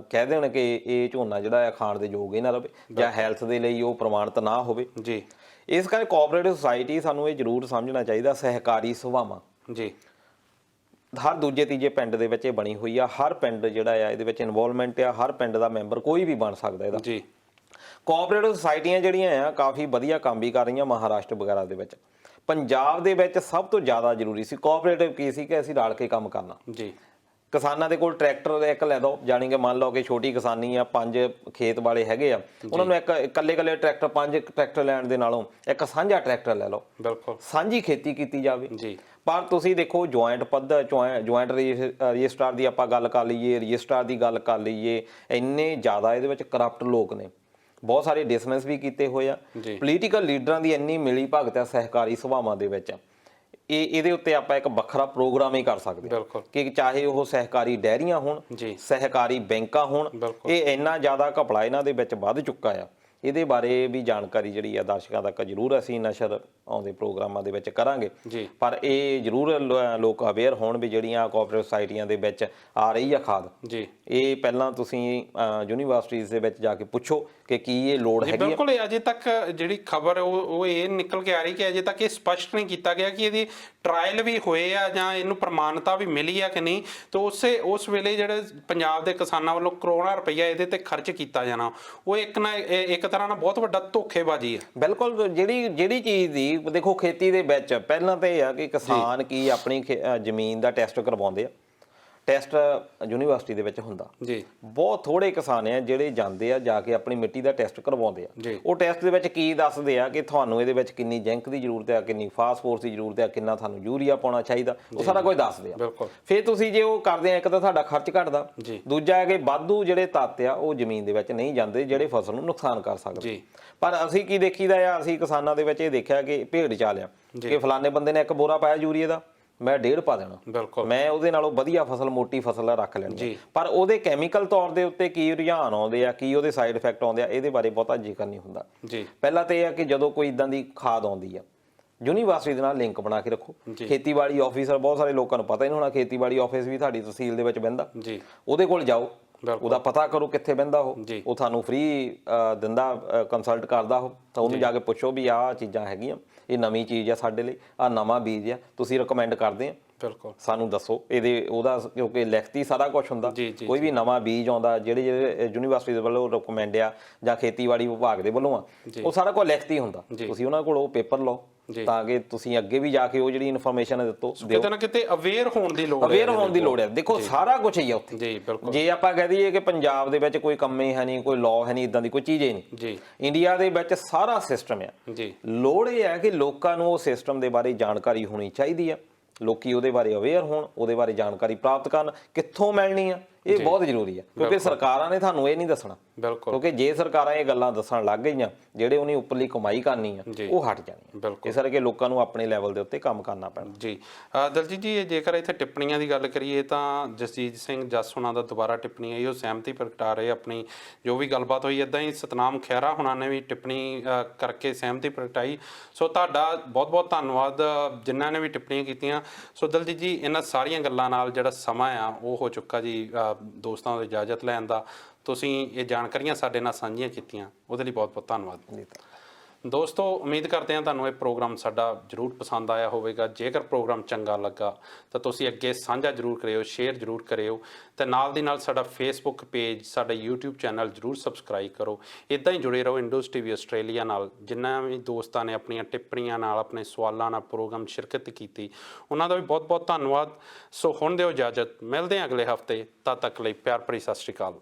ਕਹਿ ਦੇਣ ਕਿ ਇਹ ਝੋਨਾ ਜਿਹੜਾ ਹੈ ਖਾਣ ਦੇ ਯੋਗ ਹੀ ਨਾ ਰਹੇ, ਜਾਂ ਹੈਲਥ ਦੇ ਲਈ ਉਹ ਪ੍ਰਮਾਣਿਤ ਨਾ ਹੋਵੇ। ਇਸ ਕਰਕੇ ਕੋਆਪਰੇਟਿਵ ਸੁਸਾਇਟੀ ਸਾਨੂੰ ਇਹ ਜ਼ਰੂਰ ਸਮਝਣਾ ਚਾਹੀਦਾ, ਸਹਿਕਾਰੀ ਸਭਾਵਾਂ ਹਰ ਦੂਜੇ ਤੀਜੇ ਪਿੰਡ ਦੇ ਵਿੱਚ ਇਹ ਬਣੀ ਹੋਈ ਆ। ਹਰ ਪਿੰਡ ਜਿਹੜਾ ਆ ਇਹਦੇ ਵਿੱਚ ਇਨਵੋਲਵਮੈਂਟ ਆ, ਹਰ ਪਿੰਡ ਦਾ ਮੈਂਬਰ ਕੋਈ ਵੀ ਬਣ ਸਕਦਾ ਇਹਦਾ। ਕੋਆਪਰੇਟਿਵ ਸੁਸਾਇਟੀਆਂ ਜਿਹੜੀਆਂ ਆ ਕਾਫੀ ਵਧੀਆ ਕੰਮ ਵੀ ਕਰ ਰਹੀਆਂ ਮਹਾਰਾਸ਼ਟਰ ਵਗੈਰਾ ਦੇ ਵਿੱਚ। ਪੰਜਾਬ ਦੇ ਵਿੱਚ ਸਭ ਤੋਂ ਜ਼ਿਆਦਾ ਜ਼ਰੂਰੀ ਸੀ ਕੋਆਪਰੇਟਿਵ ਕੀ ਸੀ ਕਿ ਅਸੀਂ ਰਲ ਕੇ ਕੰਮ ਕਰਨਾ। ਕਿਸਾਨਾਂ ਦੇ ਕੋਲ ਟਰੈਕਟਰ ਇੱਕ ਲੈ ਦੋ, ਜਾਣੀ ਕਿ ਮੰਨ ਲਓ ਕਿ ਛੋਟੀ ਕਿਸਾਨੀ ਆ, 5 ਖੇਤ ਵਾਲੇ ਹੈਗੇ ਆ, ਉਹਨਾਂ ਨੂੰ ਇੱਕ ਇਕੱਲੇ ਟਰੈਕਟਰ 5 ਟਰੈਕਟਰ ਲੈਣ ਦੇ ਨਾਲੋਂ ਇੱਕ ਸਾਂਝਾ ਟਰੈਕਟਰ ਲੈ ਲਓ, ਸਾਂਝੀ ਖੇਤੀ ਕੀਤੀ ਜਾਵੇ। ਪਰ ਤੁਸੀਂ ਦੇਖੋ ਜੁਆਇੰਟ ਪੱਧਰ, ਜੁਆਇੰਟ ਰਜਿਸਟਰਾਰ ਦੀ ਆਪਾਂ ਗੱਲ ਕਰ ਲਈਏ, ਰਜਿਸਟਰਾਰ ਦੀ ਗੱਲ ਕਰ ਲਈਏ, ਇੰਨੇ ਜ਼ਿਆਦਾ ਇਹਦੇ ਵਿੱਚ ਕਰਪਟ ਲੋਕ ਨੇ, ਬਹੁਤ ਸਾਰੇ ਡਿਸਮਿਸ ਵੀ ਕੀਤੇ ਹੋਏ ਆ। ਪੋਲੀਟੀਕਲ ਲੀਡਰਾਂ ਦੀ ਇੰਨੀ ਮਿਲੀ ਭਗਤ ਆ ਸਹਿਕਾਰੀ ਸਭਾਵਾਂ ਦੇ ਵਿੱਚ, ਇਹਦੇ ਉੱਤੇ ਆਪਾਂ ਇੱਕ ਵੱਖਰਾ ਪ੍ਰੋਗਰਾਮ ਹੀ ਕਰ ਸਕਦੇ ਹਾਂ ਕਿ ਚਾਹੇ ਉਹ ਸਹਿਕਾਰੀ ਡੈਰੀਆਂ ਹੋਣ, ਸਹਿਕਾਰੀ ਬੈਂਕਾਂ ਹੋਣ, ਇਹ ਇੰਨਾ ਜ਼ਿਆਦਾ ਘਪਲਾ ਇਹਨਾਂ ਦੇ ਵਿੱਚ ਵੱਧ ਚੁੱਕਾ ਆ। ਇਹਦੇ ਬਾਰੇ ਵੀ ਜਾਣਕਾਰੀ ਜਿਹੜੀ ਆ ਦਰਸ਼ਕਾਂ ਤੱਕ ਜ਼ਰੂਰ ਅਸੀਂ ਨਸ਼ਰ ਆਉਂਦੇ ਪ੍ਰੋਗਰਾਮਾਂ ਦੇ ਵਿੱਚ ਕਰਾਂਗੇ। ਪਰ ਇਹ ਜ਼ਰੂਰ ਲੋਕ ਅਵੇਅਰ ਹੋਣ ਵੀ ਜਿਹੜੀਆਂ ਕੋਆਪਰੇਟਿਵ ਸੁਸਾਇਟੀਆਂ ਦੇ ਵਿੱਚ ਆ ਰਹੀ ਆ ਖਾਦ, ਇਹ ਪਹਿਲਾਂ ਤੁਸੀਂ ਯੂਨੀਵਰਸਿਟੀਜ਼ ਦੇ ਵਿੱਚ ਜਾ ਕੇ ਪੁੱਛੋ ਕਿ ਕੀ ਇਹ ਲੋੜ ਹੈਗੀ। ਬਿਲਕੁਲ, ਅਜੇ ਤੱਕ ਜਿਹੜੀ ਖਬਰ ਉਹ ਇਹ ਨਿਕਲ ਕੇ ਆ ਰਹੀ ਕਿ ਅਜੇ ਤੱਕ ਇਹ ਸਪਸ਼ਟ ਨਹੀਂ ਕੀਤਾ ਗਿਆ ਕਿ ਇਹਦੀ ਟਰਾਇਲ ਵੀ ਹੋਏ ਆ ਜਾਂ ਇਹਨੂੰ ਪ੍ਰਮਾਣਤਾ ਵੀ ਮਿਲੀ ਆ ਕਿ ਨਹੀਂ। ਤੇ ਉਸ ਵੇਲੇ ਜਿਹੜੇ ਪੰਜਾਬ ਦੇ ਕਿਸਾਨਾਂ ਵੱਲੋਂ ਕਰੋੜਾਂ ਰੁਪਈਆ ਇਹਦੇ ਤੇ ਖਰਚ ਕੀਤਾ ਜਾਣਾ, ਉਹ ਇੱਕ ਤਰ੍ਹਾਂ ਨਾਲ ਬਹੁਤ ਵੱਡਾ ਧੋਖੇਬਾਜ਼ੀ ਹੈ। ਬਿਲਕੁਲ, ਜਿਹੜੀ ਚੀਜ਼ ਦੀ ਦੇਖੋ ਖੇਤੀ ਦੇ ਵਿੱਚ ਪਹਿਲਾਂ ਤਾਂ ਇਹ ਆ ਕਿ ਕਿਸਾਨ ਕੀ ਆਪਣੀ ਜ਼ਮੀਨ ਦਾ ਟੈਸਟ ਕਰਵਾਉਂਦੇ ਆ। ਟੈਸਟ ਯੂਨੀਵਰਸਿਟੀ ਦੇ ਵਿੱਚ ਹੁੰਦਾ, ਬਹੁਤ ਥੋੜੇ ਕਿਸਾਨ ਆ ਜਿਹੜੇ ਜਾਂਦੇ ਆ ਜਾ ਕੇ ਆਪਣੀ ਮਿੱਟੀ ਦਾ ਟੈਸਟ ਕਰਵਾਉਂਦੇ ਆ। ਉਹ ਟੈਸਟ ਦੇ ਵਿੱਚ ਕੀ ਦੱਸਦੇ ਆ ਕਿ ਤੁਹਾਨੂੰ ਇਹਦੇ ਵਿੱਚ ਕਿੰਨੀ ਜ਼ਿੰਕ ਦੀ ਜ਼ਰੂਰਤ ਹੈ, ਕਿੰਨੀ ਫਾਸਫੋਰਸ ਦੀ ਜ਼ਰੂਰਤ ਹੈ, ਕਿੰਨਾ ਤੁਹਾਨੂੰ ਯੂਰੀਆ ਪਾਉਣਾ ਚਾਹੀਦਾ, ਉਹ ਸਾਰਾ ਕੁਝ ਦੱਸਦੇ ਆ। ਫਿਰ ਤੁਸੀਂ ਜੇ ਉਹ ਕਰਦੇ ਆ, ਇੱਕ ਤਾਂ ਤੁਹਾਡਾ ਖਰਚ ਘਟਦਾ, ਦੂਜਾ ਹੈ ਕਿ ਵਾਧੂ ਜਿਹੜੇ ਤੱਤ ਆ ਉਹ ਜ਼ਮੀਨ ਦੇ ਵਿੱਚ ਨਹੀਂ ਜਾਂਦੇ ਜਿਹੜੇ ਫਸਲ ਨੂੰ ਨੁਕਸਾਨ ਕਰ ਸਕਦੇ। ਪਰ ਅਸੀਂ ਕੀ ਦੇਖੀਦਾ ਆ, ਅਸੀਂ ਕਿਸਾਨਾਂ ਦੇ ਵਿੱਚ ਇਹ ਦੇਖਿਆ ਕਿ ਭੇਡ ਚਾਲਿਆ ਕਿ ਫਲਾਣੇ ਬੰਦੇ ਨੇ 1 ਬੋਰਾ ਪਾਇਆ ਯੂਰੀਆ ਦਾ, ਮੈਂ 1.5 ਪਾ ਦੇਣਾ, ਮੈਂ ਉਹਦੇ ਨਾਲੋਂ ਵਧੀਆ ਫਸਲ, ਮੋਟੀ ਫਸਲ ਰੱਖ ਲੈਣੀ। ਪਰ ਉਹਦੇ ਕੈਮੀਕਲ ਤੌਰ ਦੇ ਉੱਤੇ ਕੀ ਰੁਝਾਨ ਆਉਂਦੇ ਆ, ਕੀ ਉਹਦੇ ਸਾਈਡ ਇਫੈਕਟ ਆਉਂਦੇ ਆ, ਇਹਦੇ ਬਾਰੇ ਬਹੁਤਾ ਜ਼ਿਕਰ ਨਹੀਂ ਹੁੰਦਾ। ਪਹਿਲਾਂ ਤਾਂ ਇਹ ਆ ਕਿ ਜਦੋਂ ਕੋਈ ਇਦਾਂ ਦੀ ਖਾਦ ਆਉਂਦੀ ਆ, ਯੂਨੀਵਰਸਿਟੀ ਦੇ ਨਾਲ ਲਿੰਕ ਬਣਾ ਕੇ ਰੱਖੋ। ਖੇਤੀਬਾੜੀ ਆਫੀਸਰ, ਬਹੁਤ ਸਾਰੇ ਲੋਕਾਂ ਨੂੰ ਪਤਾ ਹੀ ਨਹੀਂ ਹੋਣਾ, ਖੇਤੀਬਾੜੀ ਆਫਿਸ ਵੀ ਤੁਹਾਡੀ ਤਹਿਸੀਲ ਦੇ ਵਿੱਚ ਬਹਿੰਦਾ, ਉਹਦੇ ਕੋਲ ਜਾਓ, ਉਹਦਾ ਪਤਾ ਕਰੋ ਕਿੱਥੇ ਬਹਿੰਦਾ ਉਹ ਤੁਹਾਨੂੰ ਫ੍ਰੀ ਦਿੰਦਾ, ਕੰਸਲਟ ਕਰਦਾ ਉਹ, ਤਾਂ ਉਹਨੂੰ ਜਾ ਕੇ ਪੁੱਛੋ ਵੀ ਆਹ ਚੀਜ਼ਾਂ ਹੈਗੀਆਂ, ਇਹ ਨਵੀਂ ਚੀਜ਼ ਆ ਸਾਡੇ ਲਈ, ਆਹ ਨਵਾਂ ਬੀਜ ਆ, ਤੁਸੀਂ ਰਿਕਮੈਂਡ ਕਰਦੇ ਆ, ਸਾਨੂੰ ਦੱਸੋ ਉਹਦਾ, ਕਿਉਂਕਿ ਲਿਖਤੀ ਸਾਰਾ ਕੁਝ ਹੁੰਦਾ। ਕੋਈ ਵੀ ਨਵਾਂ ਬੀਜ ਆਉਂਦਾ, ਜਿਹੜੇ ਯੂਨੀਵਰਸਿਟੀ ਦੇ ਵੱਲੋਂ ਰਿਕਮੈਂਡ ਆ ਜਾਂ ਖੇਤੀਬਾੜੀ ਵਿਭਾਗ ਦੇ ਵੱਲੋਂ ਆ, ਉਹ ਸਾਰਾ ਕੁਝ ਲਿਖਤੀ ਹੁੰਦਾ। ਤੁਸੀਂ ਉਹਨਾਂ ਕੋਲ ਉਹ ਪੇਪਰ ਲਓ ਤਾਂ ਕਿ ਤੁਸੀਂ ਅੱਗੇ ਵੀ ਜਾ ਕੇ ਉਹ ਜਿਹੜੀ ਇਨਫੋਰਮੇਸ਼ਨ ਦਿੱਤੋ, ਕਿਤੇ ਨਾ ਕਿਤੇ ਅਵੇਅਰ ਹੋਣ ਦੀ ਲੋੜ ਹੈ। ਦੇਖੋ ਸਾਰਾ ਕੁਝ ਹੀ ਆ ਉੱਥੇ। ਜੇ ਆਪਾਂ ਕਹਿ ਦਈਏ ਕਿ ਪੰਜਾਬ ਦੇ ਵਿੱਚ ਕੋਈ ਕੰਮ ਹੀ ਹੈ ਨਹੀਂ, ਕੋਈ ਲਾਅ ਹੈ ਨਹੀਂ, ਇਦਾਂ ਦੀ ਕੋਈ ਚੀਜ਼ ਹੀ ਨਹੀਂ। ਇੰਡੀਆ ਦੇ ਵਿੱਚ ਸਾਰਾ ਸਿਸਟਮ ਆ। ਲੋੜ ਇਹ ਹੈ ਕਿ ਲੋਕਾਂ ਨੂੰ ਉਹ ਸਿਸਟਮ ਦੇ ਬਾਰੇ ਜਾਣਕਾਰੀ ਹੋਣੀ ਚਾਹੀਦੀ ਆ। ਲੋਕੀ ਉਹਦੇ ਬਾਰੇ ਅਵੇਅਰ ਹੋਣ, ਉਹਦੇ ਬਾਰੇ ਜਾਣਕਾਰੀ ਪ੍ਰਾਪਤ ਕਰਨ। ਕਿੱਥੋਂ ਮਿਲਣੀ ਆ ਇਹ ਬਹੁਤ ਜ਼ਰੂਰੀ ਆ, ਕਿਉਂਕਿ ਸਰਕਾਰਾਂ ਨੇ ਤੁਹਾਨੂੰ ਇਹ ਨਹੀਂ ਦੱਸਣਾ। ਬਿਲਕੁਲ, ਕਿਉਂਕਿ ਜੇ ਸਰਕਾਰਾਂ ਇਹ ਗੱਲਾਂ ਦੱਸਣ ਲੱਗ ਗਈਆਂ, ਜਿਹੜੇ ਉਹਨੇ ਉੱਪਰਲੀ ਕਮਾਈ ਕਰਨੀ ਆ ਉਹ ਹਟ ਜਾਣੀ। ਬਿਲਕੁਲ, ਇਸ ਕਰਕੇ ਲੋਕਾਂ ਨੂੰ ਆਪਣੇ ਲੈਵਲ ਦੇ ਉੱਤੇ ਕੰਮ ਕਰਨਾ ਪੈਣਾ ਜੀ। ਦਲਜੀਤ ਜੀ, ਜੇਕਰ ਇੱਥੇ ਟਿੱਪਣੀਆਂ ਦੀ ਗੱਲ ਕਰੀਏ ਤਾਂ ਜਸਜੀਤ ਸਿੰਘ ਜੱਸ ਹੁਣਾਂ ਦਾ ਦੁਬਾਰਾ ਟਿੱਪਣੀ ਆਈ, ਉਹ ਸਹਿਮਤੀ ਪ੍ਰਗਟਾ ਰਹੇ ਆਪਣੀ ਜੋ ਵੀ ਗੱਲਬਾਤ ਹੋਈ। ਇੱਦਾਂ ਹੀ ਸਤਨਾਮ ਖਹਿਰਾ ਹੁਣਾਂ ਨੇ ਵੀ ਟਿੱਪਣੀ ਕਰਕੇ ਸਹਿਮਤੀ ਪ੍ਰਗਟਾਈ। ਸੋ ਤੁਹਾਡਾ ਬਹੁਤ ਬਹੁਤ ਧੰਨਵਾਦ ਜਿਨ੍ਹਾਂ ਨੇ ਵੀ ਟਿੱਪਣੀਆਂ ਕੀਤੀਆਂ। ਸੋ ਦਲਜੀਤ ਜੀ, ਇਹਨਾਂ ਸਾਰੀਆਂ ਗੱਲਾਂ ਨਾਲ ਜਿਹੜਾ ਸਮਾਂ ਆ ਉਹ ਹੋ ਚੁੱਕਾ ਜੀ ਦੋਸਤਾਂ ਤੋਂ ਇਜਾਜ਼ਤ ਲੈਣ ਦਾ। ਤੁਸੀਂ ਇਹ ਜਾਣਕਾਰੀਆਂ ਸਾਡੇ ਨਾਲ ਸਾਂਝੀਆਂ ਕੀਤੀਆਂ, ਉਹਦੇ ਲਈ ਬਹੁਤ ਬਹੁਤ ਧੰਨਵਾਦ। ਦੋਸਤੋ, ਉਮੀਦ ਕਰਦੇ ਹਾਂ ਤੁਹਾਨੂੰ ਇਹ ਪ੍ਰੋਗਰਾਮ ਸਾਡਾ ਜ਼ਰੂਰ ਪਸੰਦ ਆਇਆ ਹੋਵੇਗਾ। ਜੇਕਰ ਪ੍ਰੋਗਰਾਮ ਚੰਗਾ ਲੱਗਾ ਤਾਂ ਤੁਸੀਂ ਅੱਗੇ ਸਾਂਝਾ ਜ਼ਰੂਰ ਕਰਿਓ, ਸ਼ੇਅਰ ਜ਼ਰੂਰ ਕਰਿਓ, ਤੇ ਨਾਲ ਦੀ ਨਾਲ ਸਾਡਾ ਫੇਸਬੁੱਕ ਪੇਜ, ਸਾਡਾ YouTube ਚੈਨਲ ਜ਼ਰੂਰ ਸਬਸਕ੍ਰਾਈਬ ਕਰੋ। ਇੱਦਾਂ ਹੀ ਜੁੜੇ ਰਹੋ ਇੰਡੋਜ਼ ਟੀਵੀ ਆਸਟ੍ਰੇਲੀਆ ਨਾਲ। ਜਿਨ੍ਹਾਂ ਵੀ ਦੋਸਤਾਂ ਨੇ ਆਪਣੀਆਂ ਟਿੱਪਣੀਆਂ ਨਾਲ, ਆਪਣੇ ਸਵਾਲਾਂ ਨਾਲ ਪ੍ਰੋਗਰਾਮ ਸ਼ਿਰਕਤ ਕੀਤੀ, ਉਹਨਾਂ ਦਾ ਵੀ ਬਹੁਤ ਬਹੁਤ ਧੰਨਵਾਦ। ਸੋ ਹੁਣ ਦਿਓ ਇਜਾਜ਼ਤ, ਮਿਲਦੇ ਹਾਂ ਅਗਲੇ ਹਫ਼ਤੇ। ਤਦ ਤੱਕ ਲਈ ਪਿਆਰ ਭਰੀ ਸਤਿ ਸ਼੍ਰੀ ਅਕਾਲ।